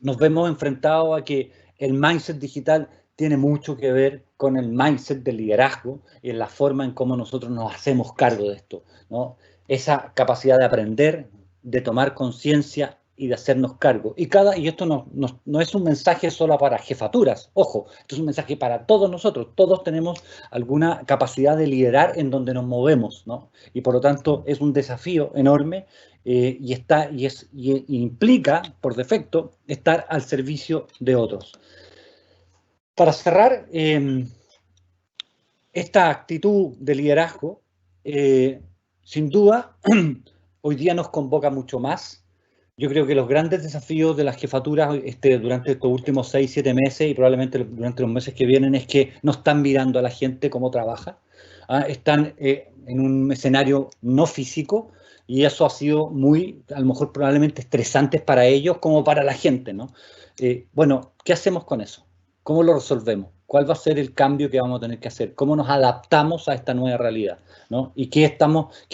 Speaker 4: nos vemos enfrentados a que el mindset digital tiene mucho que ver con el mindset del liderazgo y en la forma en cómo nosotros nos hacemos cargo de esto, ¿no? Esa capacidad de aprender, de tomar conciencia y de hacernos cargo. Y esto no es un mensaje solo para jefaturas, ojo, esto es un mensaje para todos nosotros. Todos tenemos alguna capacidad de liderar en donde nos movemos, ¿no? Y por lo tanto es un desafío enorme y implica, por defecto, estar al servicio de otros. Para cerrar, esta actitud de liderazgo, sin duda, hoy día nos convoca mucho más. Yo creo que los grandes desafíos de las jefaturas durante estos últimos 6, 7 meses y probablemente durante los meses que vienen es que no están mirando a la gente cómo trabaja. Están en un escenario no físico y eso ha sido a lo mejor probablemente estresante para ellos como para la gente, ¿no? Bueno, ¿qué hacemos con eso? ¿Cómo lo resolvemos? ¿Cuál va a ser el cambio que vamos a tener que hacer? ¿Cómo nos adaptamos a esta nueva realidad, ¿no? ¿Y qué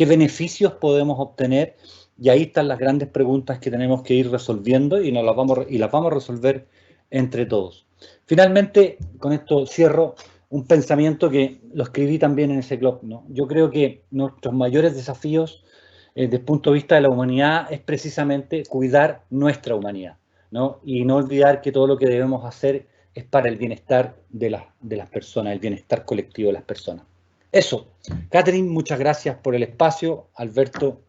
Speaker 4: beneficios podemos obtener? Y ahí están las grandes preguntas que tenemos que ir resolviendo y las vamos a resolver entre todos. Finalmente, con esto cierro un pensamiento que lo escribí también en ese blog, ¿no? Yo creo que nuestros mayores desafíos desde el punto de vista de la humanidad es precisamente cuidar nuestra humanidad, ¿no? Y no olvidar que todo lo que debemos hacer es para el bienestar de las personas, el bienestar colectivo de las personas. Eso. Catherine, muchas gracias por el espacio. Alberto,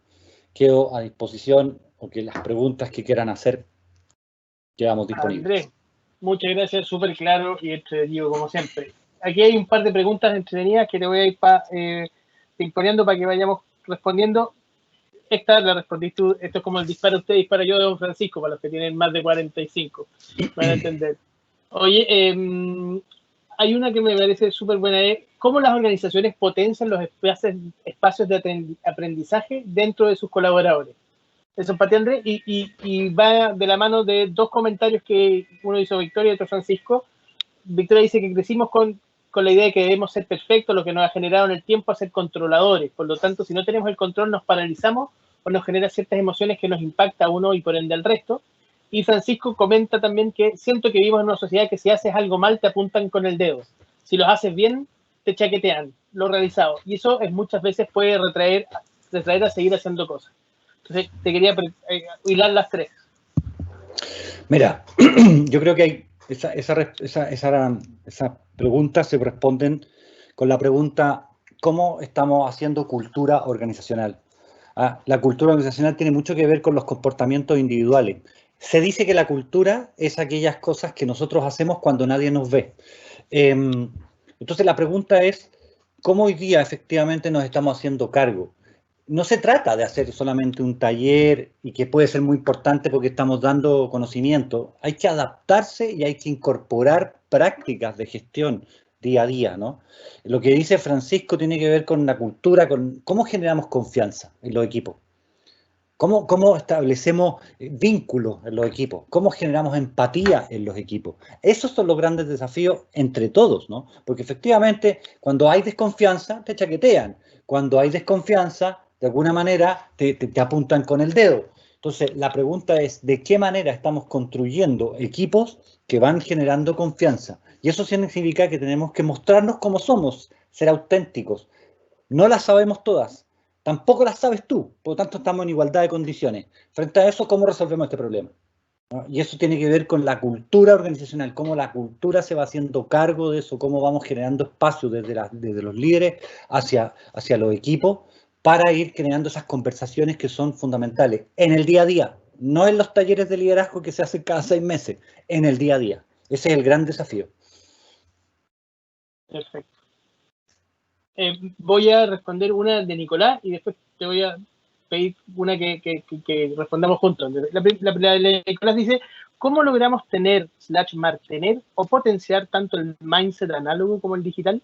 Speaker 4: quedo a disposición o que las preguntas que quieran hacer quedamos disponibles.
Speaker 2: Andrés, muchas gracias, súper claro y entretenido como siempre. Aquí hay un par de preguntas entretenidas que te voy a ir imponiendo para que vayamos respondiendo. Esta la respondís tú, esto es como el dispara usted, dispara yo de Don Francisco, para los que tienen más de 45, van a entender. Oye, hay una que me parece súper buena, es cómo las organizaciones potencian los espacios de aprendizaje dentro de sus colaboradores. Eso es para ti, Andrés, y va de la mano de dos comentarios que uno hizo Victoria y otro Francisco. Victoria dice que crecimos con la idea de que debemos ser perfectos, lo que nos ha generado en el tiempo a ser controladores. Por lo tanto, si no tenemos el control, nos paralizamos o nos genera ciertas emociones que nos impacta a uno y por ende al resto. Y Francisco comenta también que siento que vivimos en una sociedad que si haces algo mal te apuntan con el dedo. Si lo haces bien, te chaquetean lo realizado. Y eso muchas veces puede retraer a seguir haciendo cosas. Entonces, te quería hilar las tres.
Speaker 4: Mira, yo creo que hay esas preguntas se responden con la pregunta ¿cómo estamos haciendo cultura organizacional? La cultura organizacional tiene mucho que ver con los comportamientos individuales. Se dice que la cultura es aquellas cosas que nosotros hacemos cuando nadie nos ve. Entonces la pregunta es, ¿cómo hoy día efectivamente nos estamos haciendo cargo? No se trata de hacer solamente un taller y que puede ser muy importante porque estamos dando conocimiento. Hay que adaptarse y hay que incorporar prácticas de gestión día a día, ¿no? Lo que dice Francisco tiene que ver con la cultura, con cómo generamos confianza en los equipos. ¿Cómo establecemos vínculos en los equipos? ¿Cómo generamos empatía en los equipos? Esos son los grandes desafíos entre todos, ¿no? Porque efectivamente, cuando hay desconfianza, te chaquetean. Cuando hay desconfianza, de alguna manera, te apuntan con el dedo. Entonces, la pregunta es, ¿de qué manera estamos construyendo equipos que van generando confianza? Y eso significa que tenemos que mostrarnos como somos, ser auténticos. No las sabemos todas. Tampoco las sabes tú, por lo tanto estamos en igualdad de condiciones. Frente a eso, ¿cómo resolvemos este problema? ¿No? Y eso tiene que ver con la cultura organizacional, cómo la cultura se va haciendo cargo de eso, cómo vamos generando espacio desde los líderes hacia los equipos para ir creando esas conversaciones que son fundamentales en el día a día, no en los talleres de liderazgo que se hacen cada 6 meses, en el día a día. Ese es el gran desafío.
Speaker 2: Perfecto. Voy a responder una de Nicolás y después te voy a pedir una que respondamos juntos. La de Nicolás dice, ¿cómo logramos mantener o potenciar tanto el mindset análogo como el digital?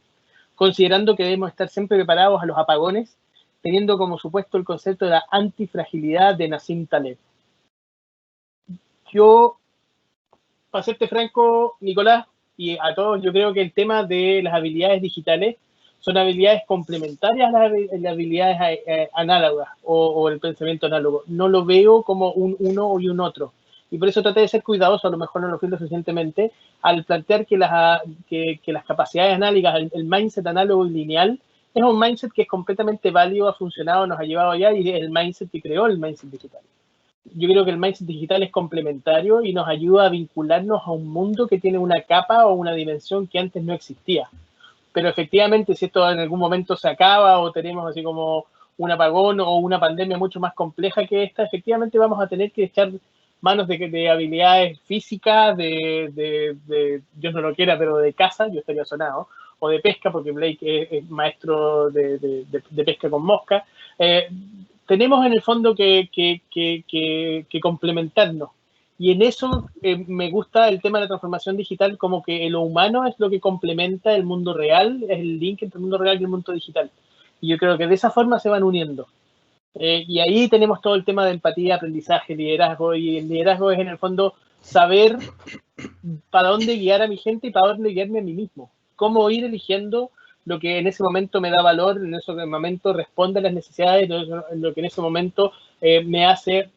Speaker 2: Considerando que debemos estar siempre preparados a los apagones, teniendo como supuesto el concepto de la antifragilidad de Nassim Taleb. Yo, para serte franco, Nicolás, y a todos, yo creo que el tema de las habilidades digitales son habilidades complementarias a las habilidades análogas o el pensamiento análogo. No lo veo como un uno y un otro. Y por eso traté de ser cuidadoso, a lo mejor no lo fui lo suficientemente, al plantear que las capacidades análogas, el mindset análogo y lineal, es un mindset que es completamente válido, ha funcionado, nos ha llevado allá y es el mindset que creó el mindset digital. Yo creo que el mindset digital es complementario y nos ayuda a vincularnos a un mundo que tiene una capa o una dimensión que antes no existía. Pero efectivamente, si esto en algún momento se acaba o tenemos así como un apagón o una pandemia mucho más compleja que esta, efectivamente vamos a tener que echar manos de habilidades físicas, Dios no lo quiera, pero de caza, yo estaría sonado, o de pesca, porque Blake es maestro de pesca con mosca. Tenemos en el fondo que complementarnos. Y en eso me gusta el tema de la transformación digital, como que lo humano es lo que complementa el mundo real, es el link entre el mundo real y el mundo digital. Y yo creo que de esa forma se van uniendo. Y ahí tenemos todo el tema de empatía, aprendizaje, liderazgo, y el liderazgo es en el fondo saber para dónde guiar a mi gente y para dónde guiarme a mí mismo. Cómo ir eligiendo lo que en ese momento me da valor, en ese momento responde a las necesidades, lo que en ese momento me hace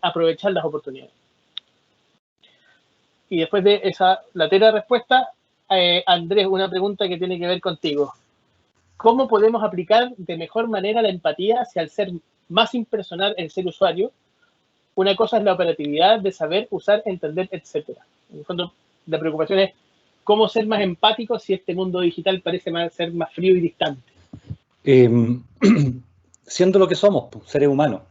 Speaker 2: aprovechar las oportunidades. Y después de esa latera respuesta, Andrés, una pregunta que tiene que ver contigo. ¿Cómo podemos aplicar de mejor manera la empatía hacia el ser más impersonal, el ser usuario? Una cosa es la operatividad de saber, usar, entender, etc. En el fondo, la preocupación es cómo ser más empático si este mundo digital parece ser más frío y distante.
Speaker 4: Siendo lo que somos, seres humanos.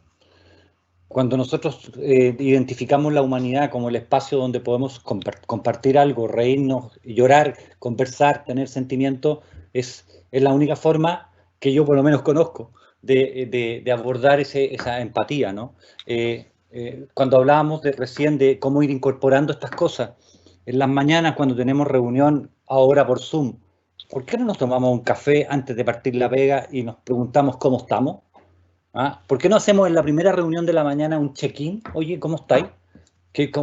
Speaker 4: Cuando nosotros identificamos la humanidad como el espacio donde podemos compartir algo, reírnos, llorar, conversar, tener sentimientos, es la única forma que yo por lo menos conozco de abordar esa empatía, ¿no? Cuando hablábamos recién de cómo ir incorporando estas cosas, en las mañanas cuando tenemos reunión ahora por Zoom, ¿por qué no nos tomamos un café antes de partir la pega y nos preguntamos cómo estamos? ¿Ah? ¿Por qué no hacemos en la primera reunión de la mañana un check-in? Oye, ¿cómo estáis?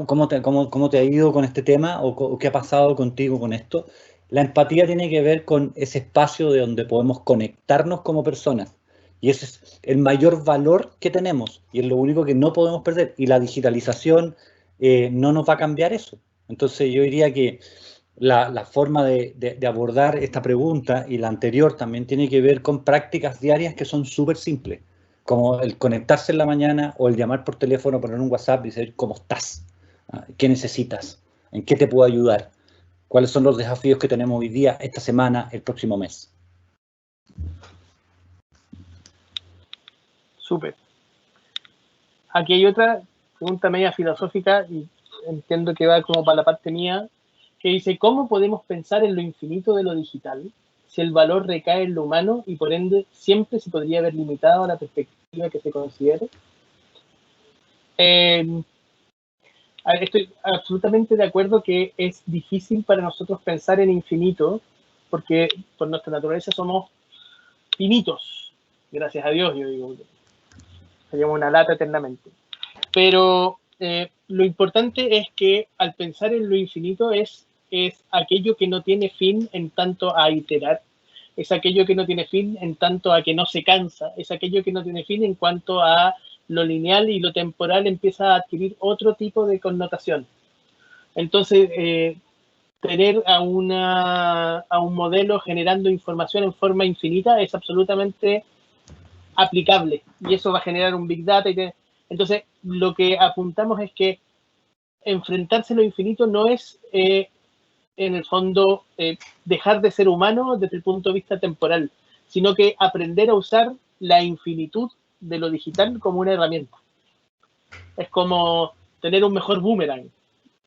Speaker 4: ¿Cómo te ha ido con este tema? ¿O qué ha pasado contigo con esto? La empatía tiene que ver con ese espacio de donde podemos conectarnos como personas. Y ese es el mayor valor que tenemos. Y es lo único que no podemos perder. Y la digitalización no nos va a cambiar eso. Entonces yo diría que la forma de abordar esta pregunta y la anterior también tiene que ver con prácticas diarias que son súper simples, como el conectarse en la mañana o el llamar por teléfono, poner un WhatsApp y decir cómo estás, qué necesitas, en qué te puedo ayudar, cuáles son los desafíos que tenemos hoy día, esta semana, el próximo mes.
Speaker 2: Súper. Aquí hay otra pregunta media filosófica y entiendo que va como para la parte mía, que dice, ¿cómo podemos pensar en lo infinito de lo digital si el valor recae en lo humano y por ende siempre se podría haber limitado a la perspectiva que se considere? Estoy absolutamente de acuerdo que es difícil para nosotros pensar en infinito porque por nuestra naturaleza somos finitos, gracias a Dios, yo digo. seríamos una lata eternamente. Pero lo importante es que al pensar en lo infinito es aquello que no tiene fin en tanto a iterar, es aquello que no tiene fin en tanto a que no se cansa, es aquello que no tiene fin en cuanto a lo lineal y lo temporal empieza a adquirir otro tipo de connotación. Entonces, tener a un modelo generando información en forma infinita es absolutamente aplicable y eso va a generar un Big Data. Entonces, lo que apuntamos es que enfrentarse a lo infinito no es, en el fondo, dejar de ser humano desde el punto de vista temporal, sino que aprender a usar la infinitud de lo digital como una herramienta. Es como tener un mejor boomerang,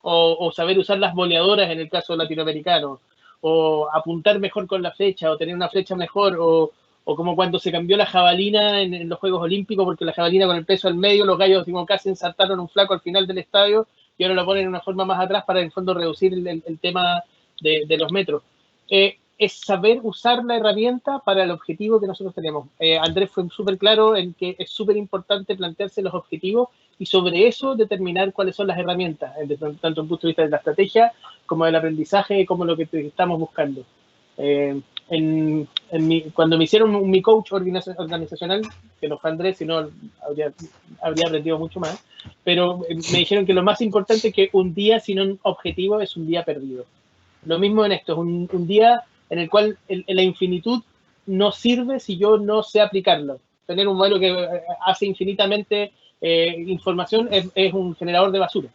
Speaker 2: o saber usar las boleadoras en el caso latinoamericano, o apuntar mejor con la flecha, o tener una flecha mejor, o como cuando se cambió la jabalina en los Juegos Olímpicos, porque la jabalina con el peso al medio, los gallos casi ensartaron un flaco al final del estadio, y ahora lo ponen en una forma más atrás para en el fondo reducir el tema de los metros. Es saber usar la herramienta para el objetivo que nosotros tenemos. Andrés fue súper claro en que es súper importante plantearse los objetivos y sobre eso determinar cuáles son las herramientas, tanto desde el punto de vista de la estrategia como del aprendizaje, como lo que estamos buscando. Cuando me hicieron mi coach organizacional, que no fue Andrés, sino habría aprendido mucho más, pero me dijeron que lo más importante es que un día sin un objetivo es un día perdido. Lo mismo en esto, es un día en el cual la infinitud no sirve si yo no sé aplicarlo. Tener un modelo que hace infinitamente información es un generador de basura.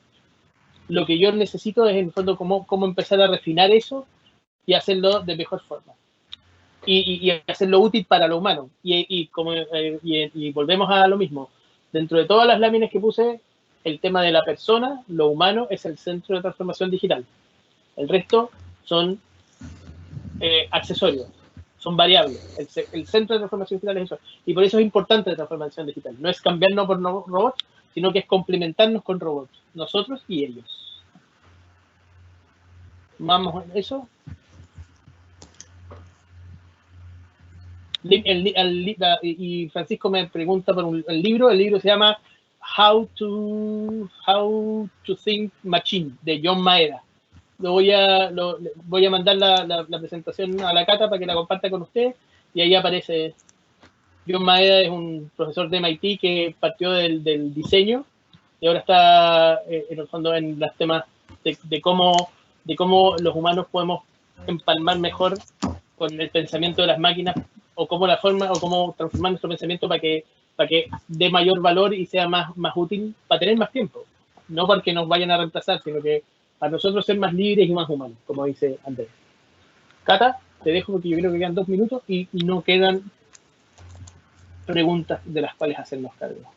Speaker 2: Lo que yo necesito es, en el fondo, cómo empezar a refinar eso y hacerlo de mejor forma. Y hacerlo útil para lo humano. Y volvemos a lo mismo. Dentro de todas las láminas que puse, el tema de la persona, lo humano, es el centro de transformación digital. El resto son accesorios, son variables. El centro de transformación digital es eso. Y por eso es importante la transformación digital. No es cambiarnos por robots, sino que es complementarnos con robots, nosotros y ellos. Vamos a eso. Y Francisco me pregunta por el libro. El libro se llama How to Think Machine, de John Maeda. Voy a mandar la presentación a la Cata para que la comparta con usted, y ahí aparece. John Maeda es un profesor de MIT que partió del diseño y ahora está en el fondo en los temas de cómo los humanos podemos empalmar mejor con el pensamiento de las máquinas, o cómo transformar nuestro pensamiento para que dé mayor valor y sea más útil para tener más tiempo. No porque nos vayan a reemplazar, sino que para nosotros ser más libres y más humanos, como dice Andrés. Cata, te dejo porque yo creo que quedan 2 minutos y no quedan preguntas de las cuales hacernos cargo.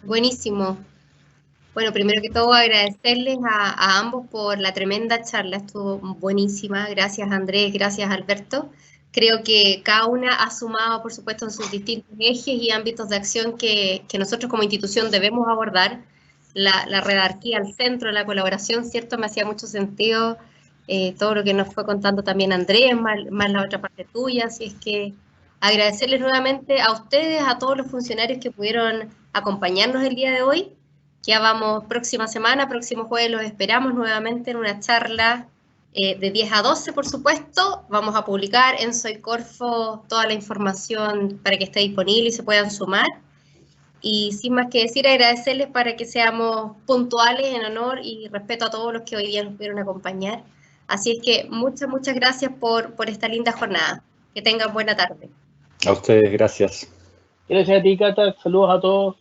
Speaker 1: Buenísimo. Bueno, primero que todo agradecerles a ambos por la tremenda charla, estuvo buenísima. Gracias Andrés, gracias Alberto. Creo que cada una ha sumado, por supuesto, en sus distintos ejes y ámbitos de acción que nosotros como institución debemos abordar. La redarquía al centro, la colaboración, ¿cierto? Me hacía mucho sentido todo lo que nos fue contando también Andrés, más la otra parte tuya, así es que agradecerles nuevamente a ustedes, a todos los funcionarios que pudieron acompañarnos el día de hoy. Ya vamos próximo jueves los esperamos nuevamente en una charla de 10 a 12, por supuesto. Vamos a publicar en Soy Corfo toda la información para que esté disponible y se puedan sumar. Y sin más que decir, agradecerles para que seamos puntuales en honor y respeto a todos los que hoy día nos pudieron acompañar. Así es que muchas gracias por esta linda jornada. Que tengan buena tarde.
Speaker 3: A ustedes, gracias.
Speaker 2: Gracias a ti, Cata. Saludos a todos.